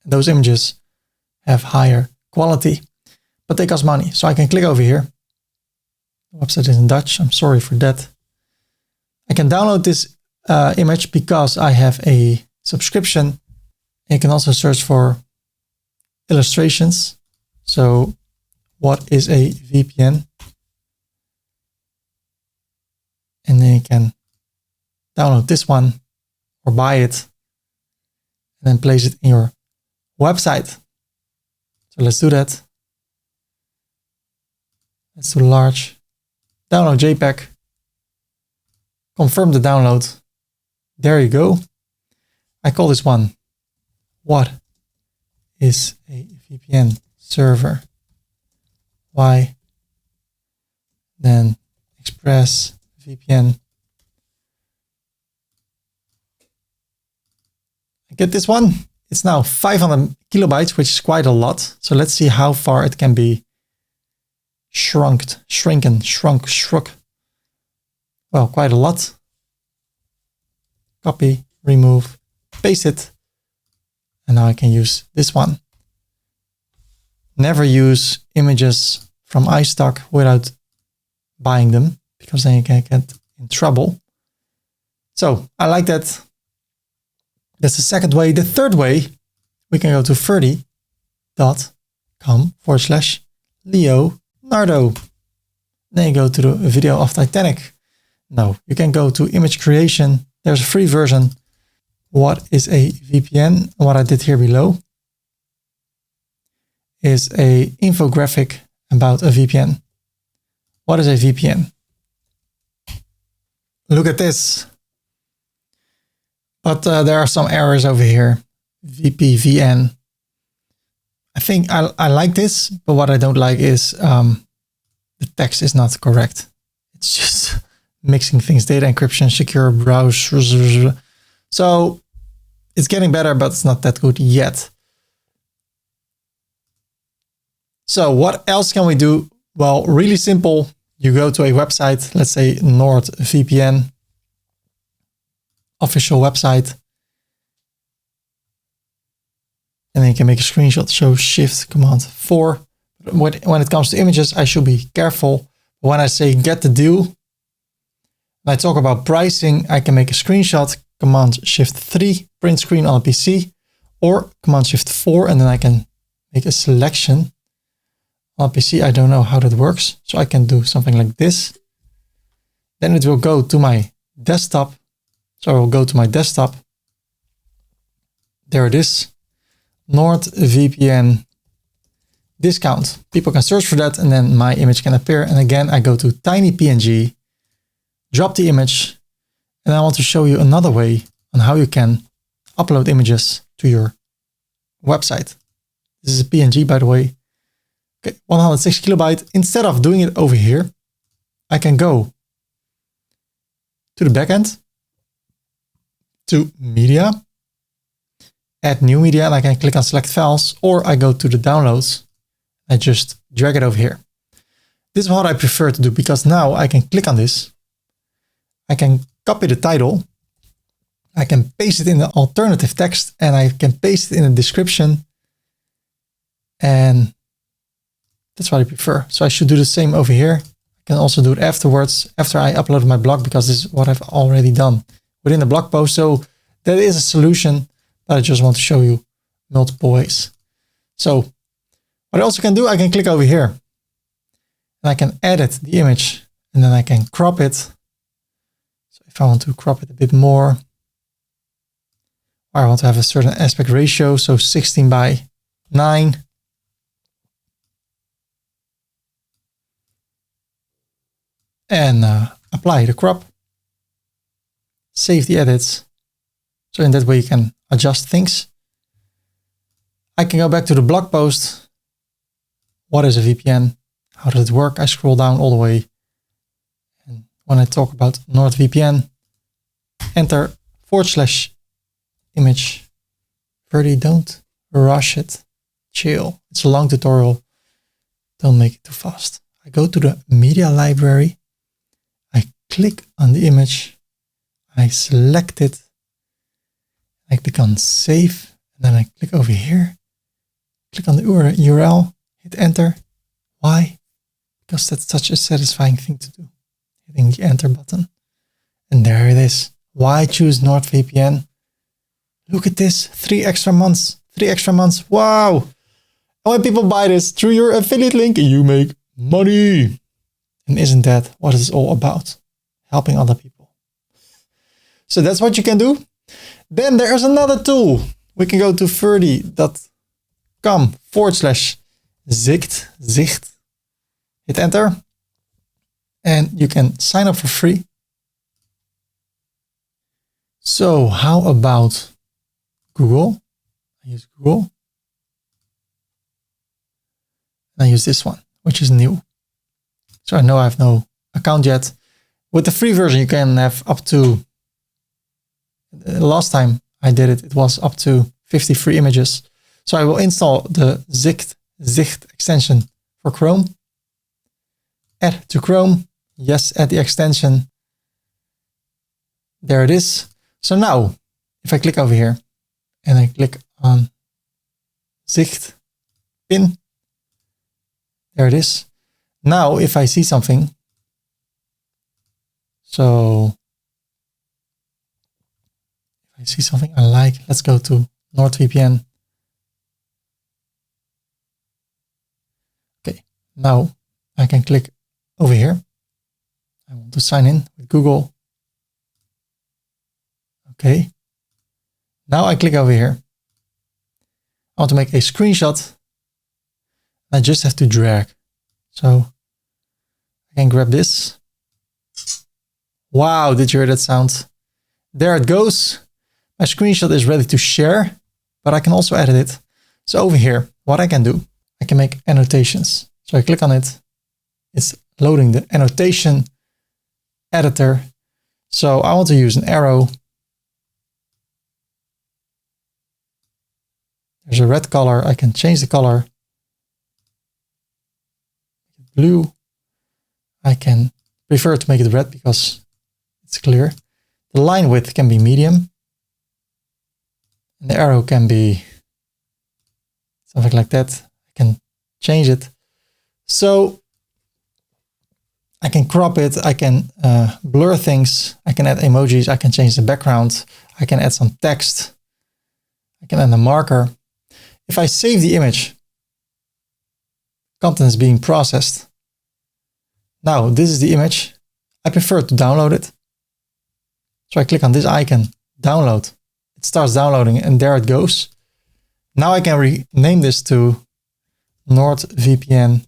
Those images have higher quality, but they cost money. So I can click over here. The website is in Dutch. I'm sorry for that. I can download this image because I have a subscription. You can also search for illustrations. So what is a VPN? And then you can download this one or buy it and then place it in your website. So let's do that. Let's do large. Download JPEG. Confirm the download. There you go. I call this one, what is a VPN server? Why? Then Express VPN. I get this one. It's now 500 kilobytes, which is quite a lot. So let's see how far it can be shrunk. Well, quite a lot. Copy, remove, paste it. And now I can use this one. Never use images from iStock without buying them, because then you can get in trouble. So I like that. That's the second way. The third way, we can go to ferdy.com/Leonardo. Then you go to the video of Titanic. No, you can go to image creation. There's a free version. What is a VPN? What I did here below. is a infographic about a VPN. What is a VPN? Look at this. But there are some errors over here. VPVN. I think I like this, but what I don't like is the text is not correct. It's just mixing things, data encryption, secure browse. So it's getting better, but it's not that good yet. So what else can we do? Well, really simple. You go to a website, let's say NordVPN, official website. And then you can make a screenshot. So Shift Command 4. When it comes to images, I should be careful. When I say get the deal, when I talk about pricing, I can make a screenshot, Command Shift 3, print screen on a PC, or Command Shift 4, and then I can make a selection. On a PC, I don't know how that works. So I can do something like this. Then it will go to my desktop. So I will go to my desktop. There it is. NordVPN discount. People can search for that and then my image can appear. And again, I go to tiny PNG, drop the image, and I want to show you another way on how you can upload images to your website. This is a PNG, by the way. Okay, 106 kilobyte. Instead of doing it over here, I can go to the backend, to media, add new media, and I can click on select files, or I go to the downloads. I just drag it over here. This is what I prefer to do because now I can click on this. I can copy the title. I can paste it in the alternative text and I can paste it in the description. And that's what I prefer. So I should do the same over here. I can also do it afterwards, after I upload my blog, because this is what I've already done within the blog post. So that is a solution, but I just want to show you multiple ways. So what I also can do, I can click over here and I can edit the image and then I can crop it. So if I want to crop it a bit more, or I want to have a certain aspect ratio, so 16:9. And apply the crop, save the edits. So in that way you can adjust things. I can go back to the blog post. What is a VPN? How does it work? I scroll down all the way. And when I talk about NordVPN, enter /image. Ferdy, don't rush it. Chill. It's a long tutorial. Don't make it too fast. I go to the media library. I click on the image. I select it. I click on save. And then I click over here. Click on the URL. Hit enter. Why? Because that's such a satisfying thing to do. Hitting the enter button. And there it is. Why choose NordVPN? Look at this. 3 extra months. 3 extra months. Wow. And when people buy this through your affiliate link, you make money. And isn't that what it's all about? Helping other people. So that's what you can do. Then there's another tool. We can go to ferdy.com/zicht. Hit enter. And you can sign up for free. So how about Google? I use Google. And I use this one, which is new. So I know I have no account yet. With the free version, you can have up to, last time I did it, it was up to 50 free images. So I will install the Zicht extension for Chrome. Add to Chrome. Yes, add the extension. There it is. So now, if I click over here and I click on Zicht pin, there it is. Now, if I see something, so if I see something I like, let's go to NordVPN. Okay, now I can click over here. I want to sign in with Google. Okay. Now I click over here. I want to make a screenshot. I just have to drag. So I can grab this. Wow, did you hear that sound? There it goes. My screenshot is ready to share, but I can also edit it. So over here, what I can do, I can make annotations. So I click on it. It's loading the annotation editor. So I want to use an arrow. There's a red color. I can change the color. Blue. I can prefer to make it red because it's clear. The line width can be medium. And the arrow can be something like that. I can change it. So I can crop it. I can blur things. I can add emojis. I can change the background. I can add some text. I can add a marker. If I save the image, content is being processed. Now, this is the image. I prefer to download it. So I click on this icon, download. It starts downloading and there it goes. Now I can rename this to NordVPN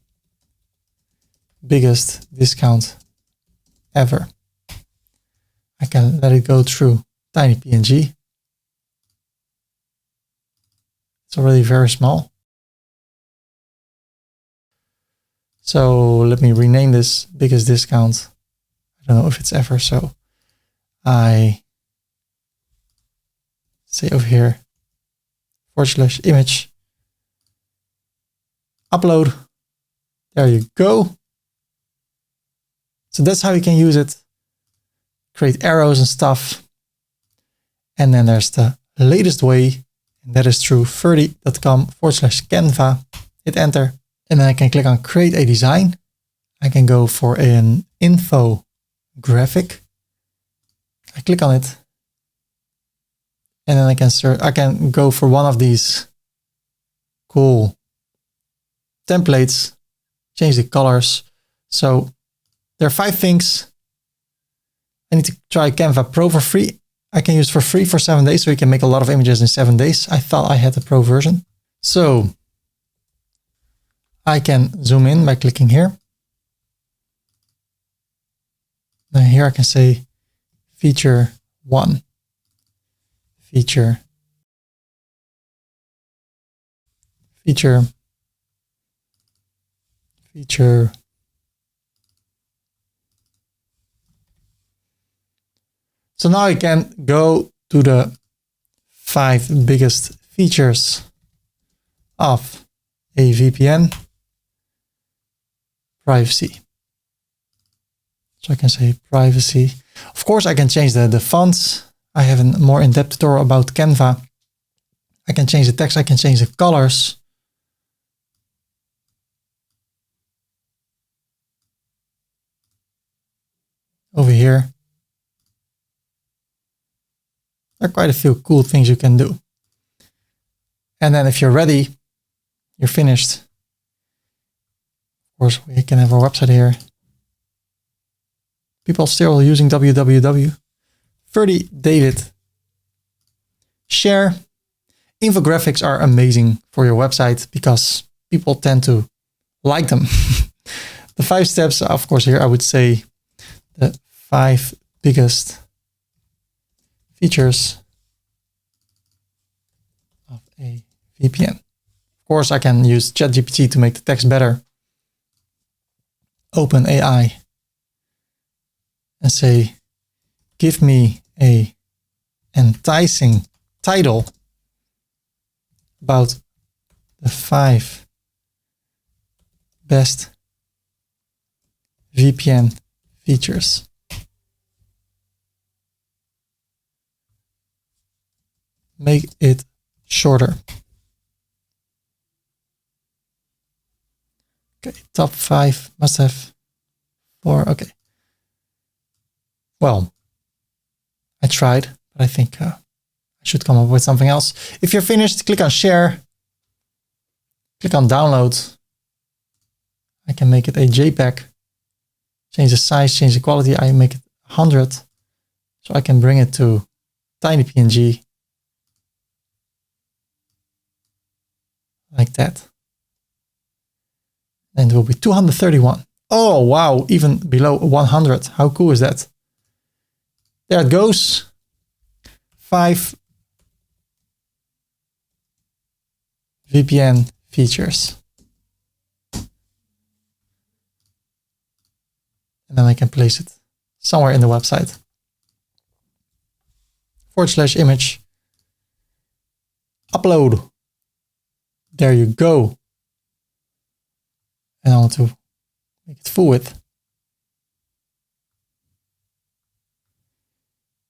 biggest discount ever. I can let it go through tiny PNG. It's already very small. So let me rename this biggest discount. I don't know if it's ever, so I say over here, /image, upload. There you go. So that's how you can use it. Create arrows and stuff. And then there's the latest way, and that is through ferdy.com/Canva. Hit enter. And then I can click on create a design. I can go for an info graphic. I click on it. And then I can search, I can go for one of these cool templates, change the colors. So there are 5 things. I need to try Canva Pro for free. I can use for free for 7 days, so you can make a lot of images in 7 days. I thought I had the Pro version. So I can zoom in by clicking here. Then here I can say feature 1, feature, feature, feature. So now I can go to the 5 biggest features of a VPN. Privacy. So I can say privacy. Of course, I can change the fonts. I have a more in-depth tutorial about Canva. I can change the text. I can change the colors. Over here, there are quite a few cool things you can do. And then if you're ready, you're finished. Of course, we can have our website here. People still using www. Ferdy David. Share. Infographics are amazing for your website because people tend to like them. The 5 steps, of course, here I would say the 5 biggest features of a VPN. Of course, I can use ChatGPT to make the text better. Open AI and say, give me a enticing title about the 5 best VPN features. Make it shorter. Okay, top 5 must have 4. Okay. Well, I tried, but I think I should come up with something else. If you're finished, click on share. Click on download. I can make it a JPEG. Change the size, change the quality. I make it 100. So I can bring it to tiny PNG. Like that. And it will be 231. Oh, wow. Even below 100. How cool is that? There it goes. 5 VPN features. And then I can place it somewhere in the website. /image. Upload. There you go. And I want to make it full width.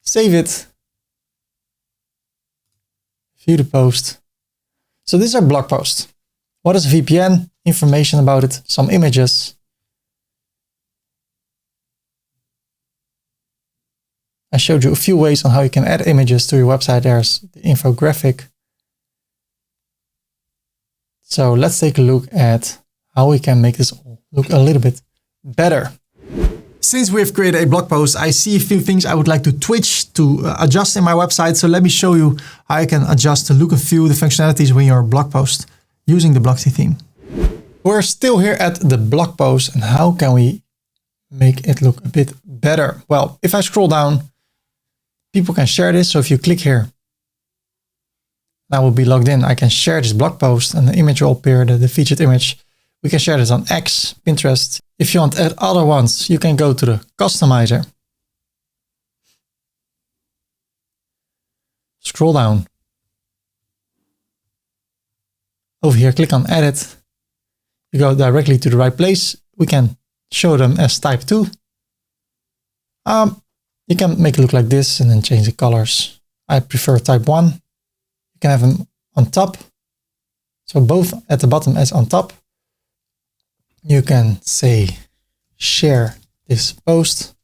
Save it. View the post. So these are blog posts. What is a VPN? Information about it, some images. I showed you a few ways on how you can add images to your website. There's the infographic. So let's take a look at how we can make this all look a little bit better. Since we've created a blog post, I see a few things I would like to tweak to adjust in my website. So let me show you how you can adjust the look and feel, the functionalities when your blog post using the Blocksy theme. We're still here at the blog post, and how can we make it look a bit better? Well, if I scroll down, people can share this. So if you click here, I will be logged in. I can share this blog post and the image will appear, the featured image. We can share this on X, Pinterest. If you want to add other ones, you can go to the customizer. Scroll down. Over here, click on edit. You go directly to the right place. We can show them as type 2. You can make it look like this and then change the colors. I prefer type 1. You can have them on top. So both at the bottom as on top. You can say, share this post.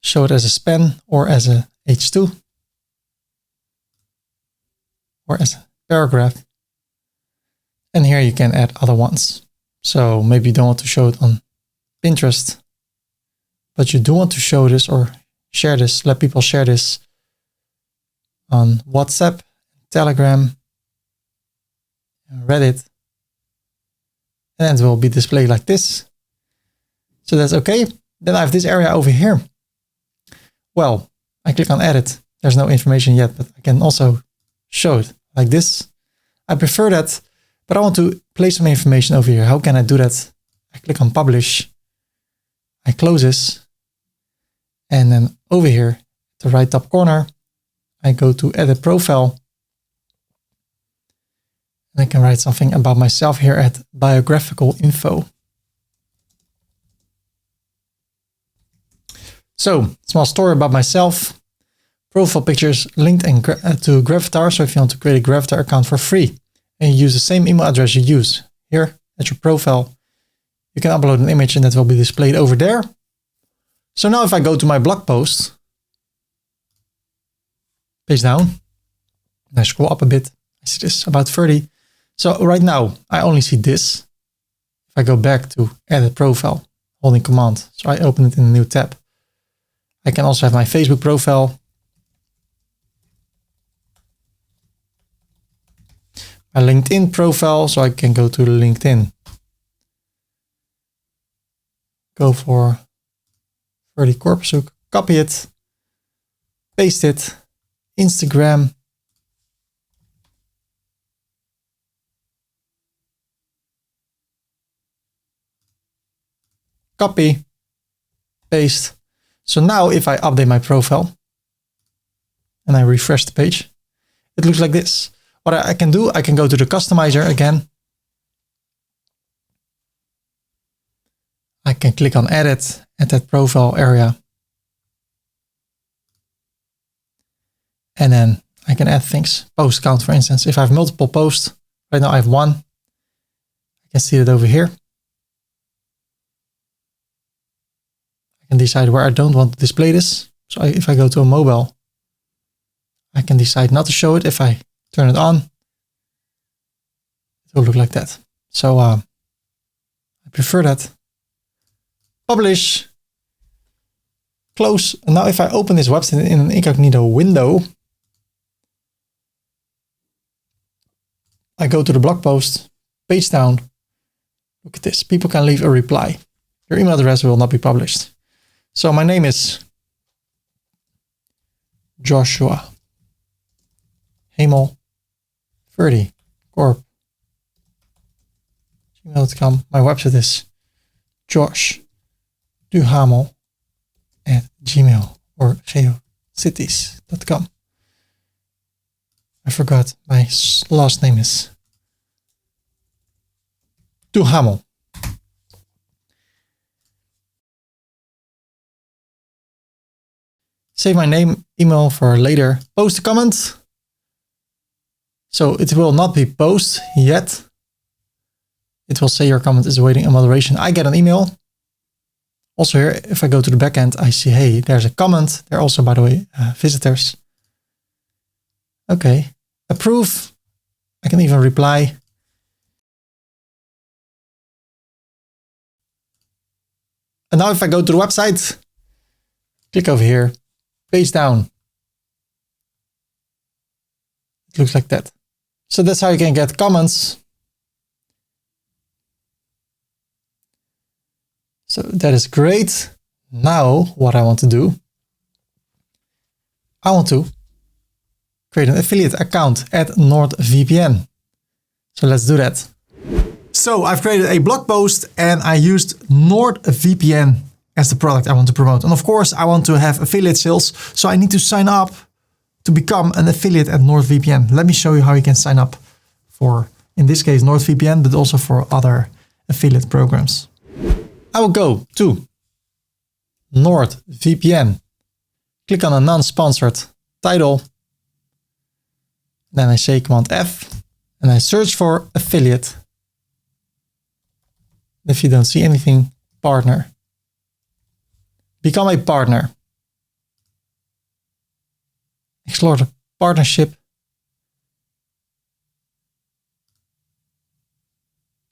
Show it as a span or as a H2. Or as a paragraph. And here you can add other ones. So maybe you don't want to show it on Pinterest, but you do want to show this or share this, let people share this on WhatsApp, Telegram, Reddit, and it will be displayed like this. So that's okay. Then I have this area over here. Well, I click on edit. There's no information yet, but I can also show it like this. I prefer that, but I want to place some information over here. How can I do that? I click on publish. I close this. And then over here, the right top corner, I go to edit profile. And I can write something about myself here at biographical info. So, small story about myself. Profile pictures linked to Gravatar. So if you want to create a Gravatar account for free and you use the same email address you use here at your profile, you can upload an image and that will be displayed over there. So now if I go to my blog post, page down, and I scroll up a bit, I see this about Ferdy. So right now I only see this. If I go back to edit profile, holding command, so I open it in a new tab. I can also have my Facebook profile, my LinkedIn profile, so I can go to LinkedIn. Go for Ferdy Korpershoek, copy it, paste it, Instagram. Copy, paste. So now if I update my profile and I refresh the page, it looks like this. What I can do, I can go to the customizer again. I can click on edit at that profile area. And then I can add things. Post count, for instance. If I have multiple posts, right now I have one. I can see it over here. I can decide where I don't want to display this. So if I go to a mobile, I can decide not to show it. If I turn it on, it will look like that. So I prefer that. Publish, close. And now if I open this website in an incognito window, I go to the blog post, page down, Look at this. People can leave a reply. Your email address will not be published. So my name is Joshua Hemel Ferdy Corp. gmail.com. My website is joshduhamel@gmail or geocities.com. I forgot my last name is Duhamel. Save my name, email for later. Post a comment. So it will not be post yet. It will say your comment is awaiting a moderation. I get an email. Also here, if I go to the backend, I see, hey, there's a comment. There are also, by the way, visitors. Okay, approve. I can even reply. And now if I go to the website, click over here, page down. It looks like that. So that's how you can get comments. So that is great. Now what I want to do, I want to create an affiliate account at NordVPN. So let's do that. So I've created a blog post and I used NordVPN as the product I want to promote. And of course I want to have affiliate sales. So I need to sign up to become an affiliate at NordVPN. Let me show you how you can sign up for, in this case, NordVPN, but also for other affiliate programs. I will go to NordVPN, click on a non-sponsored title. Then I say Command F and I search for affiliate. If you don't see anything, partner. Become a partner. Explore the partnership.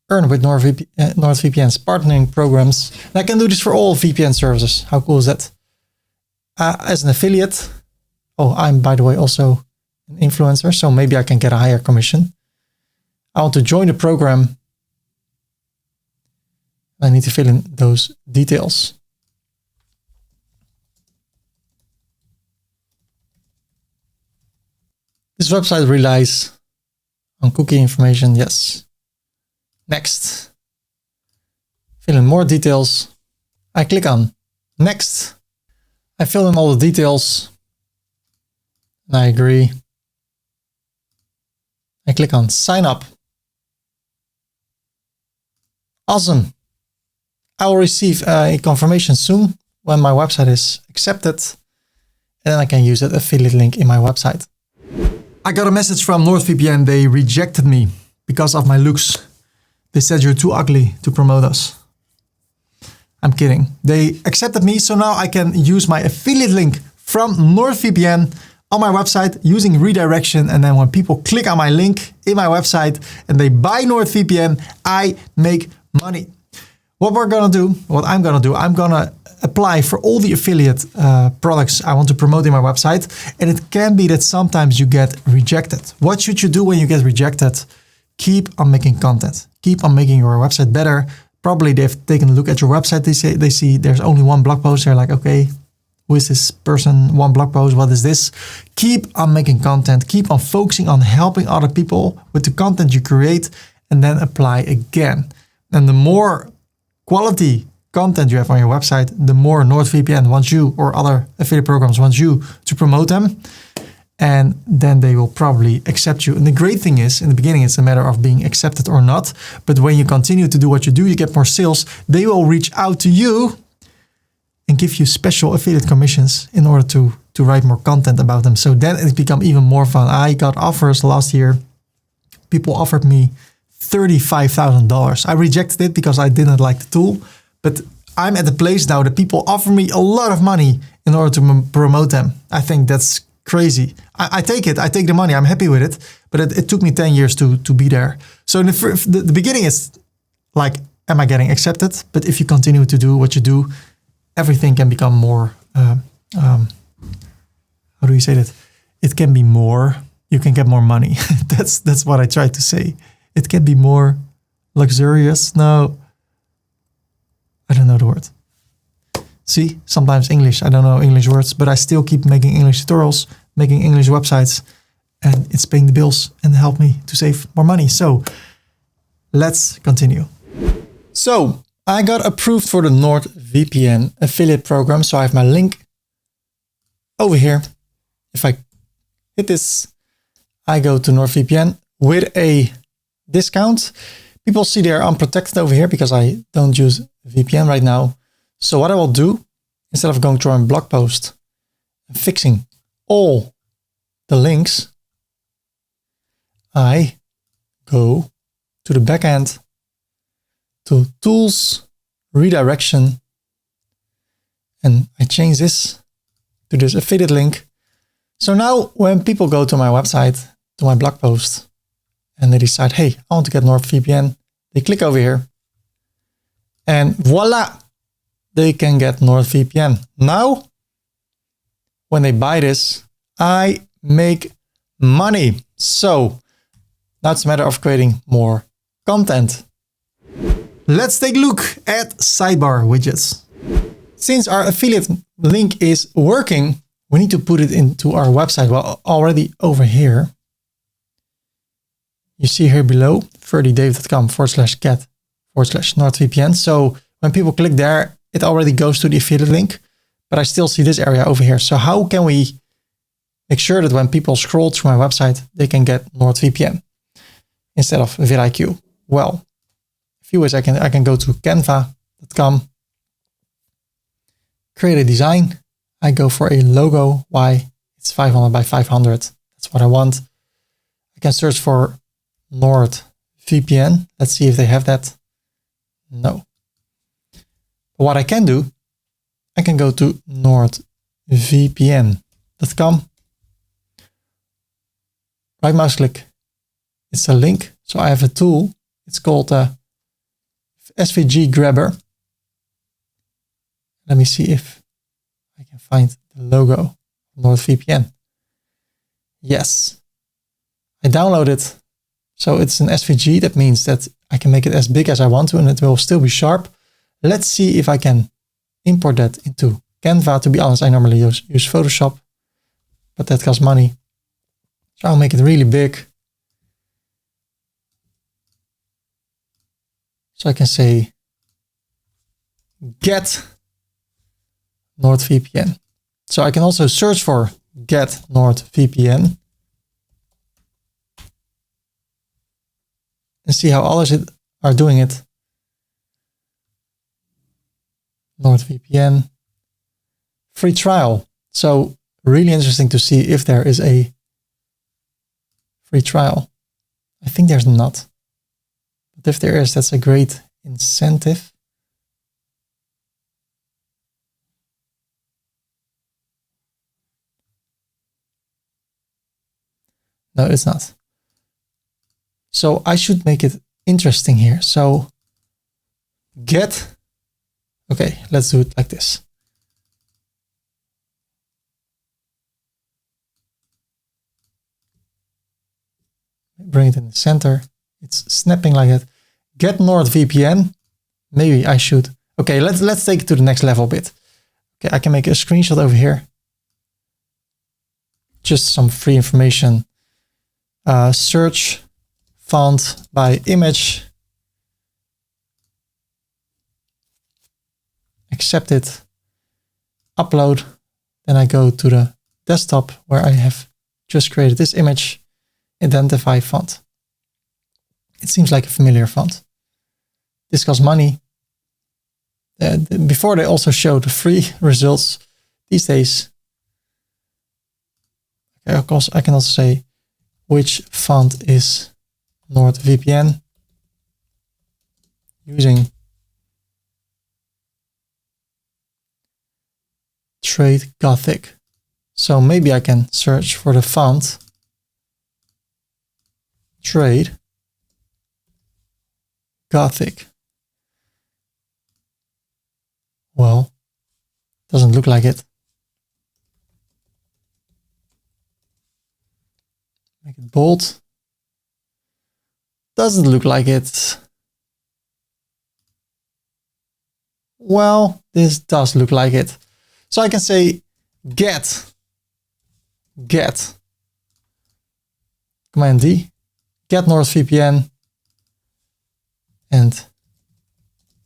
Earn with NordVPN's partnering programs. And I can do this for all VPN services. How cool is that? As an affiliate. Oh, I'm, by the way, also an influencer, so maybe I can get a higher commission. I want to join the program. I need to fill in those details. This website relies on cookie information. Yes. Next. Fill in more details. I click on next. I fill in all the details. And I agree. I click on sign up. Awesome. I will receive a confirmation soon when my website is accepted. And then I can use that affiliate link in my website. I got a message from NordVPN. They rejected me because of my looks. They said you're too ugly to promote us. I'm kidding. They accepted me, so now I can use my affiliate link from NordVPN on my website using redirection. And then when people click on my link in my website and they buy NordVPN, I make money. What we're gonna do, what I'm gonna do, I'm gonna apply for all the affiliate products I want to promote in my website. And it can be that sometimes you get rejected. What should you do when you get rejected? Keep on making content. Keep on making your website better. Probably they've taken a look at your website. They see there's only one blog post. They're like, okay, who is this person? One blog post. What is this? Keep on making content. Keep on focusing on helping other people with the content you create and then apply again. And the more quality content you have on your website, the more NordVPN wants you or other affiliate programs want you to promote them. And then they will probably accept you. And the great thing is, in the beginning, it's a matter of being accepted or not. But when you continue to do what you do, you get more sales. They will reach out to you and give you special affiliate commissions in order to write more content about them. So then it becomes even more fun. I got offers last year. People offered me $35,000. I rejected it because I didn't like the tool. But I'm at the place now that people offer me a lot of money in order to promote them. I think that's crazy. I take it. I take the money. I'm happy with it. But it took me 10 years to be there. So in the beginning is like, am I getting accepted? But if you continue to do what you do, everything can become more, how do you say that? It can be more, you can get more money. That's what I tried to say. It can be more luxurious. No, I don't know the word. See, sometimes English, I don't know English words, but I still keep making English tutorials, making English websites, and it's paying the bills and help me to save more money. So let's continue. So I got approved for the NordVPN affiliate program. So I have my link over here. If I hit this, I go to NordVPN with a discount. People see they're unprotected over here because I don't use VPN right now. So what I will do, instead of going through a blog post and fixing all the links, I go to the backend, to Tools, Redirection, and I change this to this affiliate link. So now when people go to my website, to my blog post, and they decide, hey, I want to get NordVPN, they click over here, and voila, they can get NordVPN. Now, when they buy this, I make money. So now it's a matter of creating more content. Let's take a look at Sidebar Widgets. Since our affiliate link is working, we need to put it into our website. Well, already over here, you see here below, ferdydave.com/get/NordVPN. So when people click there, it already goes to the affiliate link, but I still see this area over here. So how can we make sure that when people scroll through my website, they can get NordVPN instead of vidIQ? Well, a few ways I can go to canva.com, create a design. I go for a logo. Why? It's 500 by 500. That's what I want. I can search for NordVPN. Let's see if they have that. No. But what I can do, I can go to nordvpn.com. Right mouse click. It's a link. So I have a tool. It's called SVG Grabber. Let me see if I can find the logo of NordVPN. Yes. I download it. So it's an SVG. That means that I can make it as big as I want to and it will still be sharp. Let's see if I can import that into Canva. To be honest, I normally use Photoshop, but that costs money. So I'll make it really big. So I can say, get NordVPN. So I can also search for get NordVPN and see how others are doing it. NordVPN free trial. So really interesting to see if there is a free trial. I think there's not. But if there is, that's a great incentive. No, it's not. So I should make it interesting here. So get, okay, let's do it like this. Bring it in the center. It's snapping like that. Get NordVPN. Maybe I should. Okay, let's take it to the next level a bit. Okay, I can make a screenshot over here. Just some free information. Search font by image. Accept it. Upload. Then I go to the desktop where I have just created this image. Identify font. It seems like a familiar font. This costs money. Before they also show the free results. These days, okay, of course, I can also say which font is NordVPN using Trade Gothic. So maybe I can search for the font Trade Gothic. Well, doesn't look like it. Make it bold. Doesn't look like it. Well, this does look like it. So I can say get, Command D, get NordVPN and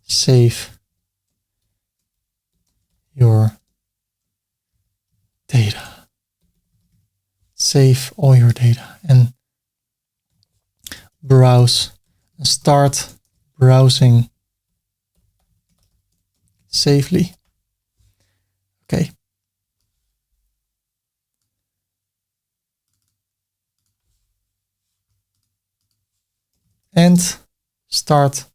save your data. Save all your data and browse and start browsing safely. Okay. And start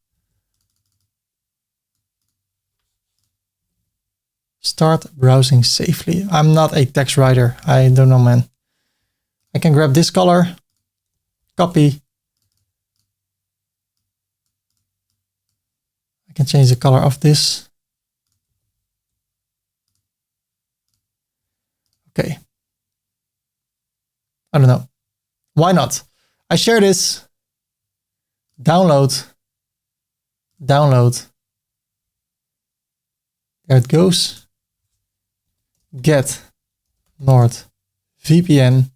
browsing safely. I'm not a text writer. I don't know, man. I can grab this color, copy. I can change the color of this. Okay. I don't know. Why not? I share this. Download. There it goes. Get NordVPN.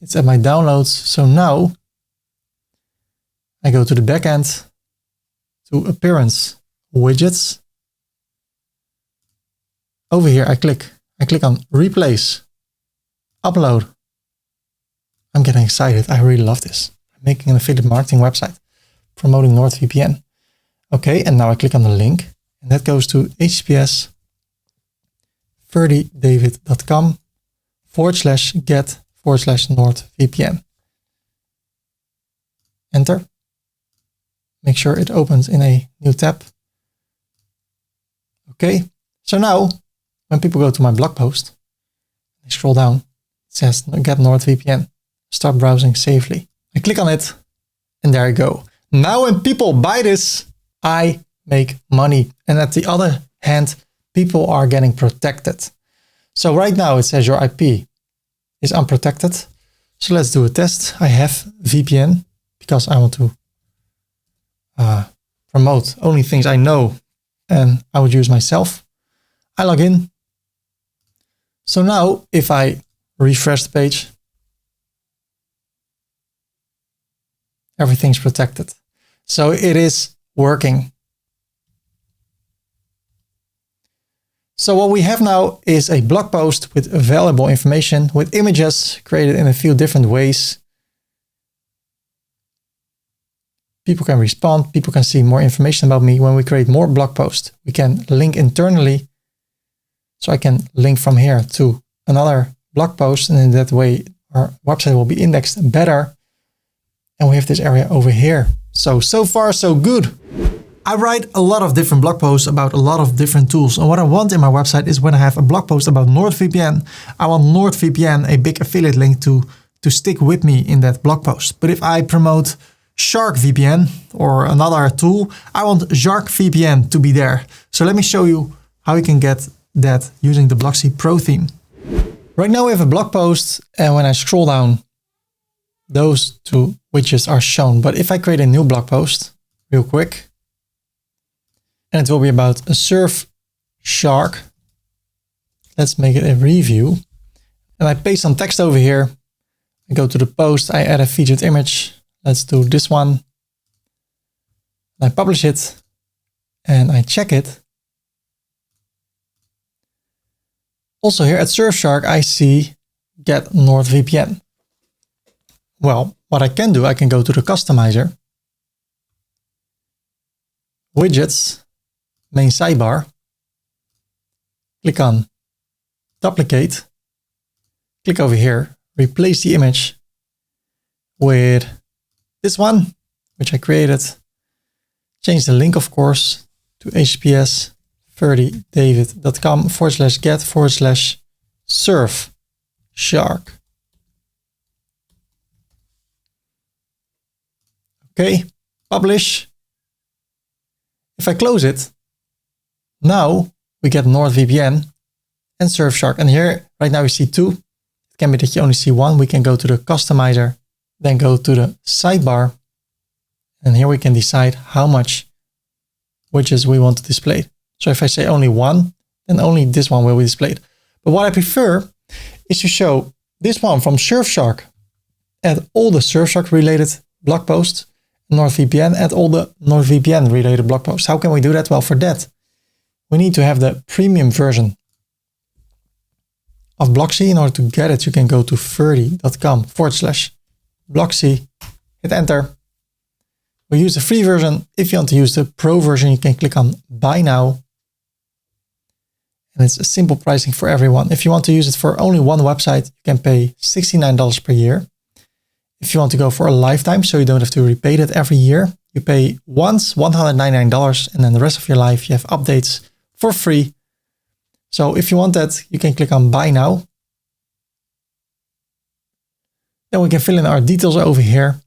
It's at my downloads. So now I go to the backend, to Appearance Widgets. Over here, I click on Replace, Upload. I'm getting excited. I really love this. I'm making an affiliate marketing website, promoting NordVPN. Okay, and now I click on the link, and that goes to https://ferdydavid.com/get/NordVPN. Enter. Make sure it opens in a new tab. Okay, so now when people go to my blog post, they scroll down, it says get NordVPN, start browsing safely. I click on it and there I go. Now when people buy this, I make money. And at the other hand, people are getting protected. So right now it says your IP is unprotected. So let's do a test. I have VPN because I want to promote only things I know and I would use myself. I log in. So now if I refresh the page, everything's protected. So it is working. So what we have now is a blog post with valuable information, with images created in a few different ways. People can respond, people can see more information about me. When we create more blog posts, we can link internally. So I can link from here to another blog post, and in that way our website will be indexed better. And we have this area over here. So far so good. I write a lot of different blog posts about a lot of different tools. And what I want in my website is when I have a blog post about NordVPN, I want NordVPN, a big affiliate link to stick with me in that blog post. But if I promote Shark VPN or another tool, I want Shark VPN to be there. So let me show you how you can get that using the Blocksy Pro theme. Right now we have a blog post, and when I scroll down, those two widgets are shown. But if I create a new blog post real quick, and it will be about a Surfshark. Let's make it a review. And I paste some text over here. I go to the post, I add a featured image. Let's do this one. I publish it and I check it. Also here at Surfshark, I see get NordVPN. Well, what I can do, I can go to the customizer, widgets, main sidebar, click on duplicate, click over here, replace the image with this one, which I created, change the link, of course, to https://ferdydavid.com/get/surfshark. Okay, publish. If I close it, now we get NordVPN and Surfshark. And here, right now we see two. It can be that you only see one. We can go to the customizer, then go to the sidebar. And here we can decide how much widgets we want to display. So if I say only one, then only this one will be displayed. But what I prefer is to show this one from Surfshark, add all the Surfshark related blog posts, NordVPN, add all the NordVPN related blog posts. How can we do that? Well, for that, we need to have the premium version of Blocksy. In order to get it, you can go to ferdy.com/Blocksy, hit enter. We use the free version. If you want to use the pro version, you can click on buy now. And it's a simple pricing for everyone. If you want to use it for only one website, you can pay $69 per year. If you want to go for a lifetime, so you don't have to repay that every year, you pay once $199, and then the rest of your life you have updates for free. So if you want that, you can click on buy now. Then we can fill in our details over here.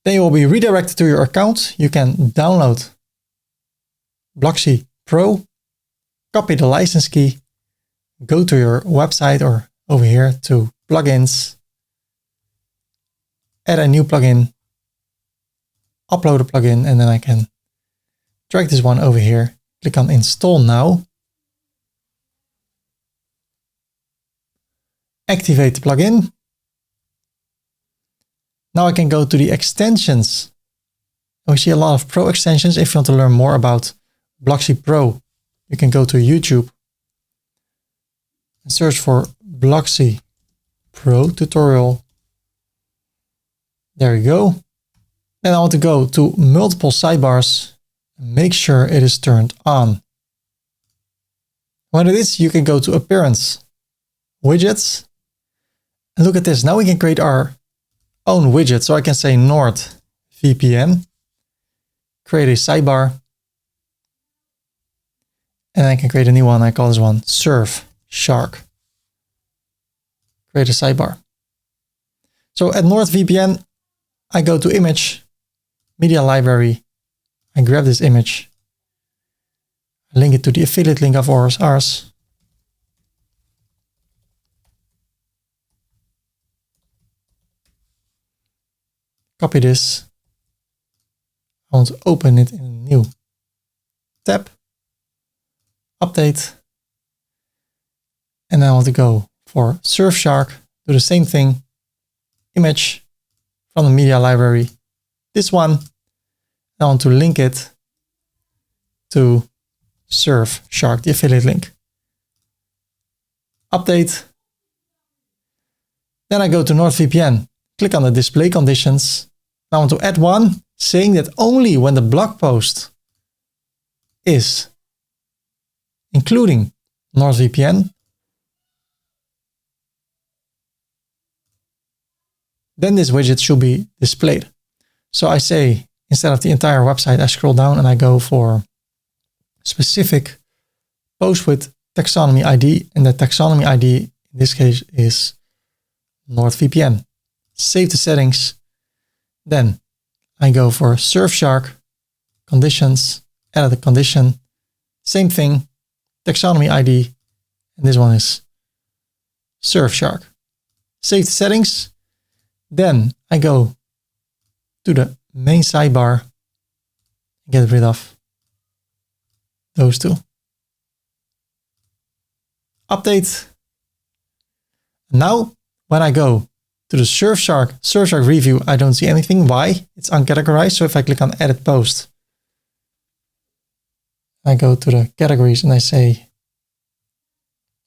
Then you will be redirected to your account. You can download Blocksy Pro, copy the license key, go to your website or over here to plugins, add a new plugin, upload a plugin, and then I can drag this one over here, click on install now, activate the plugin. Now I can go to the extensions. We see a lot of pro extensions. If you want to learn more about Blocksy Pro, you can go to YouTube and search for Blocksy Pro tutorial. There you go. Then I want to go to multiple sidebars and make sure it is turned on. When it is, you can go to appearance, widgets, and look at this. Now we can create our own widget. So I can say NordVPN, create a sidebar, and I can create a new one. I call this one Surfshark. Create a sidebar. So at NordVPN, I go to image, media library. I grab this image, I link it to the affiliate link of ours. Copy this. I want to open it in a new tab, update. And I want to go for Surfshark, do the same thing, image from the media library, this one. I want to link it to Surfshark, the affiliate link. Update. Then I go to NordVPN, click on the display conditions. I want to add one saying that only when the blog post is including NordVPN, then this widget should be displayed. So I say, instead of the entire website, I scroll down and I go for specific post with taxonomy ID. And the taxonomy ID in this case is NordVPN. Save the settings. Then I go for Surfshark, conditions, edit the condition, same thing, taxonomy ID, and this one is Surfshark. Save the settings. Then I go to the main sidebar, get rid of those two. Update. Now, when I go to the Surfshark review, I don't see anything. Why? It's uncategorized. So if I click on edit post, I go to the categories and I say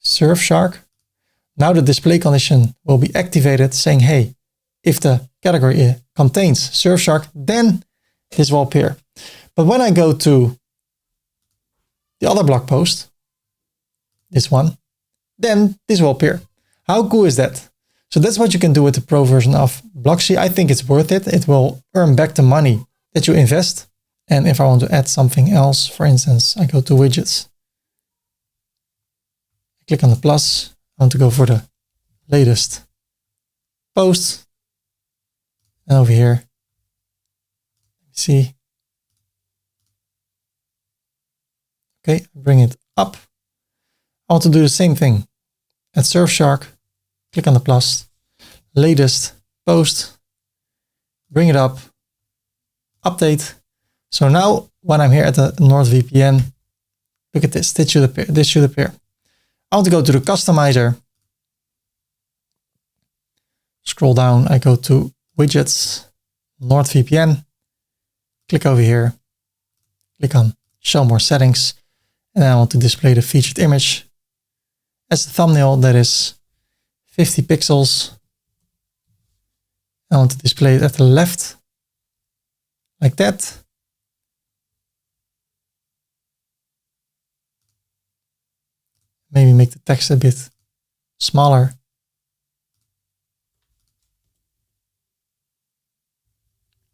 Surfshark. Now the display condition will be activated saying, hey, if the category contains Surfshark, then this will appear. But when I go to the other blog post, this one, then this will appear. How cool is that? So that's what you can do with the pro version of Blocksy. I think it's worth it. It will earn back the money that you invest. And if I want to add something else, for instance, I go to widgets. I click on the plus. I want to go for the latest post. And over here, see. Okay, bring it up. I want to do the same thing at Surfshark. Click on the plus, latest post, bring it up, update. So now when I'm here at the NordVPN, look at this. This should appear. I want to go to the customizer. Scroll down. I go to widgets, NordVPN. Click over here. Click on show more settings. And I want to display the featured image as the thumbnail. That is 50 pixels. I want to display it at the left like that. Maybe make the text a bit smaller.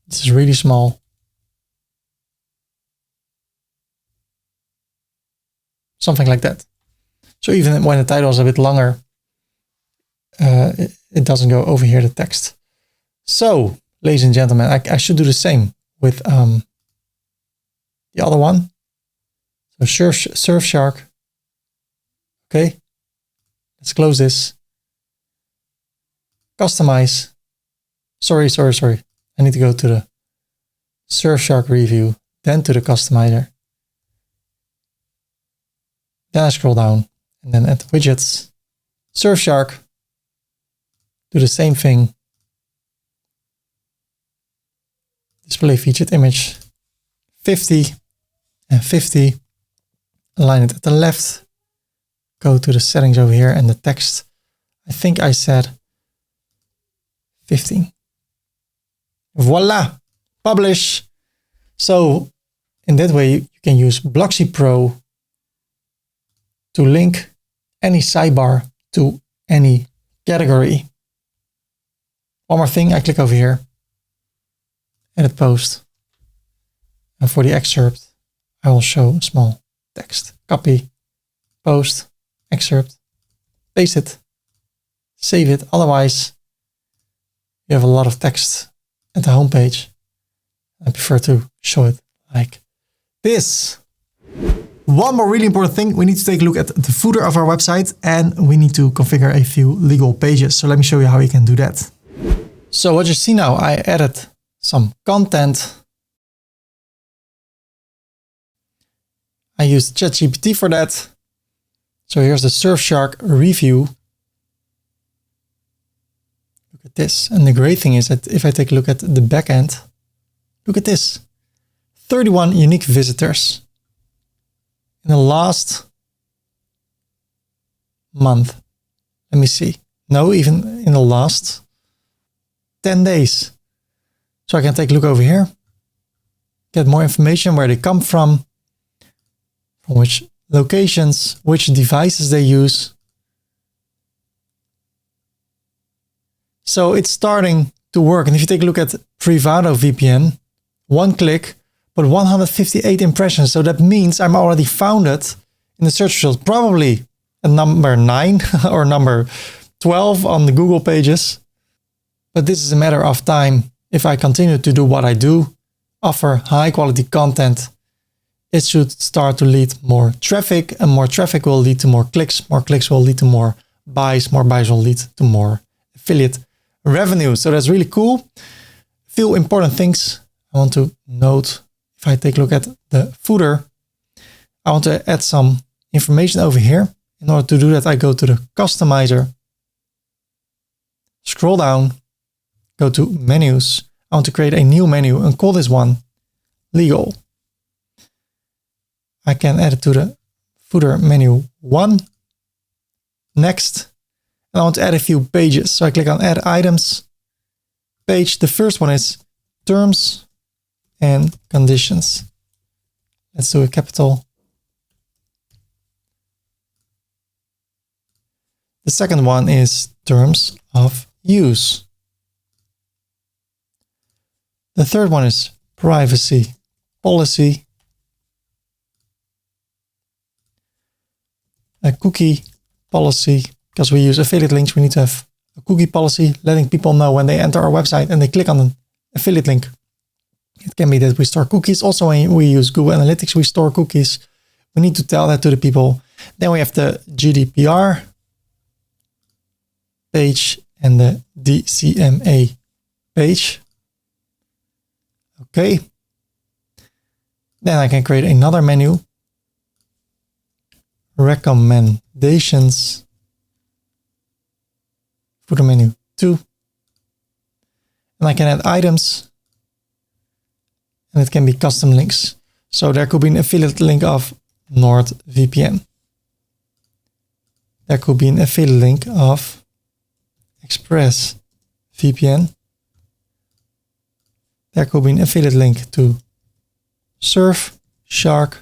This is really small. Something like that. So even when the title is a bit longer, it doesn't go over here, the text. So, ladies and gentlemen, I should do the same with the other one. So Surfshark. Okay, let's close this. Customize. Sorry. I need to go to the Surfshark review, then to the customizer. Then I scroll down and then at widgets, Surfshark, do the same thing. Display featured image, 50 and 50. Align it at the left. Go to the settings over here and the text. I think I said 15. Voila, publish. So in that way, you can use Blocksy Pro to link any sidebar to any category. One more thing, I click over here, edit post. And for the excerpt, I will show a small text. Copy, post, excerpt, paste it, save it. Otherwise, you have a lot of text at the home page. I prefer to show it like this. One more really important thing, we need to take a look at the footer of our website and we need to configure a few legal pages. So let me show you how you can do that. So what you see now, I added some content. I used ChatGPT for that. So here's the Surfshark review. Look at this. And the great thing is that if I take a look at the backend, look at this. 31 unique visitors in the last month. Let me see. No, even in the last 10 days. So I can take a look over here, get more information, where they come from which locations, which devices they use. So it's starting to work. And if you take a look at Privado VPN, one click, but 158 impressions. So that means I'm already founded in the search results, probably at number 9 or number 12 on the Google pages. But this is a matter of time. If I continue to do what I do, offer high quality content, it should start to lead more traffic, and more traffic will lead to more clicks will lead to more buys will lead to more affiliate revenue. So that's really cool. Few important things I want to note. If I take a look at the footer, I want to add some information over here. In order to do that, I go to the customizer, scroll down, go to menus. I want to create a new menu and call this one legal. I can add it to the footer menu 1. Next. And I want to add a few pages. So I click on add items, page. The first one is terms and conditions. Let's do a capital. The second one is terms of use. The third one is privacy policy. A cookie policy, because we use affiliate links, we need to have a cookie policy, letting people know when they enter our website and they click on an affiliate link. It can be that we store cookies. Also, when we use Google Analytics, we store cookies. We need to tell that to the people. Then we have the GDPR page and the DCMA page. Okay. Then I can create another menu. Recommendations. Footer menu 2. And I can add items. And it can be custom links. So there could be an affiliate link of NordVPN. There could be an affiliate link of ExpressVPN. There could be an affiliate link to Surfshark.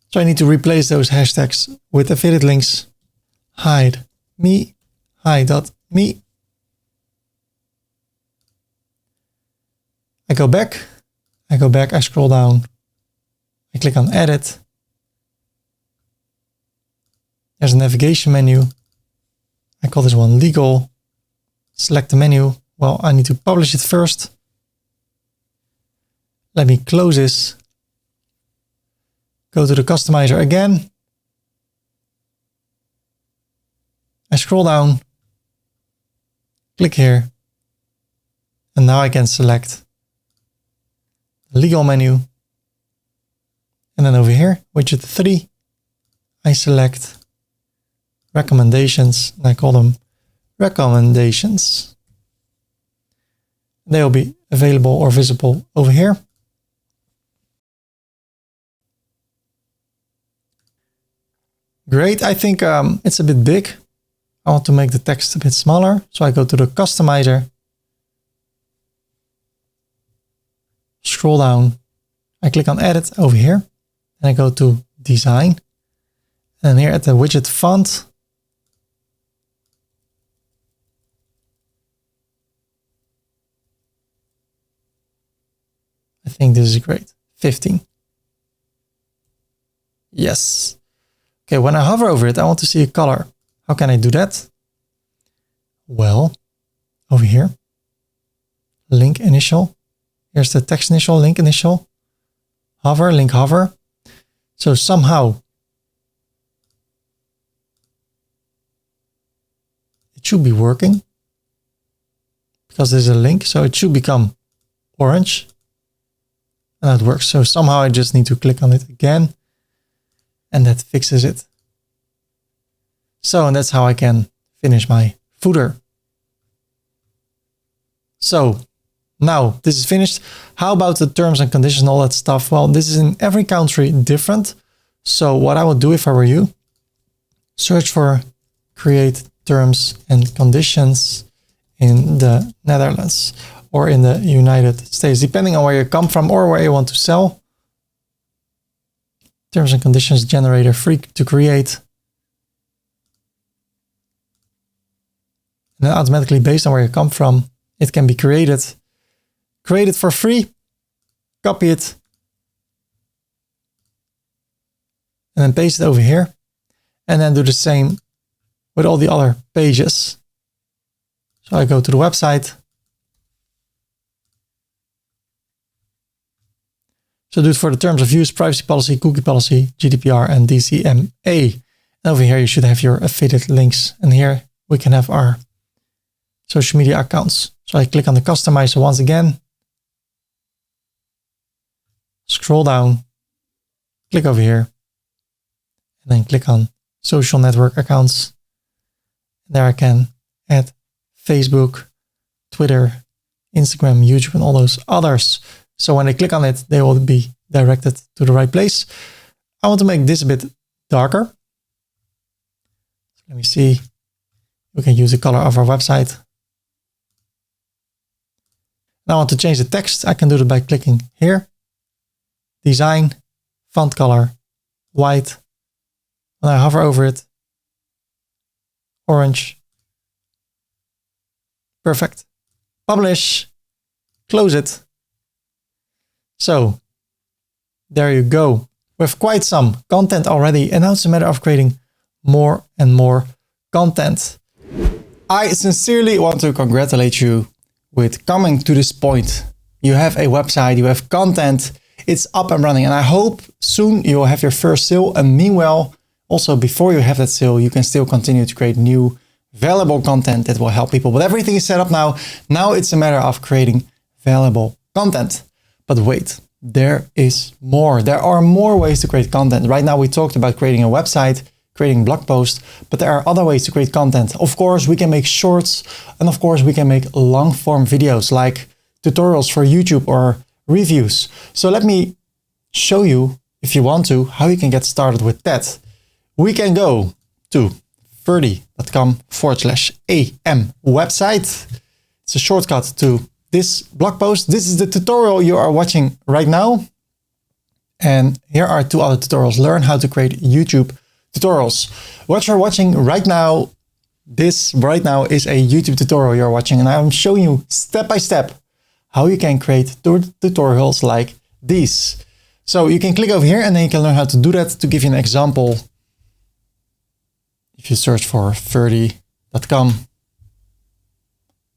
So I need to replace those hashtags with affiliate links. Hide me, hide.me. I go back, I scroll down, I click on edit. There's a navigation menu. I call this one legal. Select the menu. Well, I need to publish it first. Let me close this. Go to the customizer again. I scroll down, click here, and now I can select the legal menu. And then over here, widget 3, I select recommendations, and I call them recommendations. They will be available or visible over here. Great, I think it's a bit big. I want to make the text a bit smaller. So I go to the customizer, scroll down, I click on edit over here, and I go to design. And here at the widget font, I think this is great. 15. Yes. Okay, when I hover over it, I want to see a color. How can I do that? Well, over here, link initial. Here's the text initial, link initial. Hover, link hover. So somehow it should be working because there's a link. So it should become orange. And that works. So somehow I just need to click on it again. And that fixes it. So, and that's how I can finish my footer. So now this is finished. How about the terms and conditions and all that stuff? Well, this is in every country different. So what I would do if I were you, search for create terms and conditions in the Netherlands or in the United States, depending on where you come from or where you want to sell. Terms and conditions generator, free to create. And then automatically based on where you come from, it can be created. Create it for free, copy it, and then paste it over here. And then do the same with all the other pages. So I go to the website. So do it for the terms of use, privacy policy, cookie policy, GDPR, and DCMA. And over here, you should have your affiliate links. And here we can have our social media accounts. So I click on the customizer once again. Scroll down, click over here, and then click on social network accounts. There I can add Facebook, Twitter, Instagram, YouTube, and all those others. So when they click on it, they will be directed to the right place. I want to make this a bit darker. Let me see. We can use the color of our website. Now I want to change the text. I can do it by clicking here. Design, font color, white. When I hover over it, orange. Perfect. Publish. Close it. So there you go. We have quite some content already, and now it's a matter of creating more and more content. I sincerely want to congratulate you with coming to this point. You have a website, you have content, it's up and running, and I hope soon you will have your first sale. And meanwhile, also before you have that sale, you can still continue to create new valuable content that will help people. But everything is set up now. Now it's a matter of creating valuable content. But wait, there is more. There are more ways to create content. Right now we talked about creating a website, creating blog posts, but there are other ways to create content. Of course, we can make shorts, and of course we can make long form videos like tutorials for YouTube or reviews. So let me show you, if you want to, how you can get started with that. We can go to ferdy.com/am website. It's a shortcut to this blog post. This is the tutorial you are watching right now. And here are 2 other tutorials. Learn how to create YouTube tutorials. What you're watching right now, this right now is a YouTube tutorial you're watching, and I'm showing you step by step how you can create tutorials like these. So you can click over here and then you can learn how to do that. To give you an example, if you search for ferdy.com,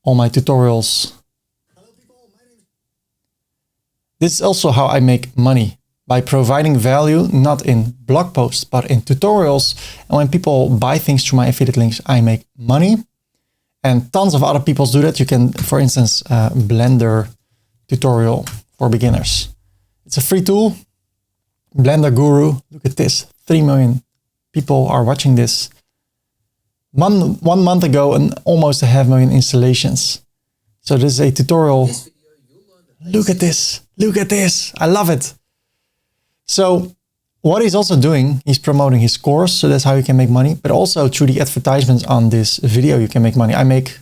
all my tutorials. This is also how I make money, by providing value, not in blog posts, but in tutorials. And when people buy things through my affiliate links, I make money. And tons of other people do that. You can, for instance, Blender tutorial for beginners. It's a free tool, Blender Guru. Look at this, 3 million people are watching this. One month ago, and almost 500,000 installations. So this is a tutorial. Look at this, look at this, I love it. So what he's also doing, he's promoting his course. So that's how you can make money, but also through the advertisements on this video, you can make money. I make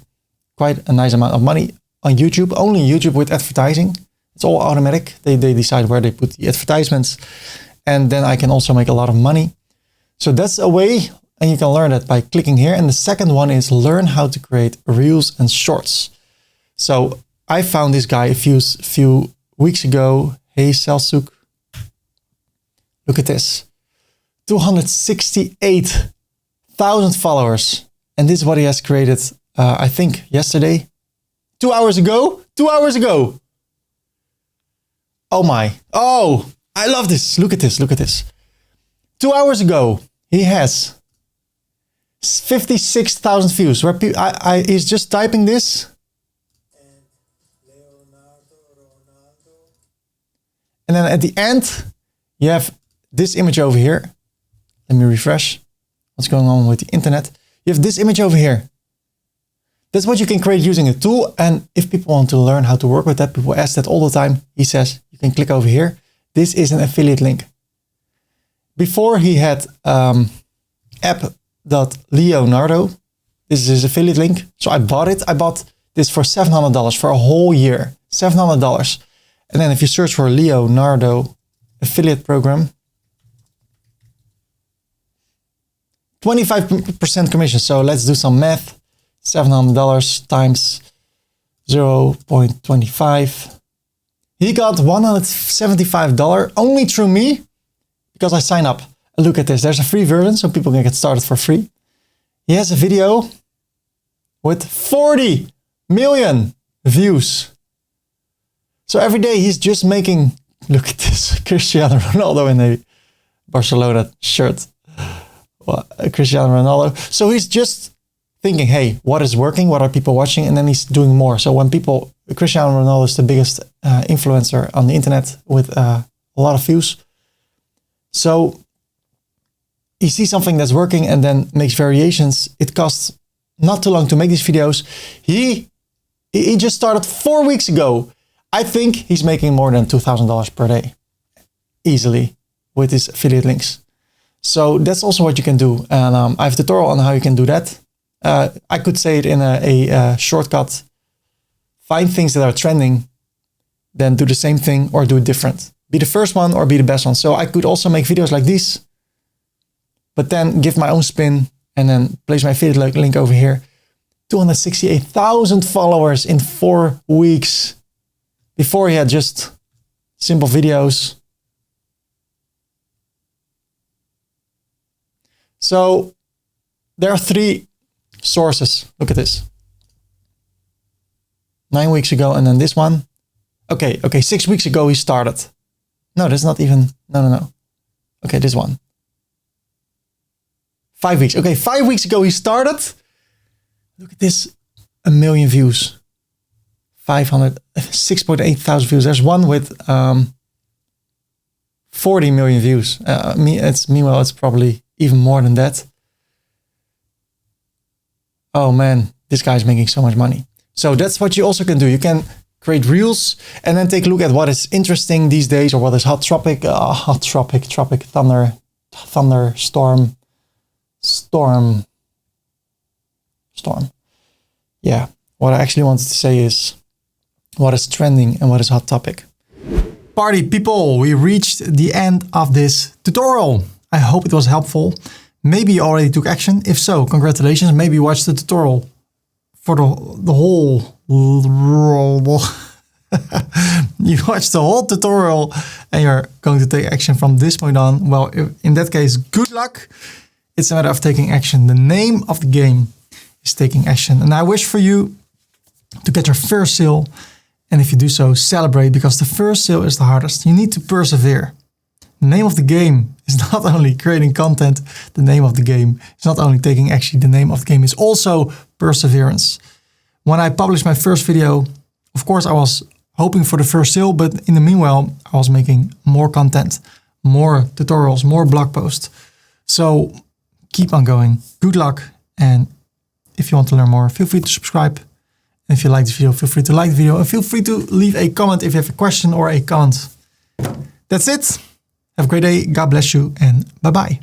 quite a nice amount of money on YouTube, only YouTube with advertising. It's all automatic. They decide where they put the advertisements, and then I can also make a lot of money. So that's a way, and you can learn that by clicking here. And the second one is learn how to create reels and shorts. So I found this guy a few weeks ago. Hey, Selçuk. Look at this. 268,000 followers. And this is what he has created, I think yesterday. 2 hours ago. 2 hours ago. Oh my. Oh, I love this. Look at this. Look at this. 2 hours ago, he has 56,000 views. Where he's just typing this. And then at the end, you have this image over here. Let me refresh. What's going on with the internet? You have this image over here. That's what you can create using a tool. And if people want to learn how to work with that, people ask that all the time. He says, you can click over here. This is an affiliate link. Before he had app.leonardo. This is his affiliate link. So I bought it. I bought this for $700 for a whole year. $700. And then if you search for Leonardo affiliate program, 25% commission. So let's do some math. $700 times 0.25. He got $175 only through me because I sign up. And look at this. There's a free version so people can get started for free. He has a video with 40 million views. So every day he's just making, look at this, Cristiano Ronaldo in a Barcelona shirt. Well, Cristiano Ronaldo. So he's just thinking, hey, what is working? What are people watching? And then he's doing more. So when people, Cristiano Ronaldo is the biggest influencer on the internet with a lot of views. So he sees something that's working and then makes variations. It costs not too long to make these videos. He just started 4 weeks ago. I think he's making more than $2,000 per day easily with his affiliate links. So that's also what you can do. And I have a tutorial on how you can do that. I could say it in a shortcut. Find things that are trending, then do the same thing or do it different. Be the first one or be the best one. So I could also make videos like these, but then give my own spin and then place my affiliate link over here. 268,000 followers in 4 weeks. Before he had just simple videos. So there are 3 sources. Look at this. 9 weeks ago and then this one. Okay, 6 weeks ago he started. No, that's not even, no. Okay, this one. 5 weeks. Okay, 5 weeks ago he started. Look at this, 1 million views. 6.8 thousand views. There's one with 40 million views. Meanwhile, it's probably even more than that. Oh man, this guy's making so much money. So that's what you also can do. You can create reels and then take a look at what is interesting these days, or what is hot topic, thunderstorm. Yeah, what I actually wanted to say is what is trending and what is hot topic. Party people, we reached the end of this tutorial. I hope it was helpful. Maybe you already took action. If so, congratulations. Maybe you watched the tutorial for the whole you watched the whole tutorial and you're going to take action from this point on. Well, in that case, good luck. It's a matter of taking action. The name of the game is taking action. And I wish for you to get your first sale. And if you do so, celebrate, because the first sale is the hardest. You need to persevere. The name of the game is not only creating content. The name of the game is not only taking action. The name of the game is also perseverance. When I published my first video, of course, I was hoping for the first sale, but in the meanwhile, I was making more content, more tutorials, more blog posts. So keep on going. Good luck. And if you want to learn more, feel free to subscribe. And if you like this video, feel free to like the video and feel free to leave a comment if you have a question or a comment. That's it. Have a great day. God bless you and bye-bye.